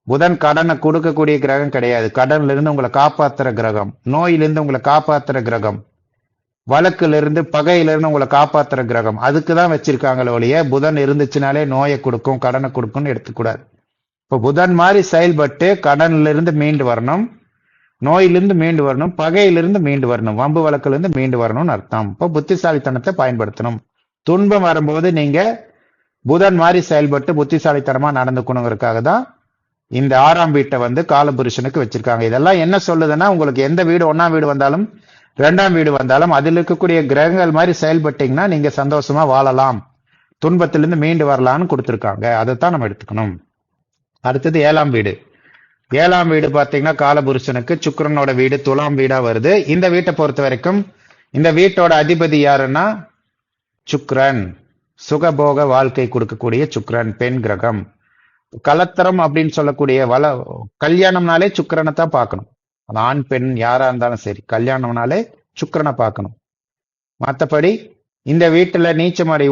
புதன் கடனை கொடுக்கக்கூடிய கிரகம் கிடையாது. கடன்ல இருந்து உங்களை காப்பாத்துற கிரகம், நோயிலிருந்து உங்களை காப்பாத்துற கிரகம், வழக்குல இருந்து பகையில இருந்து உங்களை காப்பாத்துற கிரகம். அதுக்குதான் வச்சிருக்காங்களே ஒழிய புதன் இருந்துச்சுனாலே நோயை கொடுக்கும் கடனை கொடுக்கும்னு எடுத்துக்கூடாது. இப்போ புதன் மாதிரி செயல்பட்டு கடன்ல இருந்து மீண்டு வரணும், நோயிலிருந்து மீண்டு வரணும், பகையிலிருந்து மீண்டு வரணும், வம்பு வழக்குல இருந்து மீண்டு வரணும்னு அர்த்தம். இப்போ புத்திசாலித்தனத்தை பயன்படுத்தணும். துன்பம் வரும்போது நீங்க புதன் மாதிரி செயல்பட்டு புத்திசாலித்தனமா நடந்துக்கணுங்கிறதுக்காக தான் இந்த 6ஆம் வீட்டை வந்து காலபுருஷனுக்கு வச்சிருக்காங்க. இதெல்லாம் என்ன சொல்லுதுன்னா, உங்களுக்கு எந்த வீடு 1ஆம் வீடு வந்தாலும் 2ஆம் வீடு வந்தாலும் அதில் இருக்கக்கூடிய கிரகங்கள் மாதிரி செயல்பட்டீங்கன்னா நீங்க சந்தோஷமா வாழலாம், துன்பத்திலிருந்து மீண்டு வரலாம்னு கொடுத்துருக்காங்க. அதைத்தான் நம்ம எடுத்துக்கணும். அடுத்தது 7ஆம் வீடு. 7ஆம் வீடு பாத்தீங்கன்னா காலபுருஷனுக்கு சுக்கிரனோட வீடு, துலாம் வீடா வருது. இந்த வீட்டை பொறுத்த வரைக்கும் இந்த வீட்டோட அதிபதி யாருன்னா சுக்கிரன், சுகபோக வாழ்க்கை கொடுக்கக்கூடிய சுக்கிரன், பெண் கிரகம். கலத்தரம் அப்படின்னு சொல்லக்கூடிய கல்யாணம்னாலே சுக்கிரனை தான் பார்க்கணும். அது ஆண் பெண் யாரா இருந்தாலும் சரி, கல்யாணம்னாலே சுக்கிரனை பார்க்கணும். மற்றபடி இந்த வீட்டுல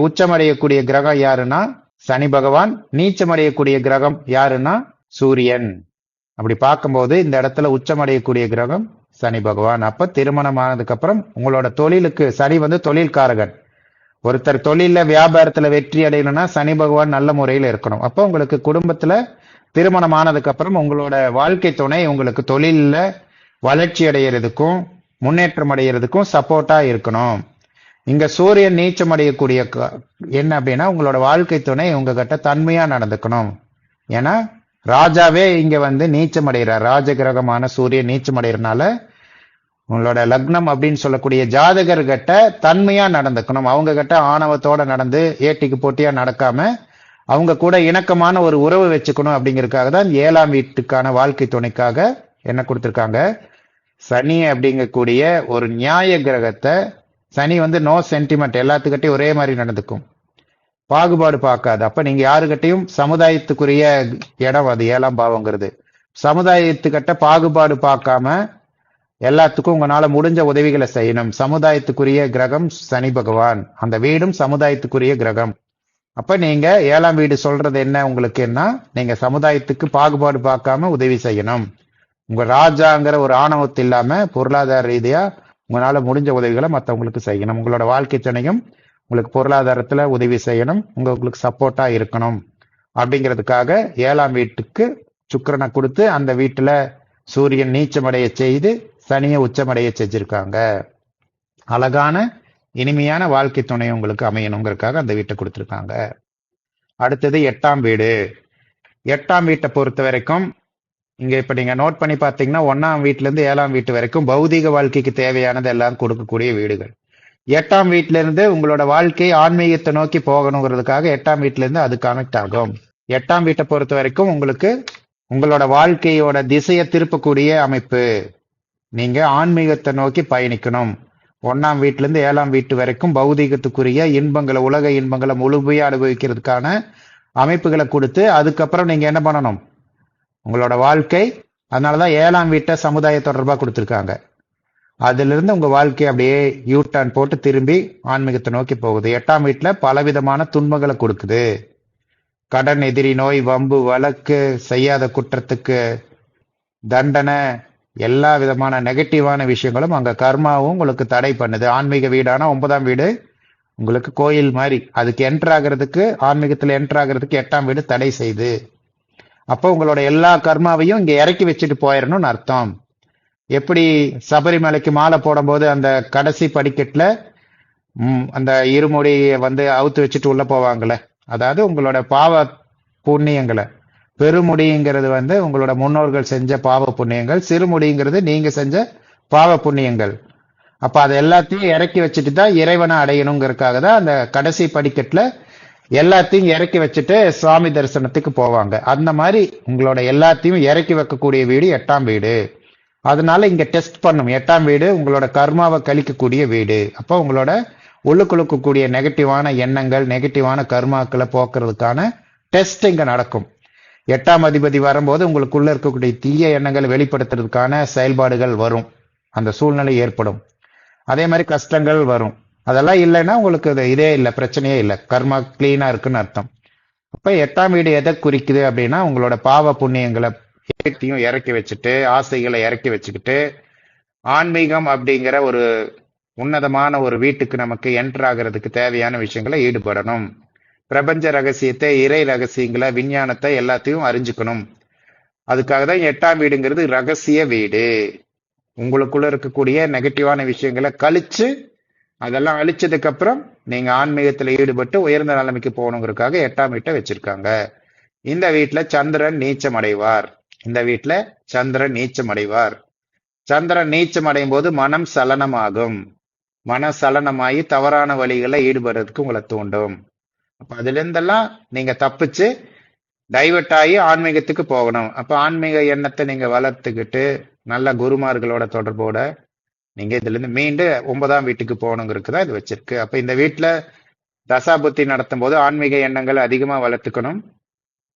உச்சமடையக்கூடிய கிரகம் யாருன்னா சனி பகவான், நீச்சமடையக்கூடிய கிரகம் யாருன்னா சூரியன். அப்படி பார்க்கும்போது இந்த இடத்துல உச்சமடையக்கூடிய கிரகம் சனி பகவான். அப்ப திருமணம் ஆனதுக்கு அப்புறம் உங்களோட தொழிலுக்கு, சனி வந்து தொழில்காரகன், ஒருத்தர் தொழில வியாபாரத்துல வெற்றி அடையணும்னா சனி பகவான் நல்ல முறையில் இருக்கணும். அப்போ உங்களுக்கு குடும்பத்துல திருமணம் ஆனதுக்கு அப்புறம் உங்களோட வாழ்க்கை துணை உங்களுக்கு தொழில வளர்ச்சி அடைகிறதுக்கும் முன்னேற்றம் அடைகிறதுக்கும் சப்போர்ட்டா இருக்கணும். இங்க சூரியன் நீச்சம் அடையக்கூடிய என்ன அப்படின்னா, உங்களோட வாழ்க்கை துணை உங்ககிட்ட தன்மையா நடந்துக்கணும். ஏன்னா ராஜாவே இங்க வந்து நீச்சம் அடைகிறார், ராஜகிரகமான சூரியன் நீச்சம் அடைகிறதுனால உங்களோட லக்னம் அப்படின்னு சொல்லக்கூடிய ஜாதகர்கிட்ட தன்மையா நடந்துக்கணும். அவங்க கிட்ட ஆணவத்தோட நடந்து ஏட்டிக்கு போட்டியா நடக்காம அவங்க கூட இணக்கமான ஒரு உறவு வச்சுக்கணும். அப்படிங்கறதுக்காக தான் 7ஆம் வீட்டுக்கான வாழ்க்கை துணைக்காக என்ன கொடுத்திருக்காங்க, சனி அப்படிங்கக்கூடிய ஒரு நியாய கிரகத்தை. சனி வந்து நோ சென்டிமெண்ட், எல்லாத்துக்கிட்டையும் ஒரே மாதிரி நடந்துக்கும், பாகுபாடு பார்க்காது. அப்ப நீங்க யாருக்கிட்டையும் சமுதாயத்துக்குரிய இடம் அது 7ஆம் பாவங்கிறது. சமுதாயத்துக்கிட்ட பாகுபாடு பார்க்காம எல்லாத்துக்கும் உங்களால முடிஞ்ச உதவிகளை செய்யணும். சமுதாயத்துக்குரிய கிரகம் சனி பகவான், அந்த வீடும் சமுதாயத்துக்குரிய கிரகம். அப்ப நீங்க 7ஆம் வீடு சொல்றது என்ன உங்களுக்கு, என்ன நீங்க சமுதாயத்துக்கு பாகுபாடு பார்க்காம உதவி செய்யணும். உங்க ராஜாங்கிற ஒரு ஆணவத்து இல்லாம பொருளாதார ரீதியா உங்களால முடிஞ்ச உதவிகளை மற்றவங்களுக்கு செய்யணும். உங்களோட வாழ்க்கை துணையும் உங்களுக்கு பொருளாதாரத்துல உதவி செய்யணும், உங்களுக்கு சப்போர்ட்டா இருக்கணும். அப்படிங்கிறதுக்காக 7ஆம் வீட்டுக்கு சுக்கிரனை கொடுத்து அந்த வீட்டுல சூரியன் நீச்சமடைய செய்து சனியை உச்சமடைய செஞ்சிருக்காங்க. அழகான இனிமையான வாழ்க்கை துணை உங்களுக்கு அமையணுங்கிறதுக்காக அந்த வீட்டை கொடுத்துருக்காங்க. அடுத்தது 8ஆம் வீடு. 8ஆம் வீட்டை பொறுத்த வரைக்கும் இங்க இப்ப நீங்க நோட் பண்ணி பார்த்தீங்கன்னா 1ஆம் வீட்டுல இருந்து 7ஆம் வீட்டு வரைக்கும் பௌதிக வாழ்க்கைக்கு தேவையானது எல்லாம் கொடுக்கக்கூடிய வீடுகள். 8ஆம் வீட்டுல இருந்து உங்களோட வாழ்க்கை ஆன்மீகத்தை நோக்கி போகணுங்கிறதுக்காக 8ஆம் வீட்டுல இருந்து அது கனெக்ட் ஆகும். 8ஆம் வீட்டை பொறுத்த வரைக்கும் உங்களுக்கு உங்களோட வாழ்க்கையோட திசையை திருப்பக்கூடிய அமைப்பு. நீங்க ஆன்மீகத்தை நோக்கி பயணிக்கணும். 1ஆம் வீட்டுல இருந்து 7ஆம் வீட்டு வரைக்கும் பௌதிகத்துக்குரிய இன்பங்களை, உலக இன்பங்களை முழுமையா அனுபவிக்கிறதுக்கான அமைப்புகளை கொடுத்து அதுக்கப்புறம் நீங்க என்ன பண்ணணும், உங்களோட வாழ்க்கை. அதனாலதான் 7ஆம் வீட்டை சமுதாய தொடர்பா கொடுத்துருக்காங்க. அதுல இருந்து உங்க வாழ்க்கை அப்படியே யூ டர்ன் போட்டு திரும்பி ஆன்மீகத்தை நோக்கி போகுது. 8ஆம் வீட்டுல பலவிதமான துன்பங்களை கொடுக்குது. கடன், எதிரி, நோய், வம்பு வழக்கு, செய்யாத குற்றத்துக்கு தண்டனை, எல்லா விதமான நெகட்டிவான விஷயங்களும் அங்க கர்மாவும் உங்களுக்கு தடை பண்ணுது. ஆன்மீக வீடான 9ஆம் வீடு உங்களுக்கு கோயில் மாதிரி, அதுக்கு என்டர் ஆகிறதுக்கு, ஆன்மீகத்துல என்டர் ஆகிறதுக்கு 8ஆம் வீடு தடை செய்யுது. அப்போ உங்களோட எல்லா கர்மாவையும் இங்க இறக்கி வச்சுட்டு போயிடணும்னு அர்த்தம். எப்படி சபரிமலைக்கு மாலை போடும்போது அந்த கடைசி படிக்கட்டுல அந்த இருமுடியை வந்து அவுத்து வச்சுட்டு உள்ள போவாங்கல்ல, அதாவது உங்களோட பாவ புண்ணியங்களை. பெருமுடிங்கிறது வந்து உங்களோட முன்னோர்கள் செஞ்ச பாவ புண்ணியங்கள், சிறுமுடிங்கிறது நீங்க செஞ்ச பாவ புண்ணியங்கள். அப்ப அதை எல்லாத்தையும் இறக்கி வச்சுட்டு தான் இறைவனை அடையணுங்கிறதுக்காக தான் அந்த கடைசி படிக்கட்டுல எல்லாத்தையும் இறக்கி வச்சுட்டு சுவாமி தரிசனத்துக்கு போவாங்க. அந்த மாதிரி உங்களோட எல்லாத்தையும் இறக்கி வைக்கக்கூடிய வீடு 8ஆம் வீடு. அதனால இங்க டெஸ்ட் பண்ணும். 8ஆம் வீடு உங்களோட கர்மாவை கழிக்கக்கூடிய வீடு. அப்போ உங்களோட உள்ளுக்குள்ளக்கூடிய நெகட்டிவான எண்ணங்கள், நெகட்டிவான கர்மாக்களை போக்குறதுக்கான டெஸ்ட் இங்க நடக்கும். 8ஆம் அதிபதி வரும்போது உங்களுக்குள்ள இருக்கக்கூடிய தீய எண்ணங்களை வெளிப்படுத்துறதுக்கான செயல்பாடுகள் வரும், அந்த சூழ்நிலை ஏற்படும். அதே மாதிரி கஷ்டங்கள் வரும். அதெல்லாம் இல்லைன்னா உங்களுக்கு இதே இல்லை, பிரச்சனையே இல்லை, கர்மா கிளீனா இருக்குன்னு அர்த்தம். அப்ப 8ஆம் வீடு எதை குறிக்குது அப்படின்னா உங்களோட பாவ புண்ணியங்களை ஏற்றியும் இறக்கி வச்சுட்டு, ஆசைகளை இறக்கி வச்சுக்கிட்டு, ஆன்மீகம் அப்படிங்கிற ஒரு உன்னதமான ஒரு வீட்டுக்கு நமக்கு என்டர் ஆகிறதுக்கு தேவையான விஷயங்களை ஈடுபடணும். பிரபஞ்ச ரகசியத்தை, இறை ரகசியங்களை, விஞ்ஞானத்தை எல்லாத்தையும் அறிஞ்சுக்கணும். அதுக்காக தான் 8ஆம் வீடுங்கிறது ரகசிய வீடு. உங்களுக்குள்ள இருக்கக்கூடிய நெகட்டிவான விஷயங்களை கழிச்சு, அதெல்லாம் அழிச்சதுக்கு அப்புறம் நீங்க ஆன்மீகத்துல ஈடுபட்டு உயர்ந்த நிலைமைக்கு போகணுங்கிறதுக்காக 8ஆம் வீட்டை வச்சிருக்காங்க. இந்த வீட்டுல சந்திரன் நீச்சம் அடைவார். இந்த வீட்டுல சந்திரன் நீச்சம் அடைவார். சந்திரன் நீச்சம் அடையும் போது மனம் சலனமாகும். மன சலனமாகி தவறான வழிகளை ஈடுபடுறதுக்கு உங்களை தூண்டும். அப்ப அதுல இருந்தெல்லாம் நீங்க தப்பிச்சு டைவர்ட் ஆகி ஆன்மீகத்துக்கு போகணும். அப்ப ஆன்மீக எண்ணத்தை நீங்க வளர்த்துக்கிட்டு நல்ல குருமார்களோட தொடர்போட நீங்க இதுல இருந்து மீண்டு 9ஆம் வீட்டுக்கு போகணுங்கிறது தான் இது வச்சிருக்கு. அப்ப இந்த வீட்டுல தசாபுத்தி நடத்தும் போது ஆன்மீக எண்ணங்களை அதிகமா வளர்த்துக்கணும்.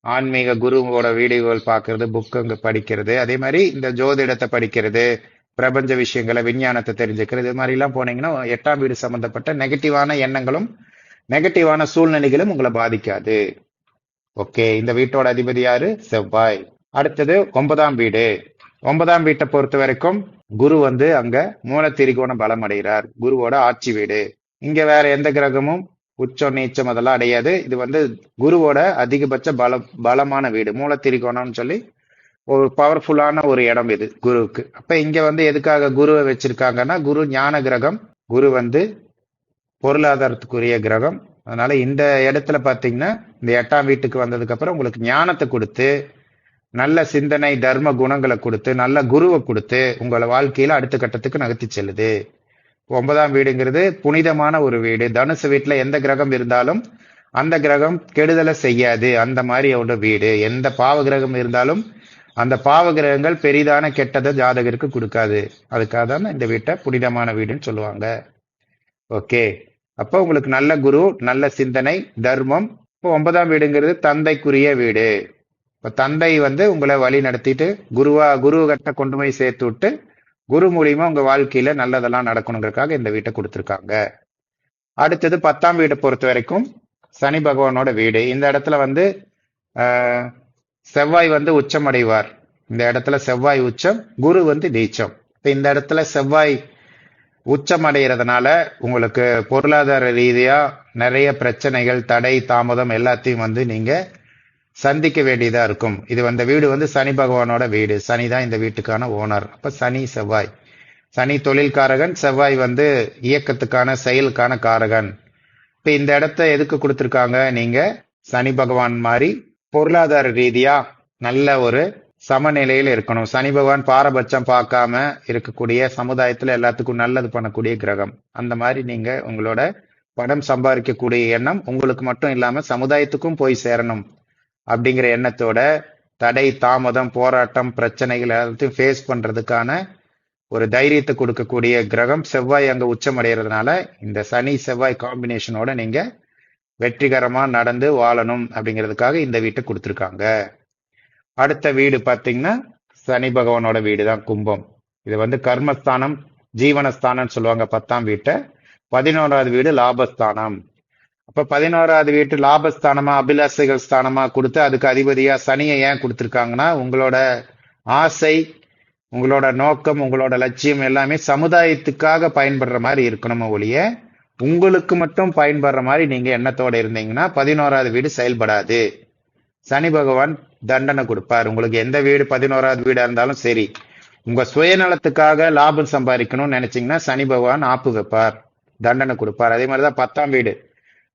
ஆன்மீக குருவோட வீடியோகள் பார்க்கறது, புக்குங்க படிக்கிறது, அதே மாதிரி இந்த ஜோதிடத்தை படிக்கிறது, பிரபஞ்ச விஷயங்களை, விஞ்ஞானத்தை தெரிஞ்சுக்கிறது, இது மாதிரி எல்லாம் போனீங்கன்னா 8ஆம் வீடு சம்பந்தப்பட்ட நெகட்டிவான எண்ணங்களும் நெகட்டிவான சூழ்நிலைகளும் உங்களை பாதிக்காது. ஓகே, இந்த வீட்டோட அதிபதி யாரு? செவ்வாய். அடுத்தது 9ஆம் வீடு. 9ஆம் வீட்டை பொறுத்த வரைக்கும் குரு அங்க மூல திரிகோண பலம் அடைகிறார். குருவோட ஆட்சி வீடு. இங்க வேற எந்த கிரகமும் உச்சம் நீச்சம் அதெல்லாம் அடையாது. இது குருவோட அதிகபட்ச பலமான வீடு. மூல திரிகோணம்னு சொல்லி ஒரு பவர்ஃபுல்லான ஒரு இடம் இது குருவுக்கு. அப்ப இங்க எதுக்காக குருவை வச்சிருக்காங்கன்னா, குரு ஞான கிரகம், குரு பொருளாதாரத்துக்குரிய கிரகம். அதனால இந்த இடத்துல பாத்தீங்கன்னா இந்த 8ஆம் வீட்டுக்கு வந்ததுக்கு அப்புறம் உங்களுக்கு ஞானத்தை கொடுத்து, நல்ல சிந்தனை தர்ம குணங்களை கொடுத்து, நல்ல குருவை கொடுத்து உங்களை வாழ்க்கையில அடுத்த கட்டத்துக்கு நகர்த்தி செல்லுது. 9ஆம் வீடுங்கிறது புனிதமான ஒரு வீடு. தனுசு வீட்டுல எந்த கிரகம் இருந்தாலும் அந்த கிரகம் கெடுதலை செய்யாது. அந்த மாதிரி ஒரு வீடு. எந்த பாவ கிரகம் இருந்தாலும் அந்த பாவ கிரகங்கள் பெரிதான கெட்டதை ஜாதகருக்கு கொடுக்காது. அதுக்காக தான் இந்த வீட்டை புனிதமான வீடுன்னு சொல்லுவாங்க. ஓகே, அப்போ உங்களுக்கு நல்ல குரு, நல்ல சிந்தனை, தர்மம். இப்போ 9ஆம் வீடுங்கிறது தந்தைக்குரிய வீடு. இப்ப தந்தை உங்களை வழி நடத்திட்டு குரு கிட்ட கொண்டு போய் சேர்த்து விட்டு குரு மூலியமா உங்க வாழ்க்கையில நல்லதெல்லாம் நடக்கணுங்கிறதுக்காக இந்த வீட்டை கொடுத்துருக்காங்க. அடுத்தது 10ஆம் வீடை பொறுத்த வரைக்கும் சனி பகவானோட வீடு. இந்த இடத்துல செவ்வாய் உச்சம் அடைவார். இந்த இடத்துல செவ்வாய் உச்சம், குரு நீச்சம். இப்ப இந்த இடத்துல செவ்வாய் உச்சம் அடைகிறதுனால உங்களுக்கு பொருளாதார ரீதியா நிறைய பிரச்சனைகள், தடை, தாமதம் எல்லாத்தையும் நீங்க சந்திக்க வேண்டியதா இருக்கும். இது வீடு சனி பகவானோட வீடு. சனி தான் இந்த வீட்டுக்கான ஓனர். அப்ப சனி செவ்வாய். சனி தொழில்காரகன், செவ்வாய் இயக்கத்துக்கான செயலுக்கான காரகன். இப்ப இந்த இடத்த எதுக்கு கொடுத்திருக்காங்க? நீங்க சனி பகவான் மாதிரி பொருளாதார ரீதியா நல்ல ஒரு சமநிலையில இருக்கணும். சனி பகவான் பாரபட்சம் பார்க்காம இருக்கக்கூடிய, சமுதாயத்துல எல்லாத்துக்கும் நல்லது பண்ணக்கூடிய கிரகம். அந்த மாதிரி நீங்க உங்களோட பணம் சம்பாதிக்கக்கூடிய எண்ணம் உங்களுக்கு மட்டும் இல்லாம சமுதாயத்துக்கும் போய் சேரணும் அப்படிங்கிற எண்ணத்தோட தடை, தாமதம், போராட்டம், பிரச்சனைகள் எல்லாத்தையும் ஃபேஸ் பண்றதுக்கான ஒரு தைரியத்தை கொடுக்கக்கூடிய கிரகம் செவ்வாய் அங்க உச்சம் அடைகிறதுனால இந்த சனி செவ்வாய் காம்பினேஷனோட நீங்க வெற்றிகரமா நடந்து வாழணும் அப்படிங்கிறதுக்காக இந்த வீட்டை கொடுத்துருக்காங்க. அடுத்த வீடு பாத்தீங்கன்னா சனி பகவானோட வீடு தான், கும்பம். இது கர்மஸ்தானம், ஜீவனஸ்தானம் சொல்லுவாங்க 10ஆம் வீட்டை. 11வது வீடு லாபஸ்தானம். அப்ப 11வது வீட்டு லாபஸ்தானமா, அபிலாசைகள் ஸ்தானமா கொடுத்து அதுக்கு அதிபதியா சனியை ஏன் கொடுத்திருக்காங்கன்னா, உங்களோட ஆசை, உங்களோட நோக்கம், உங்களோட லட்சியம் எல்லாமே சமுதாயத்துக்காக பயன்படுற மாதிரி இருக்கணும் ஒழிய உங்களுக்கு மட்டும் பயன்படுற மாதிரி நீங்க எண்ணத்தோட இருந்தீங்கன்னா 11வது வீடு செயல்படாது. சனி பகவான் தண்டனை கொடுப்பார். உங்களுக்கு எந்த வீடு 11வது வீடா இருந்தாலும் சரி, உங்க சுயநலத்துக்காக லாபம் சம்பாதிக்கணும்னு நினைச்சீங்கன்னா சனி பகவான் ஆப்பு வைப்பார், தண்டனை கொடுப்பார். அதே மாதிரிதான் 10ஆம் வீடு.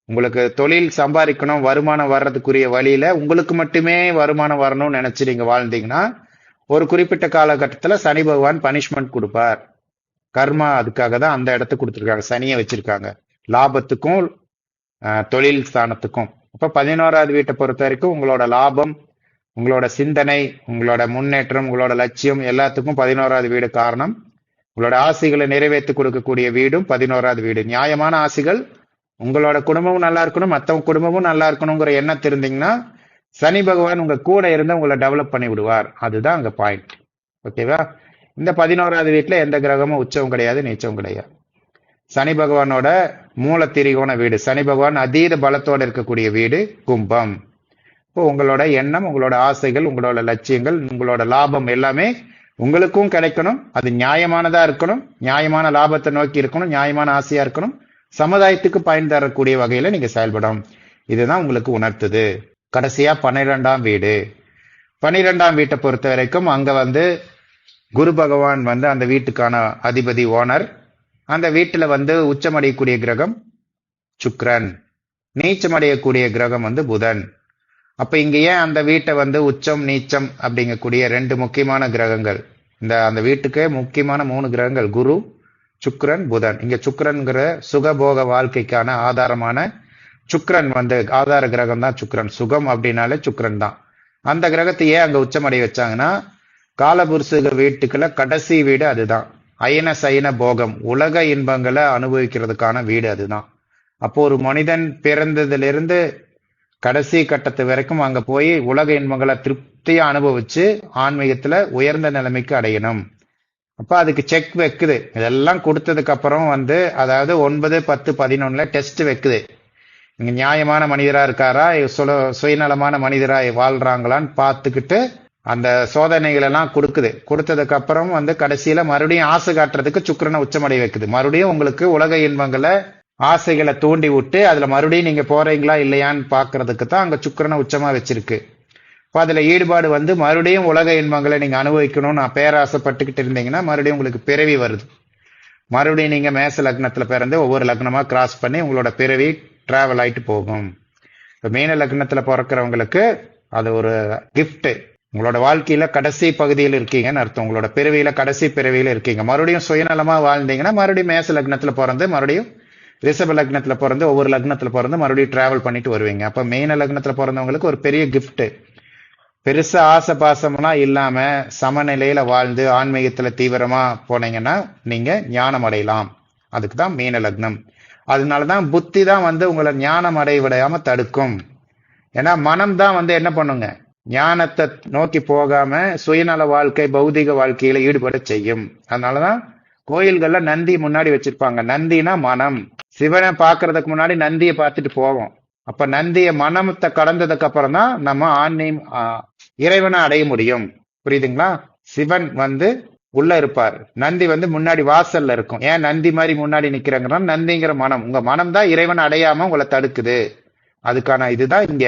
உங்களுக்கு தொழில் சம்பாதிக்கணும், வருமானம் வர்றதுக்குரிய வழியில உங்களுக்கு மட்டுமே வருமானம் வரணும்னு நினைச்சு நீங்க வாழ்ந்தீங்கன்னா ஒரு குறிப்பிட்ட காலகட்டத்துல சனி பகவான் பனிஷ்மெண்ட் கொடுப்பார். கர்மா அதுக்காக தான் அந்த இடத்துக்கு கொடுத்துருக்காங்க, சனியை வச்சிருக்காங்க, லாபத்துக்கும் தொழில் ஸ்தானத்துக்கும். அப்ப 11வது வீட்டை பொறுத்த வரைக்கும் உங்களோட லாபம், உங்களோட சிந்தனை, உங்களோட முன்னேற்றம், உங்களோட லட்சியம் எல்லாத்துக்கும் 11வது வீடு காரணம். உங்களோட ஆசைகளை நிறைவேற்றி கொடுக்கக்கூடிய வீடும் 11வது வீடு. நியாயமான ஆசைகள், உங்களோட குடும்பமும் நல்லா இருக்கணும், மற்றவங்க குடும்பமும் நல்லா இருக்கணுங்கிற எண்ணம் இருந்தீங்கன்னா சனி பகவான் உங்க கூட இருந்து உங்களை டெவலப் பண்ணி விடுவார். அதுதான் அங்க பாயிண்ட். ஓகேவா? இந்த 11வது வீட்டுல எந்த கிரகமும் உச்சவும் கிடையாது, நீச்சவும் கிடையாது. சனி பகவானோட மூல திரிகோண வீடு, சனி பகவான் அதீத பலத்தோட இருக்கக்கூடிய வீடு கும்பம். இப்போ உங்களோட எண்ணம், உங்களோட ஆசைகள், உங்களோட லட்சியங்கள், உங்களோட லாபம் எல்லாமே உங்களுக்கும் கிடைக்கணும். அது நியாயமானதா இருக்கணும், நியாயமான லாபத்தை நோக்கி இருக்கணும், நியாயமான ஆசையா இருக்கணும், சமுதாயத்துக்கு பயன் தரக்கூடிய வகையில நீங்க செயல்படும். இதுதான் உங்களுக்கு உணர்த்துது. கடைசியா 12ஆம் வீடு. 12ஆம் வீட்டை பொறுத்த வரைக்கும் அங்க வந்து குரு பகவான் வந்து அந்த வீட்டுக்கான அதிபதி, ஓனர். அந்த வீட்டுல வந்து உச்சமடையக்கூடிய கிரகம் சுக்கிரன், நீச்சமடையக்கூடிய கிரகம் வந்து புதன். அப்ப இங்க ஏன் அந்த வீட்டை வந்து உச்சம் நீச்சம் அப்படிங்கக்கூடிய ரெண்டு முக்கியமான கிரகங்கள், அந்த வீட்டுக்கு முக்கியமான 3 கிரகங்கள் குரு, சுக்கிரன், புதன். இங்க சுக்கிரன்கிற சுகபோக வாழ்க்கைக்கான ஆதாரமான சுக்கிரன் வந்து ஆதார கிரகம் தான் சுக்கிரன். சுகம் அப்படின்னாலே சுக்கிரன் தான். அந்த கிரகத்தை ஏன் அங்க உச்சமடைய வச்சாங்கன்னா, காலபுருஷ வீட்டுக்குள்ள கடைசி வீடு அதுதான். அயன சயன போகம், உலக இன்பங்களை அனுபவிக்கிறதுக்கான வீடு அதுதான். அப்போ ஒரு மனிதன் பிறந்ததிலிருந்து கடைசி கட்டத்து வரைக்கும் அங்க போய் உலக இன்பங்களை திருப்தியா அனுபவிச்சு ஆன்மீகத்துல உயர்ந்த நிலைமைக்கு அடையணும். அப்ப அதுக்கு செக் வைக்குது. இதெல்லாம் கொடுத்ததுக்கு அப்புறம் வந்து, அதாவது 9, 10, 11 டெஸ்ட் வைக்குது. இங்க நியாயமான மனிதரா இருக்காரா, சுயநலமான மனிதரா வாழ்றாங்களான்னு பார்த்துக்கிட்டு அந்த சோதனைகள் எல்லாம் கொடுக்குது. கொடுத்ததுக்கு அப்புறம் வந்து கடைசியில மறுபடியும் ஆசை காட்டுறதுக்கு சுக்கிரனை உச்சமடை வைக்குது. மறுபடியும் உங்களுக்கு உலக இன்பங்களை ஆசைகளை தூண்டி விட்டு அதுல மறுபடியும் நீங்க போறீங்களா இல்லையான்னு பாக்குறதுக்கு தான் அங்க சுக்கிரனை உச்சமா வச்சிருக்கு. இப்போ அதுல ஈடுபாடு வந்து மறுபடியும் உலக இன்பங்களை நீங்க அனுபவிக்கணும்னு பேராசைப்பட்டுக்கிட்டு இருந்தீங்கன்னா மறுபடியும் உங்களுக்கு பிறவி வருது. மறுபடியும் நீங்க மேச லக்னத்துல பிறந்து ஒவ்வொரு லக்னமா கிராஸ் பண்ணி உங்களோட பிறவி டிராவல் ஆயிட்டு போகும். இப்போ மீன லக்னத்துல பிறக்கிறவங்களுக்கு அது ஒரு கிஃப்ட். உங்களோட வாழ்க்கையில கடைசி பகுதியில் இருக்கீங்கன்னு அர்த்தம். உங்களோட பிறவியில கடைசி பிறவியில இருக்கீங்க. மறுபடியும் சுயநலமா வாழ்ந்தீங்கன்னா மறுபடியும் மேச லக்னத்துல பிறந்து மறுபடியும் ரிஷப லக்னத்துல பிறந்து ஒவ்வொரு லக்னத்துல பிறந்து மறுபடியும் டிராவல் பண்ணிட்டு வருவீங்க. அப்ப மீன லக்னத்துல பிறந்தவங்களுக்கு ஒரு பெரிய கிஃப்ட். பெருசா ஆசை பாசம்லாம் இல்லாம சமநிலையில வாழ்ந்து ஆன்மீகத்துல தீவிரமா போனீங்கன்னா நீங்க ஞானம் அடையலாம். அதுக்கு தான் மீன லக்னம். அதனாலதான் புத்தி தான் வந்து உங்களை ஞானம் அடைய விடாம தடுக்கும். ஏன்னா மனம் தான் வந்து என்ன பண்ணுங்க, ஞானத்தை நோக்கி போகாம சுயநல வாழ்க்கை, பௌதிக வாழ்க்கையில ஈடுபட செய்யும். அதனாலதான் கோயில்கள்ல நந்தி முன்னாடி வச்சிருப்பாங்க. நந்தினா மனம். சிவனை பாக்குறதுக்கு முன்னாடி நந்தியை பார்த்துட்டு போவோம். அப்ப நந்திய மனத்தை கடந்ததுக்கு அப்புறம் தான் நம்ம இறைவனை அடைய முடியும். புரியுதுங்களா? சிவன் வந்து உள்ள இருப்பார், நந்தி வந்து முன்னாடி வாசல்ல இருக்கும். ஏன் நந்தி மாதிரி முன்னாடி நிக்கிறேங்கன்னா, நந்திங்கிற மனம், உங்க மனம் தான் இறைவன் அடையாம உங்களை தடுக்குது. அதுக்கான இதுதான் இங்க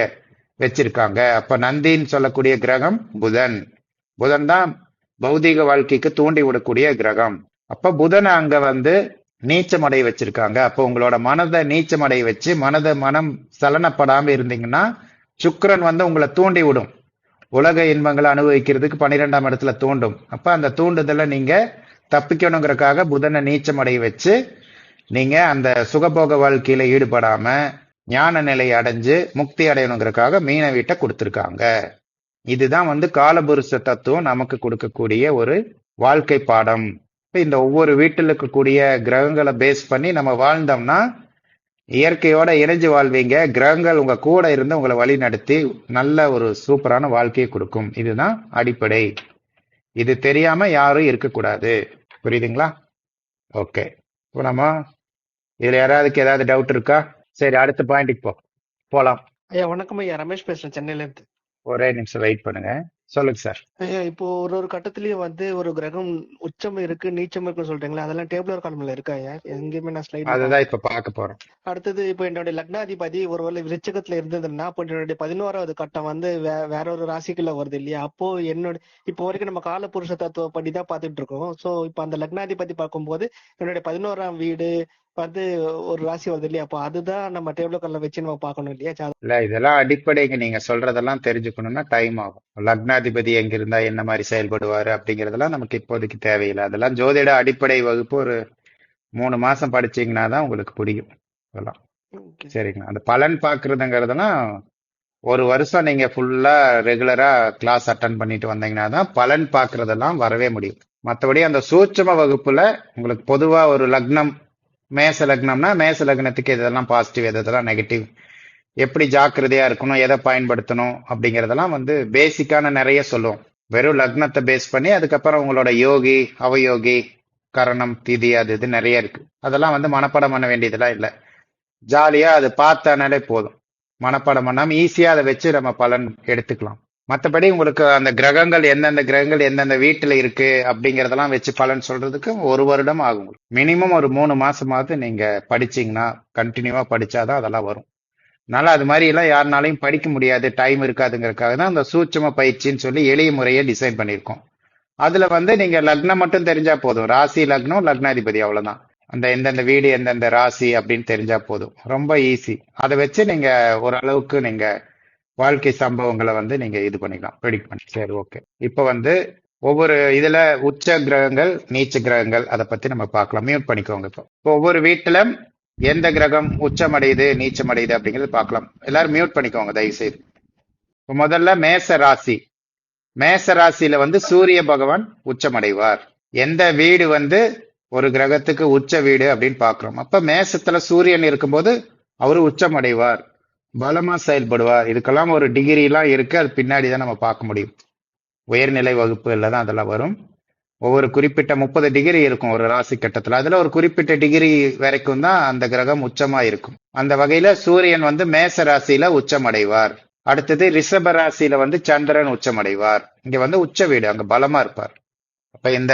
வச்சிருக்காங்க. அப்ப நந்தின்னு சொல்லக்கூடிய கிரகம் புதன். புதன் தான் பௌதிக வாழ்க்கைக்கு தூண்டி விடக்கூடிய கிரகம். அப்ப புதனை அங்க வந்து நீச்சமடை வச்சிருக்காங்க. அப்போ உங்களோட மனதை நீச்சமடை வச்சு மனம் சலனப்படாம இருந்தீங்கன்னா சுக்கிரன் வந்து உங்களை தூண்டி விடும். உலக இன்பங்களை அனுபவிக்கிறதுக்கு 12ஆம் இடத்துல தூண்டும். அப்ப அந்த தூண்டுதலை நீங்க தப்பிக்கணுங்கிறதுக்காக புதனை நீச்சமடை வச்சு நீங்க அந்த சுகபோக வாழ்க்கையில ஈடுபடாம ஞான நிலை அடைஞ்சு முக்தி அடையணுங்கிறதுக்காக மீன வீட்டை கொடுத்திருக்காங்க. இதுதான் வந்து காலபுருஷ தத்துவம் நமக்கு கொடுக்கக்கூடிய ஒரு வாழ்க்கை பாடம். இந்த ஒவ்வொரு வீட்டில் இருக்கக்கூடிய கிரகங்களை பேஸ் பண்ணி நம்ம வாழ்ந்தோம்னா இயற்கையோட இணைஞ்சு வாழ்வீங்க. கிரகங்கள் உங்க கூட இருந்து உங்களை வழி நடத்தி நல்ல ஒரு சூப்பரான வாழ்க்கையை கொடுக்கும். இதுதான் அடிப்படை. இது தெரியாம யாரும் இருக்கக்கூடாது. புரியுதுங்களா? ஓகே. இப்போ நம்ம இதுல யாராவதுக்கு ஏதாவது டவுட் இருக்கா? சரி, அடுத்த பாயிண்ட்டுக்கு போலாம். ஐயா வணக்கம் ஐயா, ரமேஷ் பேசுறேன் சென்னையில இருந்து. ஒரே நிமிஷம் வெயிட் பண்ணுங்க. சொல்லுங்க சார். ஐயா இப்போ ஒரு கட்டத்திலயும் வந்து ஒரு கிரகம் உச்சம் இருக்கு நீச்சம் இருக்குன்னு சொல்றீங்களா, அதெல்லாம் டேபிளர் காலம்ல இருக்கா ஐயா? எங்கேயுமே நான் ஸ்லைட் அதுதான் இப்ப பார்க்க போறோம். அடுத்தது இப்போ என்னுடைய லக்னாதிபதி ஒருவேளை விருச்சிகத்துல இருந்ததுன்னா அப்போ என்னுடைய 11வது கட்டம் வந்து வேற ஒரு ராசிக்குள்ள வருது இல்லையா? அப்போ இப்போ வரைக்கும் நம்ம கால புருஷ தத்துவ படிதான் பாத்துட்டு இருக்கோம். சோ இப்போ அந்த லக்னாதிபதி பார்க்கும்போது என்னுடைய 11ஆம் வீடு வந்து ஒரு ராசி வருது இல்லையா? அப்போ அதுதான் நம்ம டேபிள் கார்ல வச்சு நம்ம பார்க்கணும் இல்லையா? இல்ல, இதெல்லாம் அடிப்படைங்க. நீங்க சொல்றதெல்லாம் தெரிஞ்சுக்கணும்னா டைம் ஆகும். லக்னாதிபதி எங்க இருந்தா என்ன மாதிரி செயல்படுவாரு அப்படிங்கறதெல்லாம் நமக்கு இப்போதைக்கு தேவையில்லை. அதெல்லாம் ஜோதிட அடிப்படை வகுப்பு ஒரு 3 மாசம் படிச்சீங்கன்னா தான் உங்களுக்கு புரியும் அதெல்லாம். சரிங்களா? அந்த பலன் பாக்குறதுங்கிறதுலாம் ஒரு வருஷம் நீங்க ஃபுல்லா ரெகுலரா கிளாஸ் அட்டன் பண்ணிட்டு வந்தீங்கன்னா தான் பலன் பாக்குறதெல்லாம் வரவே முடியும். மற்றபடி அந்த சூட்சும வகுப்புல உங்களுக்கு பொதுவா ஒரு லக்னம் மேச லக்னம்னா மேச லக்னத்துக்கு இதெல்லாம் பாசிட்டிவ், இதெல்லாம் நெகட்டிவ், எப்படி ஜாக்கிரதையா இருக்கணும், எதை பயன்படுத்தணும் அப்படிங்கறதெல்லாம் வந்து பேசிக்கான நிறைய சொல்லுவோம். வெறும் லக்னத்தை பேஸ் பண்ணி அதுக்கப்புறம் உங்களோட யோகி, அவயோகி, கரணம், திதி, அது இது நிறைய இருக்கு. அதெல்லாம் வந்து மனப்பாடம் பண்ண வேண்டியதெல்லாம் இல்லை. ஜாலியா அது பார்த்தானாலே போதும். மனப்பாடம் பண்ணாம ஈஸியா அதை வச்சு நம்ம பலன் எடுத்துக்கலாம். மற்றபடி உங்களுக்கு அந்த கிரகங்கள் எந்தெந்த கிரகங்கள் எந்தெந்த வீட்டுல இருக்கு அப்படிங்கறதெல்லாம் வச்சு பலன் சொல்றதுக்கு 1 வருடம் ஆகும். மினிமம் ஒரு 3 மாசமாவது நீங்க படிச்சீங்கன்னா, கண்டினியூவா படிச்சாதான் அதெல்லாம் வரும். அதனால அது மாதிரி எல்லாம் யாருனாலையும் படிக்க முடியாது, டைம் இருக்காதுங்கிறதுக்காக தான் அந்த சூட்சும பயிற்சின்னு சொல்லி எளிய முறையை டிசைன் பண்ணியிருக்கோம். அதுல வந்து நீங்க லக்னம் மட்டும் தெரிஞ்சா போதும். ராசி, லக்னம், லக்னாதிபதி, அவ்வளவுதான். அந்த எந்தெந்த வீடு எந்தெந்த ராசி அப்படின்னு தெரிஞ்சா போதும். ரொம்ப ஈஸி. அதை வச்சு நீங்க ஓரளவுக்கு நீங்க வாழ்க்கை சம்பவங்களை வந்து நீங்க இது பண்ணிக்கலாம், ப்ரெடிக்ட் பண்ணி. சரி, ஓகே. இப்ப வந்து ஒவ்வொரு இதுல உச்ச கிரகங்கள், நீச்ச கிரகங்கள், அதை பத்தி நம்ம பார்க்கலாம். மியூட் பண்ணிக்கோங்க. இப்போ ஒவ்வொரு வீட்டுல எந்த கிரகம் உச்சமடையுது, நீச்சமடையுது அப்படிங்கிறது பார்க்கலாம். எல்லாரும் மியூட் பண்ணிக்கோங்க தயவு செய்து. இப்போ முதல்ல மேச ராசி. மேச ராசியில வந்து சூரிய பகவான் உச்சமடைவார். எந்த வீடு வந்து ஒரு கிரகத்துக்கு உச்ச வீடு அப்படின்னு பாக்குறோம். அப்ப மேசத்துல சூரியன் இருக்கும்போது அவரு உச்சமடைவார், பலமா செயல்படுவார். இதுக்கெல்லாம் ஒரு டிகிரி எல்லாம் இருக்கு, அது பின்னாடி தான் நம்ம பார்க்க முடியும். உயர்நிலை வகுப்புல தான் அதெல்லாம் வரும். ஒவ்வொரு குறிப்பிட்ட 30 டிகிரி இருக்கும் ஒரு ராசி கட்டத்துல. அதுல ஒரு குறிப்பிட்ட டிகிரி வரைக்கும் தான் அந்த கிரகம் உச்சமா இருக்கும். அந்த வகையில சூரியன் வந்து மேச ராசியில உச்சமடைவார். அடுத்தது ரிஷப ராசியில வந்து சந்திரன் உச்சமடைவார். இங்க வந்து உச்ச வீடு, அங்க பலமா இருப்பார். அப்ப இந்த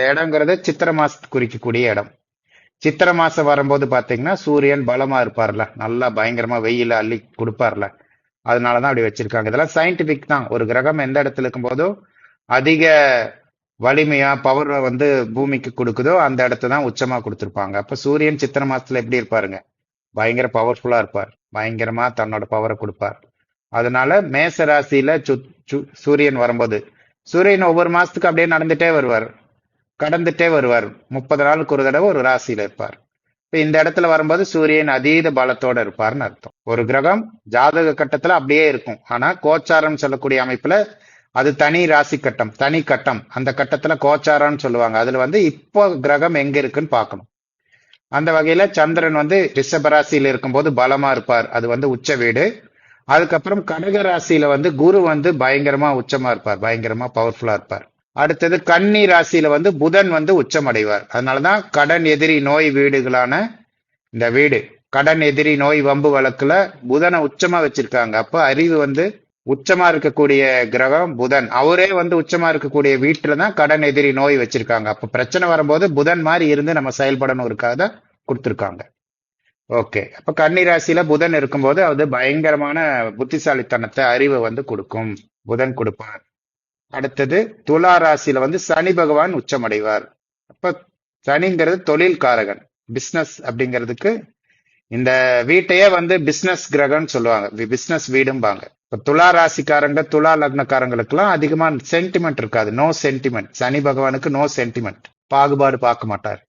இடம்ங்கிறது சித்திர மாசத்துக்கு குறிக்கக்கூடிய இடம். சித்திர மாசம் வரும்போது பாத்தீங்கன்னா சூரியன் பலமா இருப்பார்ல, நல்லா பயங்கரமா வெயில அள்ளி கொடுப்பார்ல, அதனாலதான் அப்படி வச்சிருக்காங்க. இதெல்லாம் சயின்டிபிக் தான். ஒரு கிரகம் எந்த இடத்துல இருக்கும்போதோ அதிக வலிமையா பவர் வந்து பூமிக்கு கொடுக்குதோ அந்த இடத்த தான் உச்சமா கொடுத்திருப்பாங்க. அப்ப சூரியன் சித்திர மாசத்துல எப்படி இருப்பாருங்க, பயங்கர பவர்ஃபுல்லா இருப்பார், பயங்கரமா தன்னோட பவரை கொடுப்பார். அதனால மேச ராசியில சூரியன் வரும்போது, சூரியன் ஒவ்வொரு மாசத்துக்கு அப்படியே நடந்துட்டே வருவார், கடந்துட்டே வருவார். 30 நாளுக்கு ஒரு தடவை ஒரு ராசியில இருப்பார். இப்ப இந்த இடத்துல வரும்போது சூரியன் அதீத பலத்தோட இருப்பார்னு அர்த்தம். ஒரு கிரகம் ஜாதக கட்டத்துல அப்படியே இருக்கும், ஆனா கோச்சாரம் சொல்லக்கூடிய அமைப்புல அது தனி ராசி கட்டம், தனி கட்டம். அந்த கட்டத்துல கோச்சாரம்னு சொல்லுவாங்க. அதுல வந்து இப்போ கிரகம் எங்க இருக்குன்னு பார்க்கணும். அந்த வகையில சந்திரன் வந்து ரிஷப ராசியில இருக்கும்போது பலமா இருப்பார், அது வந்து உச்ச வீடு. அதுக்கப்புறம் கடக ராசியில வந்து குரு வந்து பயங்கரமா உச்சமா இருப்பார், பயங்கரமா பவர்ஃபுல்லா இருப்பார். அடுத்தது கன்னி ராசியில வந்து புதன் வந்து உச்சம் அடைவார். அதனாலதான் கடன் எதிரி நோய் வீடுகளான இந்த வீடு, கடன் எதிரி நோய் வம்பு வழக்குல புதனை உச்சமா வச்சிருக்காங்க. அப்ப அறிவு வந்து உச்சமா இருக்கக்கூடிய கிரகம் புதன், அவரே வந்து உச்சமா இருக்கக்கூடிய வீட்டுலதான் கடன் எதிரி நோய் வச்சிருக்காங்க. அப்ப பிரச்சனை வரும்போது புதன் மாதிரி இருந்து நம்ம செயல்படணும் இருக்காத கொடுத்திருக்காங்க. ஓகே. அப்ப கன்னி ராசியில புதன் இருக்கும்போது அது பயங்கரமான புத்திசாலித்தனத்தை, அறிவை வந்து கொடுக்கும், புதன் கொடுப்பார். அடுத்தது துலா ராசியில வந்து சனி பகவான் உச்சமடைவார். அப்ப சனிங்கிறது தொழில் காரகன், பிசினஸ் அப்படிங்கிறதுக்கு இந்த வீட்டையே வந்து பிசினஸ் கிரகம்னு சொல்லுவாங்க, பிசினஸ் வீடும்பாங்க. இப்ப துலா ராசிக்காரங்க, துலா லக்னக்காரங்களுக்கு எல்லாம் அதிகமா சென்டிமெண்ட் இருக்காது, நோ சென்டிமெண்ட். சனி பகவானுக்கு நோ சென்டிமெண்ட், பாகுபாடு பார்க்க மாட்டார்.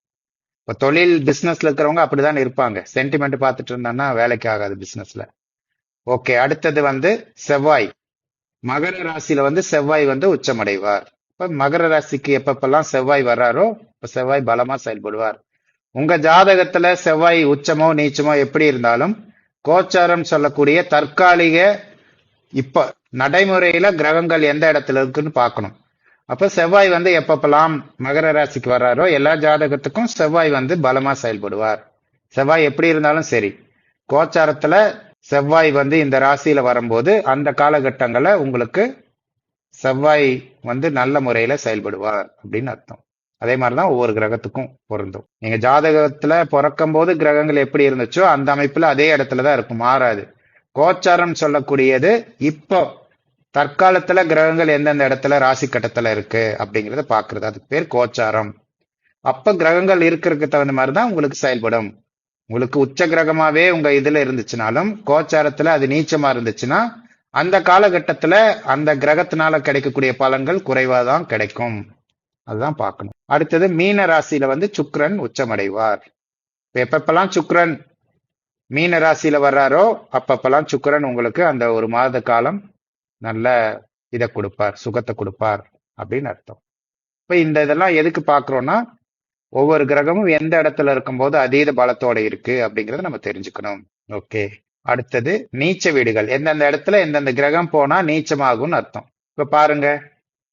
இப்ப தொழில் பிசினஸ்ல இருக்கிறவங்க அப்படிதான் இருப்பாங்க, சென்டிமெண்ட் பார்த்துட்டு இருந்தாங்கன்னா வேலைக்கு ஆகாது பிசினஸ்ல. ஓகே. அடுத்தது வந்து செவ்வாய். மகர ராசியில வந்து செவ்வாய் வந்து உச்சமடைவார். இப்ப மகர ராசிக்கு எப்பப்பெல்லாம் செவ்வாய் வர்றாரோ இப்ப செவ்வாய் பலமா செயல்படுவார். உங்க ஜாதகத்துல செவ்வாய் உச்சமோ நீச்சமோ எப்படி இருந்தாலும் கோச்சாரம் சொல்லக்கூடிய தற்காலிக இப்ப நடைமுறையில கிரகங்கள் எந்த இடத்துல இருக்குன்னு பார்க்கணும். அப்ப செவ்வாய் வந்து எப்பப்பெல்லாம் மகர ராசிக்கு வர்றாரோ எல்லா ஜாதகத்துக்கும் செவ்வாய் வந்து பலமா செயல்படுவார். செவ்வாய் எப்படி இருந்தாலும் சரி, கோச்சாரத்துல செவ்வாய் வந்து இந்த ராசியில வரும்போது அந்த காலகட்டங்களை உங்களுக்கு செவ்வாய் வந்து நல்ல முறையில செயல்படுவார் அப்படின்னு அர்த்தம். அதே மாதிரிதான் ஒவ்வொரு கிரகத்துக்கும் பொருந்தும். நீங்க ஜாதகத்துல பிறக்கும் போது கிரகங்கள் எப்படி இருந்துச்சோ அந்த அமைப்புல அதே இடத்துலதான் இருக்கும், மாறாது. கோச்சாரம் சொல்லக்கூடியது இப்போ தற்காலத்துல கிரகங்கள் எந்தெந்த இடத்துல ராசி கட்டத்துல இருக்கு அப்படிங்கறத பாக்குறது, அதுக்கு பேர் கோச்சாரம். அப்ப கிரகங்கள் இருக்கிறதுக்கு தகுந்த மாதிரிதான் உங்களுக்கு செயல்படும். உங்களுக்கு உச்ச கிரகமாவே உங்க இதுல இருந்துச்சுனாலும் கோச்சாரத்துல அது நீச்சமா இருந்துச்சுன்னா அந்த காலகட்டத்துல அந்த கிரகத்தினால கிடைக்கக்கூடிய பலன்கள் குறைவாதான் கிடைக்கும். அதுதான் பார்க்கணும். அடுத்தது மீன ராசியில வந்து சுக்கிரன் உச்சமடைவார். எப்பப்பெல்லாம் சுக்கிரன் மீன ராசியில வர்றாரோ அப்பப்பெல்லாம் சுக்கிரன் உங்களுக்கு அந்த ஒரு மாத காலம் நல்ல இதை கொடுப்பார், சுகத்தை கொடுப்பார் அப்படின்னு அர்த்தம். இப்ப இந்த இதெல்லாம் எதுக்கு பாக்குறோம்னா ஒவ்வொரு கிரகமும் எந்த இடத்துல இருக்கும்போது அதீத பலத்தோட இருக்கு அப்படிங்கறத நம்ம தெரிஞ்சுக்கணும். ஓகே. அடுத்தது நீச்ச வீடுகள், எந்தெந்த இடத்துல எந்தெந்த கிரகம் போனா நீச்சமாகும்னு அர்த்தம். இப்ப பாருங்க,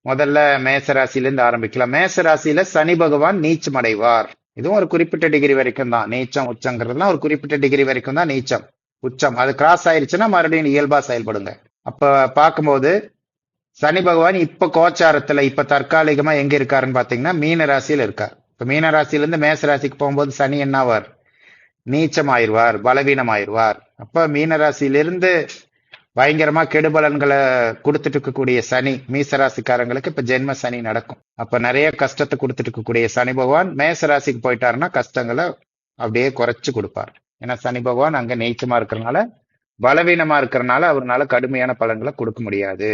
முதல்ல மேச ராசியிலிருந்து ஆரம்பிக்கலாம். மேச ராசியில சனி பகவான் நீச்சம் அடைவார். இதுவும் ஒரு குறிப்பிட்ட டிகிரி வரைக்கும் தான் நீச்சம். உச்சங்கிறதுலாம் ஒரு குறிப்பிட்ட டிகிரி வரைக்கும் தான் நீச்சம். உச்சம் அது கிராஸ் ஆயிருச்சுன்னா மறுபடியும் இயல்பா செயல்படுங்க. அப்ப பார்க்கும்போது சனி பகவான் இப்ப கோச்சாரத்துல இப்ப தற்காலிகமா எங்க இருக்காருன்னு பாத்தீங்கன்னா மீன ராசியில இருக்கார். இப்ப மீன ராசியில இருந்து மேச ராசிக்கு போகும்போது சனி என்னவார்? நீச்சமாயிருவார், பலவீனமாயிருவார். அப்ப மீன ராசியிலிருந்து பயங்கரமா கெடுபலன்களை கொடுத்துட்டு இருக்கக்கூடிய சனி மீசராசிக்காரங்களுக்கு இப்ப ஜென்ம சனி நடக்கும். அப்ப நிறைய கஷ்டத்தை கொடுத்துட்டு இருக்கக்கூடிய சனி பகவான் மேச ராசிக்கு போயிட்டாருன்னா கஷ்டங்களை அப்படியே குறைச்சு கொடுப்பார். ஏன்னா சனி பகவான் அங்க நீச்சமா இருக்கிறனால, பலவீனமா இருக்கிறனால அவர்னால கடுமையான பலன்களை கொடுக்க முடியாது.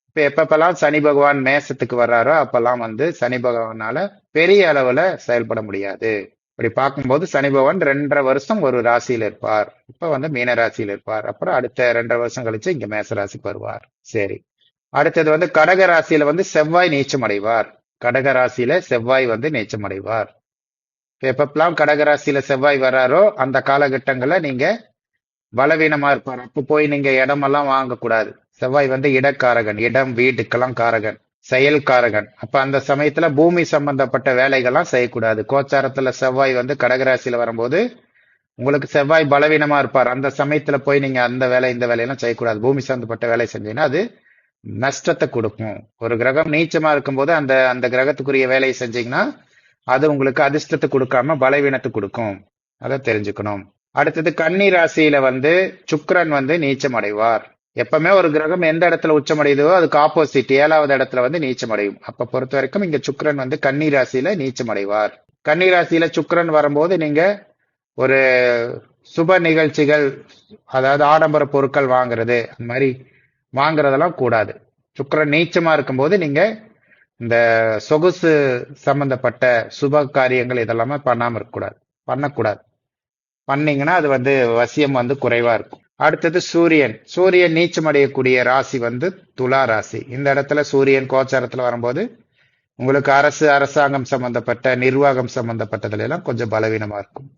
இப்ப எப்பப்பெல்லாம் சனி பகவான் மேசத்துக்கு வர்றாரோ அப்பெல்லாம் சனி பகவானால பெரிய அளவுல செயல்பட முடியாது. இப்படி பார்க்கும்போது சனி பகவான் 2.5 வருஷம் ஒரு ராசியில இருப்பார். இப்ப மீன ராசியில இருப்பார். அப்புறம் அடுத்த 2.5 வருஷம் கழிச்சு இங்க மேச ராசிக்கு வருவார். சரி, அடுத்தது கடக ராசியில செவ்வாய் நீச்சம் அடைவார். கடக ராசியில செவ்வாய் நீச்சம் அடைவார். எப்பப்பெல்லாம் கடக ராசியில செவ்வாய் வர்றாரோ அந்த காலகட்டங்கள்ல நீங்க பலவீனமா இருப்பார். அப்ப போய் நீங்க இடமெல்லாம் வாங்கக்கூடாது. செவ்வாய் இடக்காரகன், இடம் வீட்டுக்கெல்லாம் காரகன், செயல்காரகன். அப்ப அந்த சமயத்துல பூமி சம்பந்தப்பட்ட வேலைகள்லாம் செய்யக்கூடாது. கோச்சாரத்துல செவ்வாய் கடகராசியில வரும்போது உங்களுக்கு செவ்வாய் பலவீனமா இருப்பார். அந்த சமயத்துல போய் நீங்க அந்த வேலை இந்த வேலையெல்லாம் செய்யக்கூடாது. பூமி சம்பந்தப்பட்ட வேலை செஞ்சீங்கன்னா அது நஷ்டத்தை கொடுக்கும். ஒரு கிரகம் நீச்சமா இருக்கும்போது அந்த அந்த கிரகத்துக்குரிய வேலையை செஞ்சீங்கன்னா அது உங்களுக்கு அதிர்ஷ்டத்தை கொடுக்காம பலவீனத்தை கொடுக்கும். அதை தெரிஞ்சுக்கணும். அடுத்தது கன்னி ராசியில சுக்கிரன் நீச்சம் அடைவார். எப்பவுமே ஒரு கிரகம் எந்த இடத்துல உச்சமடையுதோ அதுக்கு ஆப்போசிட் 7வது இடத்துல நீச்சம் அடையும். அப்ப பொறுத்த வரைக்கும் இங்க சுக்கிரன் கன்னி ராசியில நீச்சம் அடைவார். கன்னி ராசியில சுக்கிரன் வரும்போது நீங்க ஒரு சுப நிகழ்ச்சிகள், அதாவது ஆடம்பர பொருட்கள் வாங்குறது, அந்த மாதிரி வாங்குறதெல்லாம் கூடாது. சுக்கிரன் நீச்சமா இருக்கும்போது நீங்க இந்த சொகுசு சம்பந்தப்பட்ட சுப காரியங்கள் இதெல்லாமே பண்ணக்கூடாது. பண்ணீங்கன்னா அது வசியம் குறைவா இருக்கும். அடுத்தது சூரியன். சூரியன் நீச்சம் அடையக்கூடிய ராசி துலா ராசி. இந்த இடத்துல சூரியன் கோச்சாரத்துல வரும்போது உங்களுக்கு அரசாங்கம் சம்பந்தப்பட்ட நிர்வாகம் சம்பந்தப்பட்டதுல எல்லாம் கொஞ்சம் பலவீனமா இருக்கும்.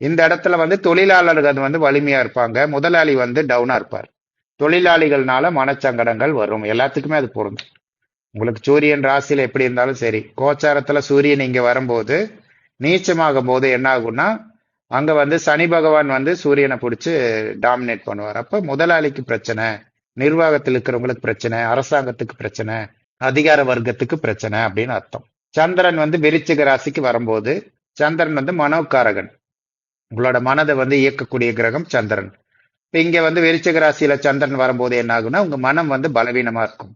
இந்த இடத்துல தொழிலாளர்கள் வலிமையா இருப்பாங்க. முதலாளி டவுனா இருப்பார். தொழிலாளிகள்னால மனச்சங்கடங்கள் வரும். எல்லாத்துக்குமே அது பொருந்தும். உங்களுக்கு சூரியன் ராசியில எப்படி இருந்தாலும் சரி, கோச்சாரத்துல சூரியன் இங்க வரும்போது நீச்சமாகும் போது என்ன ஆகும்னா அங்க சனி பகவான் சூரியனை பிடிச்சு டாமினேட் பண்ணுவார். அப்ப முதலாளிக்கு பிரச்சனை, நிர்வாகத்தில் இருக்கிறவங்களுக்கு பிரச்சனை, அரசாங்கத்துக்கு பிரச்சனை, அதிகார வர்க்கத்துக்கு பிரச்சனை அப்படின்னு அர்த்தம். சந்திரன் விருச்சிக ராசிக்கு வரும்போது சந்திரன் மனோகாரகன். உங்களோட மனதை இயக்கக்கூடிய கிரகம் சந்திரன். இப்ப இங்க விருச்சிக ராசியில சந்திரன் வரும்போது என்ன ஆகும்னா உங்க மனம் பலவீனமா இருக்கும்.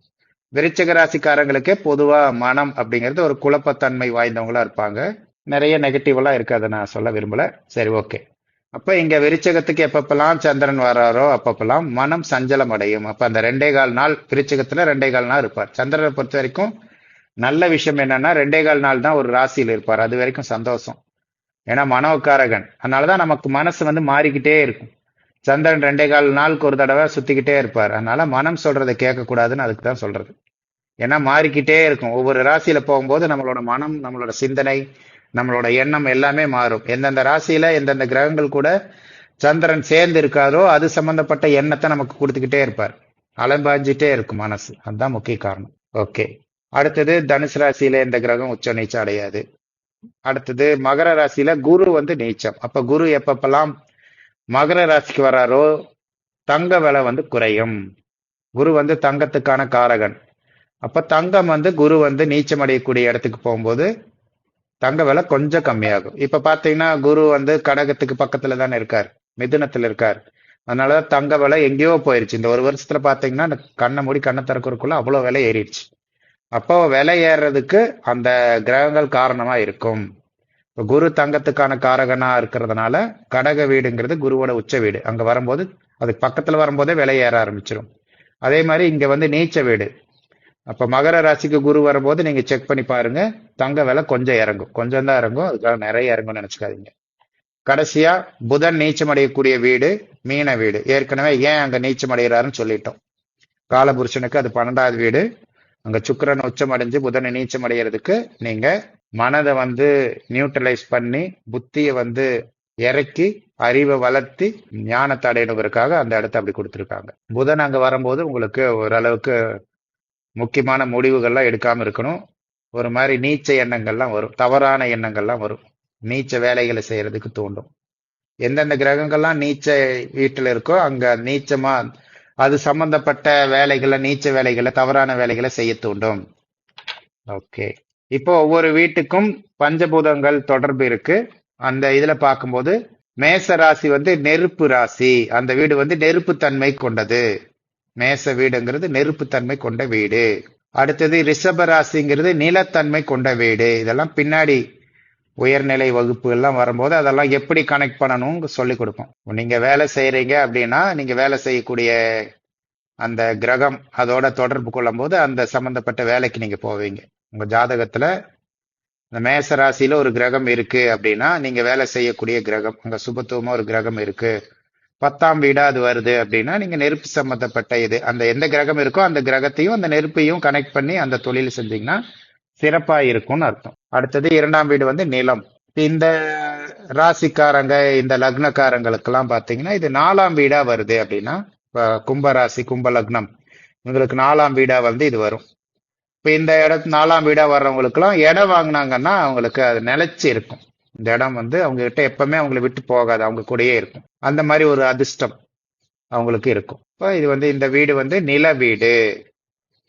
விருச்சிக ராசிக்காரங்களுக்கே பொதுவா மனம் அப்படிங்கிறது ஒரு குழப்பத்தன்மை வாய்ந்தவங்களா இருப்பாங்க. நிறைய நெகட்டிவ் எல்லாம் இருக்கு, அதை நான் சொல்ல விரும்பல. சரி, ஓகே. அப்ப இங்க விருச்சகத்துக்கு எப்பப்பெல்லாம் சந்திரன் வராரோ அப்பப்பெல்லாம் மனம் சஞ்சலம் அடையும். அப்ப அந்த 2.25 நாள் விருச்சகத்துல 2.25 நாள் இருப்பார். சந்திரனை பொறுத்த வரைக்கும் நல்ல விஷயம் என்னன்னா 2.25 நாள் தான் ஒரு ராசியில் இருப்பார். அது வரைக்கும் சந்தோஷம். ஏன்னா மனோகாரகன். அதனாலதான் நமக்கு மனசு மாறிக்கிட்டே இருக்கும். சந்திரன் 2.25 நாளுக்கு ஒரு தடவை சுத்திக்கிட்டே இருப்பார். அதனால மனம் சொல்றதை கேட்க கூடாதுன்னு அதுக்கு தான் சொல்றது. ஏன்னா மாறிக்கிட்டே இருக்கும். ஒவ்வொரு ராசியில போகும்போது நம்மளோட மனம், நம்மளோட சிந்தனை, நம்மளோட எண்ணம் எல்லாமே மாறும். எந்தெந்த ராசியில எந்தெந்த கிரகங்கள் கூட சந்திரன் சேர்ந்து இருக்காரோ அது சம்பந்தப்பட்ட எண்ணத்தை நமக்கு கொடுத்துக்கிட்டே இருப்பார். அலம்பாஞ்சிட்டே இருக்கும் மனசு. அதுதான் முக்கிய காரணம். ஓகே. அடுத்தது தனுசு ராசியில இந்த கிரகம் உச்ச நீச்சம் அடையாது. அடுத்தது மகர ராசியில குரு நீச்சம். அப்ப குரு எப்பப்பெல்லாம் மகர ராசிக்கு வராரோ தங்க விலை குறையும். குரு தங்கத்துக்கான காரகன். அப்ப தங்கம் குரு நீச்சம் அடையக்கூடிய இடத்துக்கு போகும்போது தங்க விலை கொஞ்சம் கம்மியாகும். இப்ப பாத்தீங்கன்னா குரு கடகத்துக்கு பக்கத்துல தானே இருக்கார், மிதுனத்துல இருக்கார். அதனாலதான் தங்க விலை எங்கேயோ போயிருச்சு. இந்த ஒரு வருஷத்துல பாத்தீங்கன்னா கண்ணை மூடி கண்ணை திறக்கிறதுக்குள்ள அவ்வளவு விலை ஏறிடுச்சு. அப்போ விலை ஏறுறதுக்கு அந்த கிரகங்கள் காரணமா இருக்கும். இப்ப குரு தங்கத்துக்கான காரகனா இருக்கிறதுனால கடக வீடுங்கிறது குருவோட உச்ச வீடு. அங்க வரும்போது அதுக்கு பக்கத்துல வரும்போதே விலை ஏற ஆரம்பிச்சிடும். அதே மாதிரி இங்க நீச்ச வீடு. அப்ப மகர ராசிக்கு குரு வரும்போது நீங்க செக் பண்ணி பாருங்க, தங்க விலை கொஞ்சம் இறங்கும். கொஞ்சம் தான் இறங்கும், அதுக்காக நிறைய இறங்கும்னு நினைச்சுக்காதீங்க. கடைசியா புதன் நீச்சம் அடையக்கூடிய வீடு மீன வீடு. ஏற்கனவே ஏன் அங்க நீச்சம் அடைகிறாருன்னு சொல்லிட்டோம். காலபுருஷனுக்கு அது 12வது வீடு. அங்க சுக்கிரன் உச்சம் அடைஞ்சு புதனை நீச்சம் அடைகிறதுக்கு நீங்க மனதை நியூட்ரலைஸ் பண்ணி புத்திய இறக்கி அறிவை வளர்த்தி ஞானத்தை அடையணுங்கிறதுக்காக அந்த இடத்த அப்படி கொடுத்துருக்காங்க. புதன் அங்க வரும்போது உங்களுக்கு ஓரளவுக்கு முக்கியமான முடிவுகள்லாம் எடுக்காம இருக்கணும். ஒரு மாதிரி நீச்ச எண்ணங்கள்லாம் வரும், தவறான எண்ணங்கள்லாம் வரும், நீச்ச வேலைகளை செய்யறதுக்கு தூண்டும். எந்தெந்த கிரகங்கள்லாம் நீச்ச வீட்டுல இருக்கோ அங்க நீச்சமா அது சம்பந்தப்பட்ட வேலைகளை, நீச்ச வேலைகளை, தவறான வேலைகளை செய்ய தூண்டும். ஓகே, இப்போ ஒவ்வொரு வீட்டுக்கும் பஞ்சபூதங்கள் தொடர்பு இருக்கு. அந்த இதுல பார்க்கும்போது மேச ராசி வந்து நெருப்பு ராசி, அந்த வீடு வந்து நெருப்பு தன்மை கொண்டது. மேச வீடுங்கிறது நெருப்பு தன்மை கொண்ட வீடு. அடுத்தது ரிஷப ராசிங்கிறது நிலத்தன்மை கொண்ட வீடு. இதெல்லாம் பின்னாடி உயர்நிலை வகுப்பு எல்லாம் வரும்போது அதெல்லாம் எப்படி கனெக்ட் பண்ணணும்னு சொல்லி கொடுப்போம். நீங்க வேலை செய்யறீங்க அப்படின்னா நீங்க வேலை செய்யக்கூடிய அந்த கிரகம் அதோட தொடர்பு கொள்ளும் போது அந்த சம்பந்தப்பட்ட வேலைக்கு நீங்க போவீங்க. உங்க ஜாதகத்துல இந்த மேச ராசியில ஒரு கிரகம் இருக்கு அப்படின்னா நீங்க வேலை செய்யக்கூடிய கிரகம், உங்க சுபத்துவமா ஒரு கிரகம் இருக்கு, 10ஆம் வீடா அது வருது அப்படின்னா நீங்க நெருப்பு சம்பந்தப்பட்ட இது, அந்த எந்த கிரகம் இருக்கோ அந்த கிரகத்தையும் அந்த நெருப்பையும் கனெக்ட் பண்ணி அந்த தொழில் செஞ்சீங்கன்னா சிறப்பா இருக்கும்னு அர்த்தம். அடுத்தது 2ஆம் வீடு வந்து நிலம். இந்த ராசிக்காரங்க, இந்த லக்னக்காரங்களுக்கெல்லாம் பாத்தீங்கன்னா இது 4ஆம் வீடா வருது அப்படின்னா, கும்ப ராசி, கும்ப லக்னம், இவங்களுக்கு 4ஆம் வீடா வந்து இது வரும். இப்ப இந்த இடத்து 4ஆம் வீடா வர்றவங்களுக்குலாம் இடம் வாங்கினாங்கன்னா அவங்களுக்கு அது நிலைச்சு இருக்கும். இந்த இடம் வந்து அவங்க கிட்ட எப்பவுமே அவங்களை விட்டு போகாது, அவங்க கூடயே இருக்கும். அந்த மாதிரி ஒரு அதிர்ஷ்டம் அவங்களுக்கு இருக்கும். இப்போ இது வந்து இந்த வீடு வந்து நில வீடு.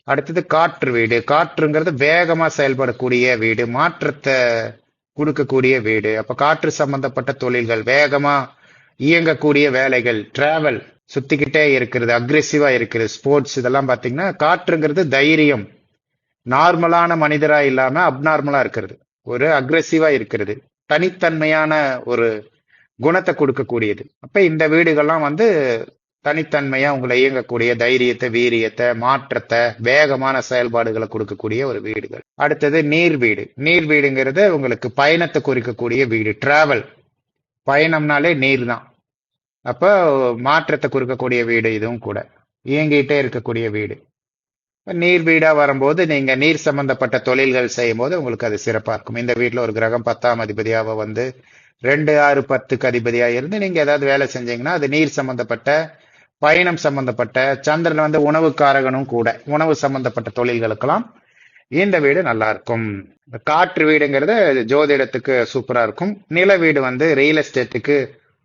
அடுத்தது காற்று வீடு. காற்றுங்கிறது வேகமா செயல்படக்கூடிய வீடு, மாற்றத்தை கொடுக்கக்கூடிய வீடு. அப்ப காற்று சம்பந்தப்பட்ட தொழில்கள், வேகமா இயங்கக்கூடிய வேலைகள், டிராவல், சுத்திக்கிட்டே இருக்கிறது, அக்ரெசிவா இருக்கிறது, ஸ்போர்ட்ஸ், இதெல்லாம் பாத்தீங்கன்னா காற்றுங்கிறது தைரியம், நார்மலான மனிதரா இல்லாம அப்நார்மலா இருக்கிறது, ஒரு அக்ரெசிவா இருக்கிறது, தனித்தன்மையான ஒரு குணத்தை கொடுக்கக்கூடியது. அப்ப இந்த வீடுகள்லாம் வந்து தனித்தன்மையா உங்களை இயங்கக்கூடிய தைரியத்தை, வீரியத்தை, மாற்றத்தை, வேகமான செயல்பாடுகளை கொடுக்கக்கூடிய ஒரு வீடுகள். அடுத்தது நீர் வீடு. நீர் வீடுங்கிறது உங்களுக்கு பயணத்தை குறிக்கக்கூடிய வீடு, டிராவல், பயணம்னாலே நீர் தான். அப்ப மாற்றத்தை குறிக்கக்கூடிய வீடு, இதுவும் கூட இயங்கிட்டே இருக்கக்கூடிய வீடு. நீர் வீடா வரும்போது நீங்க நீர் சம்பந்தப்பட்ட தொழில்கள் செய்யும் போது உங்களுக்கு அது சிறப்பா இருக்கும். இந்த வீட்டுல ஒரு கிரகம் 10ஆம் அதிபதியாக வந்து 2, 6, 10க்கு அதிபதியா இருந்து நீங்க ஏதாவது வேலை செஞ்சீங்கன்னா அது நீர் சம்பந்தப்பட்ட, பயணம் சம்பந்தப்பட்ட, சந்திரன் வந்து உணவுக்காரகனும் கூட, உணவு சம்பந்தப்பட்ட தொழில்களுக்கெல்லாம் இந்த வீடு நல்லா இருக்கும். காற்று வீடுங்கிறது ஜோதிடத்துக்கு சூப்பரா இருக்கும். நில வீடு வந்து ரியல் எஸ்டேட்டுக்கு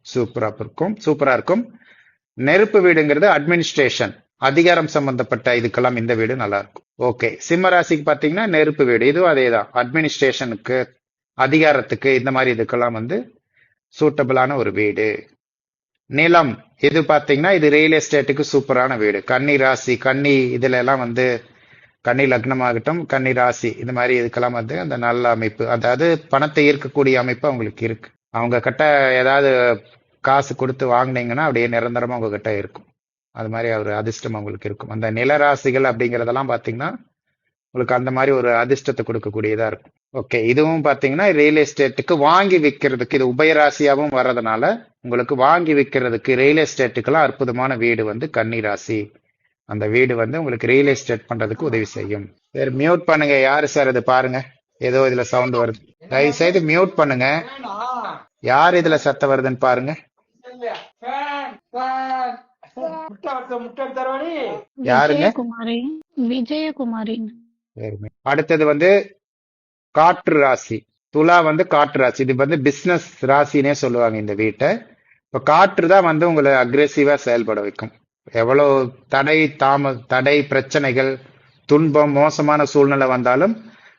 சூப்பரா இருக்கும். நெருப்பு வீடுங்கிறது அட்மினிஸ்ட்ரேஷன், அதிகாரம் சம்பந்தப்பட்ட இதுக்கெல்லாம் இந்த வீடு நல்லா இருக்கும். ஓகே, சிம்ம ராசிக்கு பாத்தீங்கன்னா நெருப்பு வீடு, இதுவும் அதேதான், அட்மினிஸ்ட்ரேஷனுக்கு, அதிகாரத்துக்கு, இந்த மாதிரி இதுக்கெல்லாம் வந்து சூட்டபிளான ஒரு வீடு. நிலம் இது பாத்தீங்கன்னா இது ரியல் எஸ்டேட்டுக்கு சூப்பரான வீடு. கன்னி ராசி, கன்னி இதுல எல்லாம் வந்து கன்னி லக்னமாகட்டும், கன்னி ராசி, இந்த மாதிரி இதுக்கெல்லாம் வந்து அந்த நல்ல அமைப்பு, அதாவது பணத்தை ஈர்க்கக்கூடிய அமைப்பு அவங்களுக்கு இருக்கு. அவங்க கிட்ட ஏதாவது காசு கொடுத்து வாங்கினீங்கன்னா அப்படியே நிரந்தரமா உங்க கிட்ட இருக்கும். அது மாதிரி ஒரு அதிர்ஷ்டம் அவங்களுக்கு இருக்கும். அந்த நிலராசிகள் அப்படிங்கறதெல்லாம் பாத்தீங்கன்னா உங்களுக்கு அந்த மாதிரி ஒரு அதிர்ஷ்டத்தை கொடுக்கக்கூடியதா இருக்கும். ஓகே, இதுவும் பாத்தீங்கன்னா ரியல் எஸ்டேட்டுக்கு வாங்கி விற்கிறதுக்கு, இது உபயராசியாவும் வர்றதுனால உங்களுக்கு வாங்கி விற்கிறதுக்கு ரியல் எஸ்டேட்டுக்கெல்லாம் அற்புதமான வீடு வந்து கன்னி ராசி. அந்த வீடு வந்து உங்களுக்கு ரியல் எஸ்டேட் பண்றதுக்கு உதவி செய்யும். சரி, மியூட் பண்ணுங்க. யாரு சார் இது? பாருங்க, ஏதோ இதுல சவுண்ட் வருது. தயவு செய்து மியூட் பண்ணுங்க. யார் இதுல சத்தம் வருதுன்னு பாருங்க. யாருங்க? விஜயகுமாரி. அடுத்தது வந்து காற்று ராசி. துலா வந்து காற்று ராசி. இது வந்து பிசினஸ் ராசினே சொல்லுவாங்க இந்த வீட்டை. இப்ப காற்று தான் வந்து உங்களை அக்ரெசிவா செயல்பட வைக்கும். எவ்வளவு தடை, பிரச்சனைகள், துன்பம், மோசமான சூழ்நிலை வந்தாலும்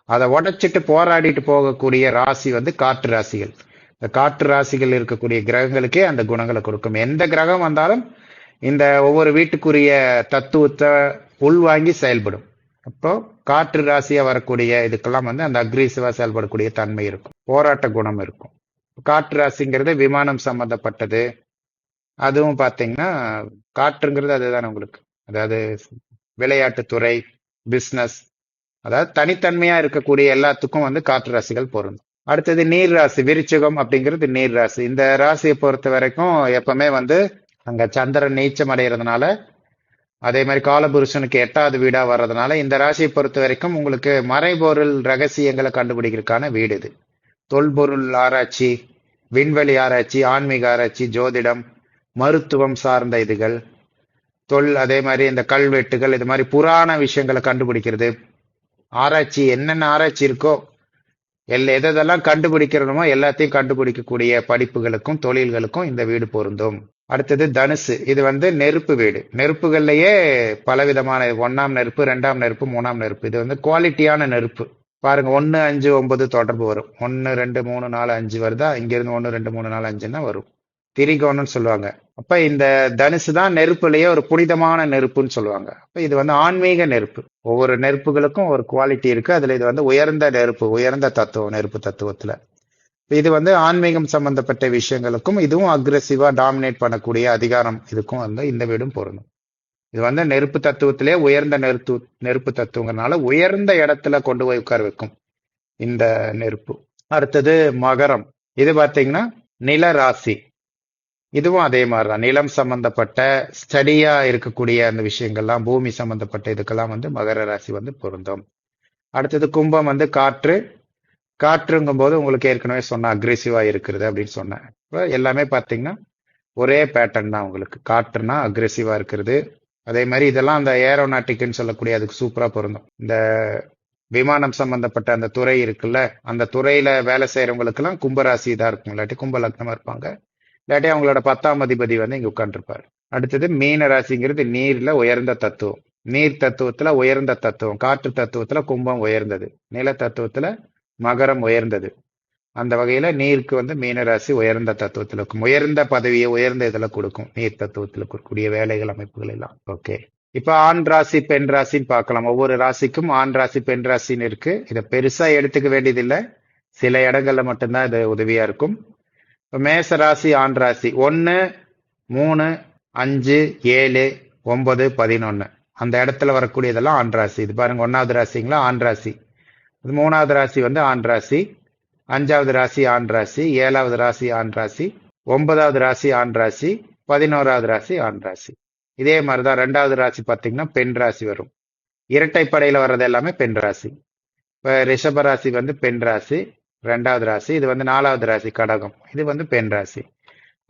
அதை உடைச்சிட்டு போராடிட்டு போகக்கூடிய ராசி வந்து காற்று ராசிகள். இந்த காற்று ராசிகள் இருக்கக்கூடிய கிரகங்களுக்கே அந்த குணங்களை கொடுக்கும். எந்த கிரகம் வந்தாலும் இந்த ஒவ்வொரு வீட்டுக்குரிய தத்துவத்தை உள்வாங்கி செயல்படும். அப்போ காற்று ராசியா வரக்கூடிய இதுக்கெல்லாம் வந்து அந்த அக்ரெசிவா செயல்படக்கூடிய தன்மை இருக்கும், போராட்ட குணம் இருக்கும். காற்று ராசிங்கிறது விமானம் சம்பந்தப்பட்டது. அதுவும் பாத்தீங்கன்னா காற்றுங்கிறது அதுதானே உங்களுக்கு, அதாவது விளையாட்டுத்துறை, பிசினஸ், அதாவது தனித்தன்மையா இருக்கக்கூடிய எல்லாத்துக்கும் வந்து காற்று ராசிகள் பொருந்தும். அடுத்தது நீர் ராசி. விருச்சிகம் அப்படிங்கிறது நீர் ராசி. இந்த ராசியை பொறுத்த வரைக்கும் எப்பவுமே வந்து அங்க சந்திரன் நீச்சம் அடைகிறதுனால, அதே மாதிரி காலபுருஷனுக்கு 8வது வீடா வர்றதுனால இந்த ராசியை பொறுத்த வரைக்கும் உங்களுக்கு மறைபொருள் ரகசியங்களை கண்டுபிடிக்கிறதுக்கான வீடு இது. தொல்பொருள் ஆராய்ச்சி, விண்வெளி ஆராய்ச்சி, ஆன்மீக ஆராய்ச்சி, ஜோதிடம், மருத்துவம் சார்ந்த இதுகள், அதே மாதிரி இந்த கல்வெட்டுகள், இது மாதிரி புராண விஷயங்களை கண்டுபிடிக்கிறது, ஆராய்ச்சி என்னென்ன ஆராய்ச்சி இருக்கோ எதெல்லாம் கண்டுபிடிக்கிறோமோ எல்லாத்தையும் கண்டுபிடிக்கக்கூடிய படிப்புகளுக்கும் தொழில்களுக்கும் இந்த வீடு பொருந்தும். அடுத்தது தனுசு. இது வந்து நெருப்பு வீடு. நெருப்புகள்லயே பலவிதமான 1ஆம் நெருப்பு, 2ஆம் நெருப்பு, 3ஆம் நெருப்பு. இது வந்து குவாலிட்டியான நெருப்பு. பாருங்க 1, 5, 9 தொடர்பு வரும். 1, 2, 3, 4, 5 வருதா? இங்க இருந்து 1, 2, 3, 4, 5ன்னா வரும். திரிகோணம்னு சொல்லுவாங்க. அப்ப இந்த தனுசு தான் நெருப்புலயே ஒரு புனிதமான நெருப்புன்னு சொல்லுவாங்க. அப்ப இது வந்து ஆன்மீக நெருப்பு. ஒவ்வொரு நெருப்புகளுக்கும் ஒரு குவாலிட்டி இருக்கு. அதுல இது வந்து உயர்ந்த நெருப்பு, உயர்ந்த தத்துவம் நெருப்பு தத்துவத்துல. இது வந்து ஆன்மீகம் சம்பந்தப்பட்ட விஷயங்களுக்கும் இதுவும் அக்ரெசிவா டாமினேட் பண்ணக்கூடிய அதிகாரம் இதுக்கும் வந்து இந்த வீடும் பொருந்தும். இது வந்து நெருப்பு தத்துவத்திலே உயர்ந்த நெருப்பு தத்துவங்கிறனால உயர்ந்த இடத்துல கொண்டு போய் உட்கார வைக்கும் இந்த நெருப்பு. அடுத்தது மகரம். இது பாத்தீங்கன்னா நில ராசி. இதுவும் அதே மாதிரிதான். நிலம் சம்பந்தப்பட்ட ஸ்டடியா இருக்கக்கூடிய அந்த விஷயங்கள்லாம், பூமி சம்பந்தப்பட்ட இதுக்கெல்லாம் வந்து மகர ராசி வந்து பொருந்தும். அடுத்தது கும்பம் வந்து காற்று. காற்றுங்கும் போது உங்களுக்கு ஏற்கனவே சொன்ன அக்ரெசிவா இருக்கிறது அப்படின்னு சொன்னேன். இப்போ எல்லாமே பாத்தீங்கன்னா ஒரே பேட்டர்ன் தான் உங்களுக்கு. காற்றுனா அக்ரெசிவா இருக்கிறது. அதே மாதிரி இதெல்லாம் அந்த ஏரோநாட்டிக்னு சொல்லக்கூடிய அதுக்கு சூப்பரா பொருந்தும். இந்த விமானம் சம்பந்தப்பட்ட அந்த துறை இருக்குல்ல, அந்த துறையில வேலை செய்யறவங்களுக்கு எல்லாம் கும்பராசி தான் இருக்கும். இல்லாட்டி கும்ப லக்னமா இருப்பாங்க. இல்லாட்டி அவங்களோட 10ஆம் அதிபதி வந்து இங்க உட்காந்துருப்பாரு. அடுத்தது மீன ராசிங்கிறது நீர்ல உயர்ந்த தத்துவம். நீர் தத்துவத்துல உயர்ந்த தத்துவம். காற்று தத்துவத்துல கும்பம் உயர்ந்தது. நில தத்துவத்துல மகரம் உயர்ந்தது. அந்த வகையில நீருக்கு வந்து மீனராசி உயர்ந்த தத்துவத்தில் இருக்கும். உயர்ந்த பதவியை உயர்ந்த இதுல கொடுக்கும். நீர் தத்துவத்தில் இருக்கக்கூடிய வேலைகள், அமைப்புகள் எல்லாம். ஓகே, இப்ப ஆண் ராசி பெண் ராசின்னு பார்க்கலாம். ஒவ்வொரு ராசிக்கும் ஆண் ராசி பெண் ராசின்னு இருக்கு. இதை பெருசா எடுத்துக்க வேண்டியதில்லை. சில இடங்கள்ல மட்டும்தான் இது உதவியா இருக்கும். இப்ப மேச ராசி ஆண் ராசி 1, 3, 5, 7, 9, 11 அந்த இடத்துல வரக்கூடியதெல்லாம் ஆண் ராசி. இது பாருங்க 1வது ராசிங்களா ஆண் ராசி. 3வது ராசி வந்து ஆண் ராசி. 5வது ராசி ஆண் ராசி. 7வது ராசி ஆண் ராசி. 9வது ராசி ஆண் ராசி. 11வது ராசி ஆண் ராசி. இதே மாதிரிதான் 2வது ராசி பார்த்தீங்கன்னா பெண் ராசி வரும். இரட்டைப்படையில வர்றது எல்லாமே பெண் ராசி. இப்ப ரிஷப ராசி வந்து பெண் ராசி 2வது ராசி. இது வந்து 4வது ராசி கடகம். இது வந்து பெண் ராசி.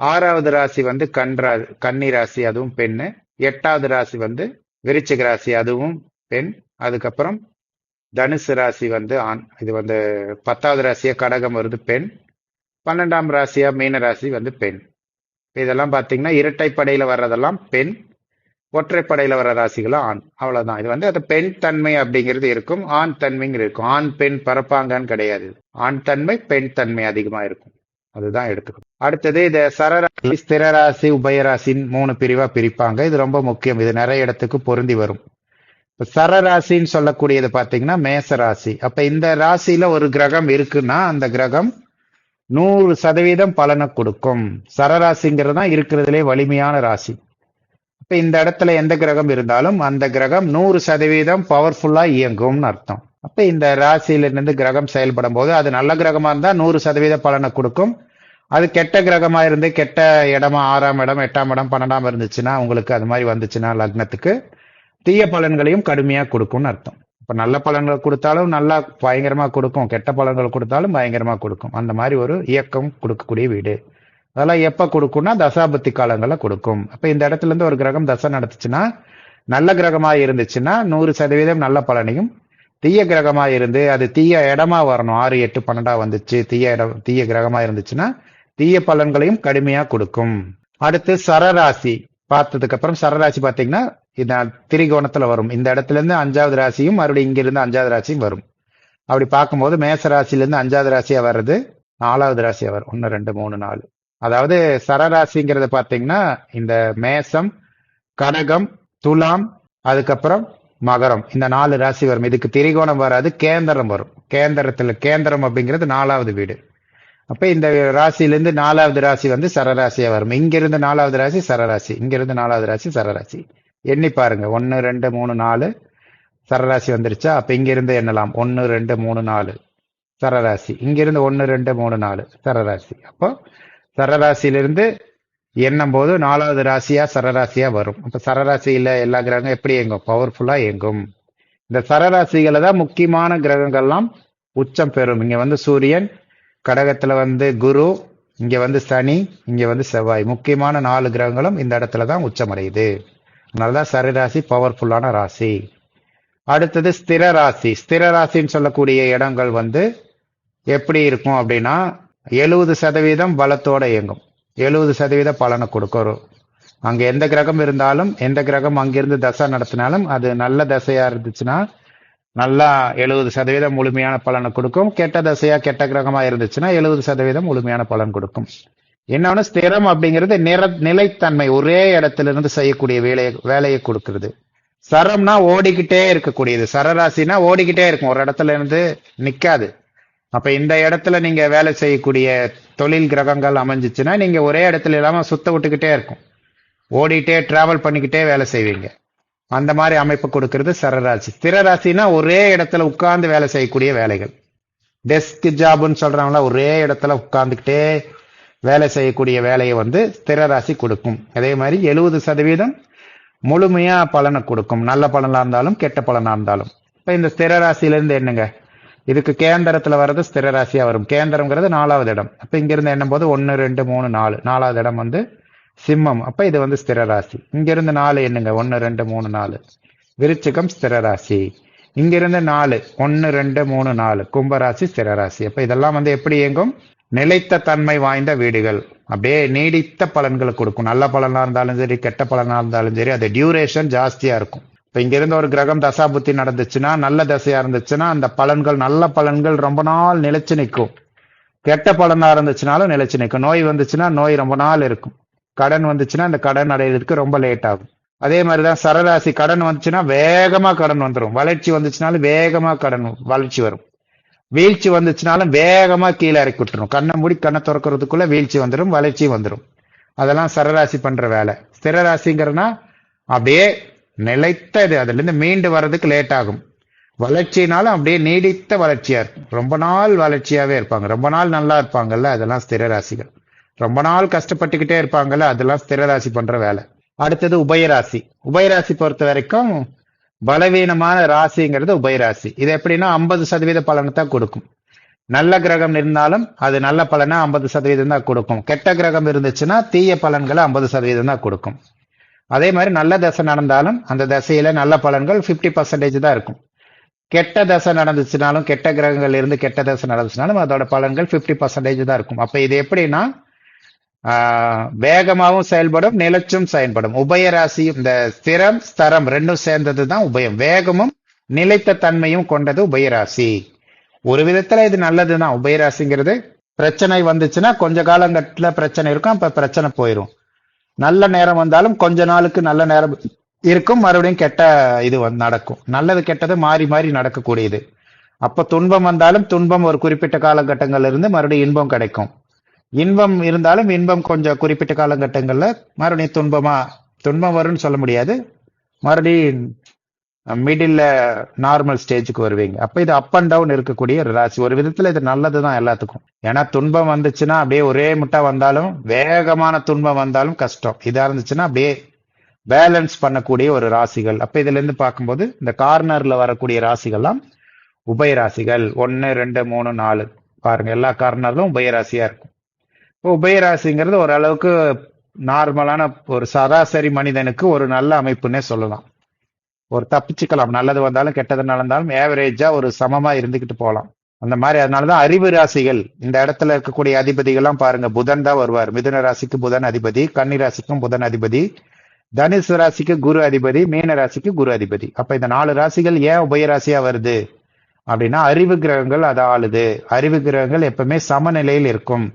6வது ராசி வந்து கன்னி ராசி, அதுவும் பெண்ணு. 8வது ராசி வந்து விருச்சிக ராசி, அதுவும் பெண். அதுக்கப்புறம் தனுசு ராசி வந்து ஆண். இது வந்து 10வது ராசியா கடகம் வருது, பெண். 12ஆம் ராசியா மீன ராசி வந்து பெண். இதெல்லாம் பாத்தீங்கன்னா இரட்டைப்படையில வர்றதெல்லாம் பெண், ஒற்றைப்படையில வர்ற ராசிகளும் ஆண். அவ்வளவுதான். இது வந்து அது பெண் தன்மை அப்படிங்கிறது இருக்கும், ஆண் தன்மைங்கிறது இருக்கும். ஆண் பெண் பரப்பாங்கன்னு கிடையாது. ஆண் தன்மை பெண் தன்மை அதிகமா இருக்கும். அதுதான் எடுத்துக்கணும். அடுத்தது இது சரராசி, ஸ்திரராசி, உபயராசின்னு 3 பிரிவா பிரிப்பாங்க. இது ரொம்ப முக்கியம். இது நிறைய இடத்துக்கு பொருந்தி வரும். சரராசின்னு சொல்லக்கூடியது பாத்தீங்கன்னா மேச ராசி. அப்ப இந்த ராசியில ஒரு கிரகம் இருக்குன்னா அந்த கிரகம் 100% பலனை கொடுக்கும். சரராசிங்கிறது தான் இருக்கிறதுலே வலிமையான ராசி. இப்ப இந்த இடத்துல எந்த கிரகம் இருந்தாலும் அந்த கிரகம் 100% பவர்ஃபுல்லா இயங்கும்னு அர்த்தம். அப்ப இந்த ராசியிலிருந்து கிரகம் செயல்படும் போது அது நல்ல கிரகமா இருந்தா 100% பலனை கொடுக்கும். அது கெட்ட கிரகமா இருந்து கெட்ட இடமா 6ஆம் இடம், 8ஆம் இடம், 12ஆம் இருந்துச்சுன்னா உங்களுக்கு அது மாதிரி வந்துச்சுன்னா லக்னத்துக்கு தீய பலன்களையும் கடுமையா கொடுக்கும்னு அர்த்தம். இப்ப நல்ல பலன்கள் கொடுத்தாலும் நல்லா பயங்கரமா கொடுக்கும், கெட்ட பலன்கள் கொடுத்தாலும் பயங்கரமா கொடுக்கும். அந்த மாதிரி ஒரு இயக்கம் கொடுக்கக்கூடிய வீடு. அதெல்லாம் எப்ப கொடுக்கும்னா தசாபத்தி காலங்களை கொடுக்கும். அப்ப இந்த இடத்துல இருந்து ஒரு கிரகம் தசை நடத்துச்சுன்னா, நல்ல கிரகமா இருந்துச்சுன்னா 100% நல்ல பலனையும், தீய கிரகமா இருந்து அது தீய இடமா வரணும், 6, 8, 12 வந்துச்சு, தீய கிரகமா இருந்துச்சுன்னா தீய பலன்களையும் கடுமையா கொடுக்கும். அடுத்து சரராசி பார்த்ததுக்கு அப்புறம் சரராசி பாத்தீங்கன்னா இந்த திரிகோணத்துல வரும். இந்த இடத்துல இருந்து 5வது ராசியும் மறுபடியும் இங்க இருந்து 5வது ராசியும் வரும். அப்படி பார்க்கும்போது மேச ராசியில இருந்து 5வது ராசியா வர்றது 4வது ராசியா வரும். 1, 2, 3, 4. அதாவது சரராசிங்கிறத பாத்தீங்கன்னா இந்த மேசம், கடகம், துலாம், அதுக்கப்புறம் மகரம், இந்த 4 ராசி வரும். இதுக்கு திரிகோணம் வராது, கேந்திரம் வரும். கேந்திரம் அப்படிங்கிறது 4வது வீடு. அப்ப இந்த ராசியிலிருந்து 4வது ராசி வந்து சரராசியா வரும். இங்க இருந்து 4வது ராசி சரராசி, இங்க இருந்து 4வது ராசி சரராசி. எண்ணி பாருங்க. 1, 2, 3, 4 சரராசி வந்துருச்சா? அப்ப இங்க இருந்து எண்ணலாம். 1, 2, 3, 4 சரராசி. இங்க இருந்து 1, 2, 3, 4 சரராசி. அப்போ சரராசியிலிருந்து எண்ணும் போது 4வது ராசியா சரராசியா வரும். அப்ப சரராசியில எல்லா கிரகங்களும் எப்படி இயங்கும்? பவர்ஃபுல்லா இயங்கும். இந்த சரராசிகளை தான் முக்கியமான கிரகங்கள்லாம் உச்சம் பெறும். இங்க வந்து சூரியன், கடகத்துல வந்து குரு, இங்க வந்து சனி, இங்க வந்து செவ்வாய். முக்கியமான 4 கிரகங்களும் இந்த இடத்துல தான் உச்சமடையுது. அதனாலதான் சரி ராசி பவர்ஃபுல்லான ராசி. அடுத்தது ஸ்திர ராசி. ஸ்திர ராசின்னு சொல்லக்கூடிய இடங்கள் வந்து எப்படி இருக்கும் அப்படின்னா 70% பலத்தோட இயங்கும். 70% பலனை கொடுக்கும். அங்க எந்த கிரகம் இருந்தாலும், எந்த கிரகம் அங்கிருந்து தசை நடத்தினாலும், அது நல்ல தசையா இருந்துச்சுன்னா நல்லா 70% முழுமையான பலனை கொடுக்கும். கெட்ட தசையா கெட்ட கிரகமா இருந்துச்சுன்னா 70% முழுமையான பலன் கொடுக்கும். இன்னொன்னு ஸ்திரம் அப்படிங்கிறது நிலைத்தன்மை, ஒரே இடத்துல இருந்து செய்யக்கூடிய வேலையை கொடுக்கிறது. சரம்னா ஓடிக்கிட்டே இருக்கக்கூடியது. சரராசினா ஓடிக்கிட்டே இருக்கும், ஒரு இடத்துல இருந்து நிக்காது. அப்ப இந்த இடத்துல நீங்க வேலை செய்யக்கூடிய தொழில் கிரகங்கள் அமைஞ்சிச்சுன்னா நீங்க ஒரே இடத்துல இல்லாம சுத்த விட்டுக்கிட்டே இருக்கும், ஓடிட்டே டிராவல் பண்ணிக்கிட்டே வேலை செய்வீங்க. அந்த மாதிரி அமைப்பு கொடுக்கிறது சரராசி. ஸ்திர ராசினா ஒரே இடத்துல உட்கார்ந்து வேலை செய்யக்கூடிய வேலைகள். டெஸ்க் ஜாப்னு சொல்றாங்களா, ஒரே இடத்துல உட்கார்ந்துக்கிட்டே வேலை செய்யக்கூடிய வேலையை வந்து ஸ்திர ராசி கொடுக்கும். அதே மாதிரி 70% முழுமையா பலனை கொடுக்கும், நல்ல பலனா இருந்தாலும் கெட்ட பலனா இருந்தாலும். இப்ப இந்த ஸ்திர ராசியில இருந்து என்னங்க, இதுக்கு கேந்திரத்துல வர்றது ஸ்திர ராசியா வரும். கேந்திரம்ங்கிறது 4வது இடம். அப்ப இங்க இருந்து எண்ணும் போது 1 2 3 4, 4வது இடம் வந்து சிம்மம். அப்ப இது வந்து ஸ்திர ராசி. இங்க இருந்து 4 என்னங்க, 1 2 3 4 விருச்சிகம் ஸ்திர ராசி. இங்க இருந்து 4 1 2 3 4 கும்பராசி ஸ்திர ராசி. அப்ப இதெல்லாம் வந்து எப்படி இயங்கும், நிலைத்த தன்மை வாய்ந்த வீடுகள், அப்படியே நீடித்த பலன்களை கொடுக்கும். நல்ல பலனா இருந்தாலும் சரி கெட்ட பலனா இருந்தாலும் சரி, அது டியூரேஷன் ஜாஸ்தியா இருக்கும். இப்ப இங்க இருந்து ஒரு கிரகம் தசாபுத்தி நடந்துச்சுன்னா, நல்ல தசையா இருந்துச்சுன்னா அந்த பலன்கள், நல்ல பலன்கள் ரொம்ப நாள் நிலைச்சு நிற்கும். கெட்ட பலனா இருந்துச்சுனாலும் நிலைச்சு நிற்கும். நோய் வந்துச்சுன்னா நோய் ரொம்ப நாள் இருக்கும். கடன் வந்துச்சுன்னா அந்த கடன் அடையிறதுக்கு ரொம்ப லேட் ஆகும். அதே மாதிரிதான் சரராசி. கடன் வந்துச்சுன்னா வேகமா கடன் வந்துடும். வளர்ச்சி வந்துச்சுனாலும் வேகமா வளர்ச்சி வரும். வீழ்ச்சி வந்துச்சுனாலும் வேகமா கீழே இறக்கி விட்டுரும். கண்ணை மூடி கண்ணை திறக்கிறதுக்குள்ள வீழ்ச்சி வந்துடும், வளர்ச்சி வந்துடும். அதெல்லாம் சரராசி பண்ற வேலை. ஸ்திர ராசிங்கிறதுனா அப்படியே நிலைத்த இது, அதுல இருந்து மீண்டு வர்றதுக்கு லேட் ஆகும். வளர்ச்சினாலும் அப்படியே நீடித்த வளர்ச்சியா இருக்கும். ரொம்ப நாள் வளர்ச்சியாவே இருப்பாங்க, ரொம்ப நாள் நல்லா இருப்பாங்கல்ல, அதெல்லாம் ஸ்திர ராசிகள். ரொம்ப நாள் கஷ்டப்பட்டுக்கிட்டே இருப்பாங்கல்ல, அதெல்லாம் ஸ்திர ராசி பண்ற வேலை. அடுத்தது உபயராசி. உபயராசி பொறுத்த வரைக்கும் பலவீனமான ராசிங்கிறது உபயராசி. இது எப்படின்னா 50% பலனை தான் கொடுக்கும். நல்ல கிரகம் இருந்தாலும் அது நல்ல பலனை 50% தான் கொடுக்கும். கெட்ட கிரகம் இருந்துச்சுன்னா தீய பலன்களை 50% தான் கொடுக்கும். அதே மாதிரி நல்ல தசை நடந்தாலும் அந்த தசையில நல்ல பலன்கள் 50% தான் இருக்கும். கெட்ட தசை நடந்துச்சுனாலும், கெட்ட கிரகங்கள் இருந்து கெட்ட தசை நடந்துச்சுனாலும் அதோட பலன்கள் 50% தான் இருக்கும். அப்ப இது எப்படின்னா வேகமாகவும் செயல்படும், நிலச்சும் செயல்படும். உபயராசி இந்த ஸ்திரம் ஸ்தரம் ரெண்டும் சேர்ந்தது தான் உபயம். வேகமும் நிலைத்த தன்மையும் கொண்டது உபயராசி. ஒரு விதத்துல இது நல்லதுதான். உபயராசிங்கிறது பிரச்சனை வந்துச்சுன்னா கொஞ்ச காலங்கட்டில பிரச்சனை இருக்கும், அப்ப பிரச்சனை போயிடும். நல்ல நேரம் வந்தாலும் கொஞ்ச நாளுக்கு நல்ல நேரம் இருக்கும், மறுபடியும் கெட்ட இது நடக்கும். நல்லது கெட்டது மாறி மாறி நடக்கக்கூடியது. அப்ப துன்பம் வந்தாலும் துன்பம் ஒரு குறிப்பிட்ட காலகட்டங்கள்ல இருந்து மறுபடியும் இன்பம் கிடைக்கும். இன்பம் இருந்தாலும் இன்பம் கொஞ்சம் குறிப்பிட்ட காலகட்டங்கள்ல மறுபடியும் துன்பம் வரும்னு சொல்ல முடியாது, மறுபடியும் மிடில்ல நார்மல் ஸ்டேஜுக்கு வருவீங்க. அப்ப இது அப் அண்ட் டவுன் இருக்கக்கூடிய ஒரு ராசி. ஒரு விதத்துல இது நல்லதுதான் எல்லாத்துக்கும். ஏன்னா துன்பம் வந்துச்சுன்னா அப்படியே ஒரே முட்டா வந்தாலும், வேகமான துன்பம் வந்தாலும் கஷ்டம். இதா இருந்துச்சுன்னா அப்படியே பேலன்ஸ் பண்ணக்கூடிய ஒரு ராசிகள். அப்ப இதுல இருந்து பார்க்கும்போது இந்த கார்னர்ல வரக்கூடிய ராசிகள்லாம் உபயராசிகள். 1 2 3 4 பாருங்க, எல்லா கார்னர்லும் உபயராசியா இருக்கும். இப்போ உபயராசிங்கிறது ஓரளவுக்கு நார்மலான ஒரு சராசரி மனிதனுக்கு ஒரு நல்ல அமைப்புன்னே சொல்லலாம். ஒரு தப்பிச்சுக்கலாம், நல்லது வந்தாலும் கெட்டது நடந்தாலும் ஏவரேஜா ஒரு சமமா இருந்துகிட்டு போகலாம். அந்த மாதிரி. அதனாலதான் அறிவு ராசிகள் இந்த இடத்துல இருக்கக்கூடிய அதிபதிகள்லாம் பாருங்க, புதன் தான் வருவார். மிதுன ராசிக்கு புதன் அதிபதி, கன்னி ராசிக்கும் புதன் அதிபதி, தனுசு ராசிக்கு குரு அதிபதி, மீன ராசிக்கு குரு அதிபதி. அப்ப இந்த 4 ராசிகள் ஏன் உபயராசியா வருது அப்படின்னா அறிவு கிரகங்கள் அதை ஆளுது. அறிவு கிரகங்கள் எப்பவுமே சமநிலையில் இருக்கும்,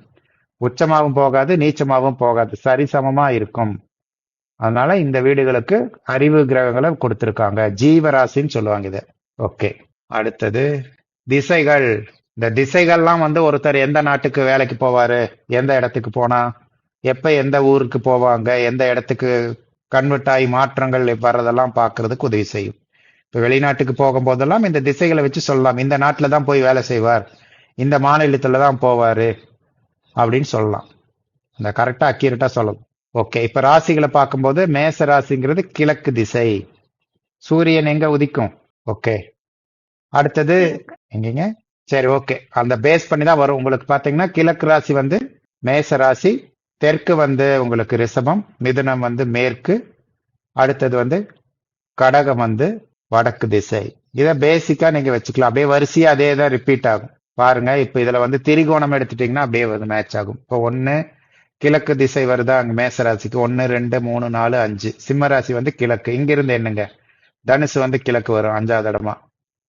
உச்சமாகவும் போகாது நீச்சமாகவும் போகாது, சரிசமமா இருக்கும். அதனால இந்த வீடுகளுக்கு அறிவு கிரகங்களை கொடுத்திருக்காங்க, ஜீவராசின்னு சொல்லுவாங்க இத. ஓகே, அடுத்தது திசைகள். இந்த திசைகள்லாம் வந்து ஒருத்தர் எந்த நாட்டுக்கு வேலைக்கு போவாரு, எந்த இடத்துக்கு போனா, எப்ப எந்த ஊருக்கு போவாங்க, எந்த இடத்துக்கு கன்வெர்ட் ஆகி மாற்றங்கள் வர்றதெல்லாம் பார்க்கறதுக்கு உதவி செய்யும். இப்ப வெளிநாட்டுக்கு போகும்போதெல்லாம் இந்த திசைகளை வச்சு சொல்லலாம், இந்த நாட்டுல தான் போய் வேலை செய்வார், இந்த மாநிலத்துல தான் போவாரு அப்படின்னு சொல்லலாம். இந்த கரெக்டா அக்யூரேட்டா சொல்லலாம். ஓகே, இப்ப ராசிகளை பார்க்கும்போது மேச ராசிங்கிறது கிழக்கு திசை. சூரியன் எங்க உதிக்கும்? ஓகே, அடுத்தது எங்கங்க? சரி, ஓகே, அந்த பேஸ் பண்ணி தான் வரும். உங்களுக்கு பாத்தீங்கன்னா கிழக்கு ராசி வந்து மேச ராசி தெற்கு வந்து உங்களுக்கு ரிஷபம், மிதுனம் வந்து மேற்கு, அடுத்தது வந்து கடகம் வந்து வடக்கு திசை. இதை பேசிக்கா நீங்க வச்சுக்கலாம். அப்படியே வரிசையா அதே தான் ரிப்பீட் ஆகும். பாருங்க, இப்ப இதுல வந்து திரிகோணம் எடுத்துட்டீங்கன்னா அப்படியே வந்து மேட்ச் ஆகும். இப்போ 1 கிழக்கு திசை வருதா அங்க மேச ராசிக்கு 1 2 3 4 5. சிம்ம ராசி வந்து கிழக்கு, இங்க இருந்து என்னங்க தனுசு வந்து கிழக்கு வரும் 5வது இடமா.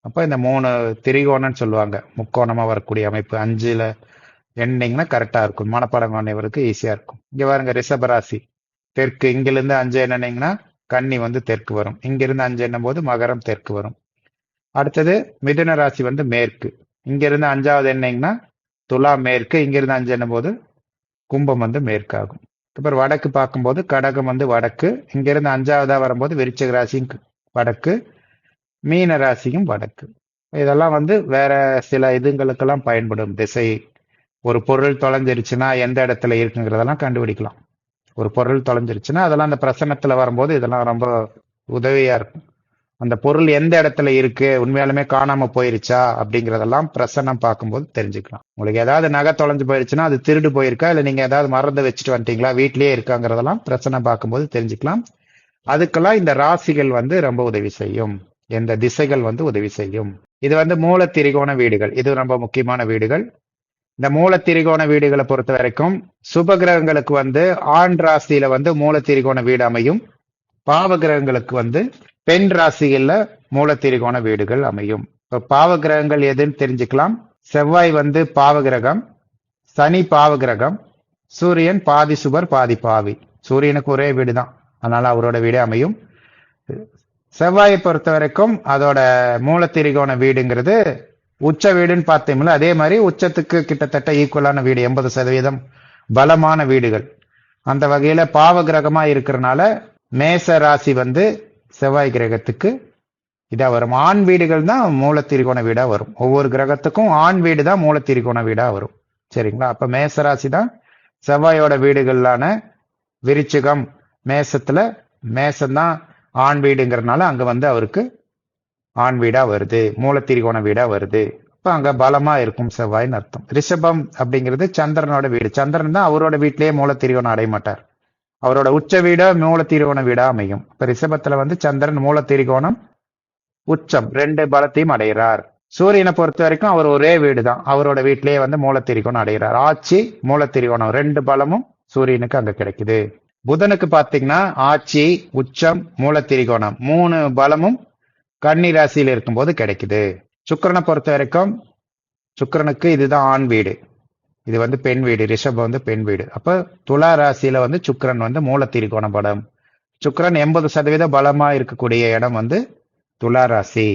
அப்போ இந்த 3 திரிகோணம்னு சொல்லுவாங்க, முக்கோணமா வரக்கூடிய அமைப்பு. 5ல எண்ணிங்கன்னா கரெக்டா இருக்கும், மனப்பாடம் பண்ணவருக்கு ஈஸியா இருக்கும். இங்க பாருங்க, ரிஷபராசி தெற்கு, இங்கிருந்து 5 என்னன்னீங்கன்னா கன்னி வந்து தெற்கு வரும், இங்கிருந்து 5 என்னும் போது மகரம் தெற்கு வரும். அடுத்தது மிதுன ராசி வந்து மேற்கு, இங்கிருந்து 5வது என்னங்கன்னா துலா மேற்கு, இங்கிருந்து 5 என்னும் போது கும்பம் வந்து மேற்கு ஆகும். அப்புறம் வடக்கு பார்க்கும்போது கடகம் வந்து வடக்கு, இங்கிருந்து 5வதா வரும்போது விருச்சிக ராசியும் வடக்கு, மீன ராசியும் வடக்கு. இதெல்லாம் வந்து வேற சில இதுங்களுக்கெல்லாம் பயன்படும் திசை. ஒரு பொருள் தொலைஞ்சிருச்சுன்னா எந்த இடத்துல இருக்குங்கிறதெல்லாம் கண்டுபிடிக்கலாம். ஒரு பொருள் தொலைஞ்சிருச்சுன்னா அதெல்லாம் அந்த பிரசன்னத்துல வரும்போது இதெல்லாம் ரொம்ப உதவியா இருக்கும். அந்த பொருள் எந்த இடத்துல இருக்கு, உண்மையாலுமே காணாம போயிருச்சா அப்படிங்கறதெல்லாம் பிரசன்னம் பார்க்கும்போது தெரிஞ்சுக்கலாம். உங்களுக்கு ஏதாவது நகை தொலைஞ்சு போயிருச்சுன்னா அது திருடு போயிருக்கா, இல்ல நீங்க ஏதாவது மறந்து வச்சுட்டு வந்துட்டீங்களா, வீட்லயே இருக்காங்கிறதெல்லாம் பிரசன்னம் பார்க்கும்போது தெரிஞ்சுக்கலாம். அதுக்கெல்லாம் இந்த ராசிகள் வந்து ரொம்ப உதவி செய்யும், இந்த திசைகள் வந்து உதவி செய்யும். இது வந்து மூல திரிகோண வீடுகள், இது ரொம்ப முக்கியமான வீடுகள். இந்த மூல திரிகோண வீடுகளை பொறுத்த வரைக்கும் சுப கிரகங்களுக்கு வந்து ஆண் ராசியில வந்து மூல திரிகோண வீடு அமையும், பாவ கிரகங்களுக்கு வந்து பெண் ராசிகள்ல மூல திரிகோண வீடுகள் அமையும். இப்ப பாவ கிரகங்கள் எதுன்னு தெரிஞ்சுக்கலாம். செவ்வாய் வந்து பாவ கிரகம், சனி பாவ கிரகம், சூரியன் பாதி சுபர் பாதி பாவி. சூரியனுக்கு ஒரே வீடு தான், அதனால அவரோட வீடே அமையும். செவ்வாயை பொறுத்த வரைக்கும் அதோட மூல திரிகோண வீடுங்கிறது உச்ச வீடுன்னு பார்த்தீங்களா, அதே மாதிரி உச்சத்துக்கு கிட்டத்தட்ட ஈக்குவலான வீடு, 80% பலமான வீடுகள். அந்த வகையில பாவ கிரகமா இருக்கிறனால மேச ராசி வந்து செவ்வாய் கிரகத்துக்கு இதா வரும். ஆண் வீடுகள் தான் மூல திரிகோண வீடா வரும். ஒவ்வொரு கிரகத்துக்கும் ஆண் வீடு தான் மூல திரிகோண வீடா வரும். சரிங்களா? அப்ப மேச ராசி தான் செவ்வாயோட வீடுகளான விருச்சிகம், மேசத்துல மேசம்தான் ஆண் வீடுங்கிறதுனால அங்க வந்து அவருக்கு ஆண் வீடா வருது, மூல திரிகோண வீடா வருது. அப்ப அங்க பலமா இருக்கும் செவ்வாய்னு அர்த்தம். ரிஷபம் அப்படிங்கிறது சந்திரனோட வீடு. சந்திரன் தான் அவரோட வீட்டிலேயே மூல திரிகோணம் அடைய மாட்டார், அவரோட உச்ச வீடா மூல திரிகோண வீடா அமையும். இப்ப ரிஷபத்துல வந்து சந்திரன் மூல திரிகோணம் உச்சம் 2 பலத்தையும் அடைகிறார். சூரியனை பொறுத்த வரைக்கும் அவர் ஒரே வீடு தான், அவரோட வீட்டிலேயே வந்து மூல திரிகோணம் அடைகிறார். ஆட்சி மூல திரிகோணம் 2 பலமும் சூரியனுக்கு அங்க கிடைக்குது. புதனுக்கு பாத்தீங்கன்னா ஆட்சி உச்சம் மூல திரிகோணம் 3 பலமும் கன்னி ராசியில இருக்கும்போது கிடைக்குது. சுக்கிரனை பொறுத்த வரைக்கும் சுக்கிரனுக்கு இதுதான் ஆண் வீடு, இது வந்து பெண் வீடு, ரிஷபம் வந்து பெண் வீடு. அப்ப துலா ராசியில வந்து சுக்கிரன் வந்து மூல திரிகோண பலம். சுக்கிரன் 80% பலமா இருக்கக்கூடிய இடம் வந்து துலா ராசி.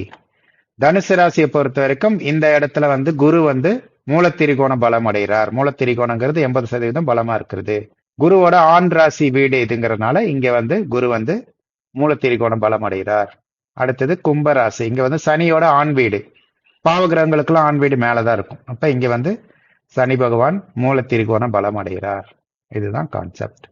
தனுசு ராசியை பொறுத்த வரைக்கும் இந்த இடத்துல வந்து குரு வந்து மூல திரிகோண பலம் அடைகிறார். மூல திரிகோணங்கிறது 80% பலமா இருக்கிறது. குருவோட ஆண் ராசி வீடு இதுங்கிறதுனால இங்க வந்து குரு வந்து மூல திரிகோண பலம் அடைகிறார். அடுத்தது கும்பராசி, இங்க வந்து சனியோட ஆண் வீடு. பாவ கிரகங்களுக்கெல்லாம் ஆண் வீடு மேலதான் இருக்கும். அப்ப இங்க வந்து சனி பகவான் மூல திரிகோண பலம் அடைகிறார். இதுதான் கான்செப்ட்.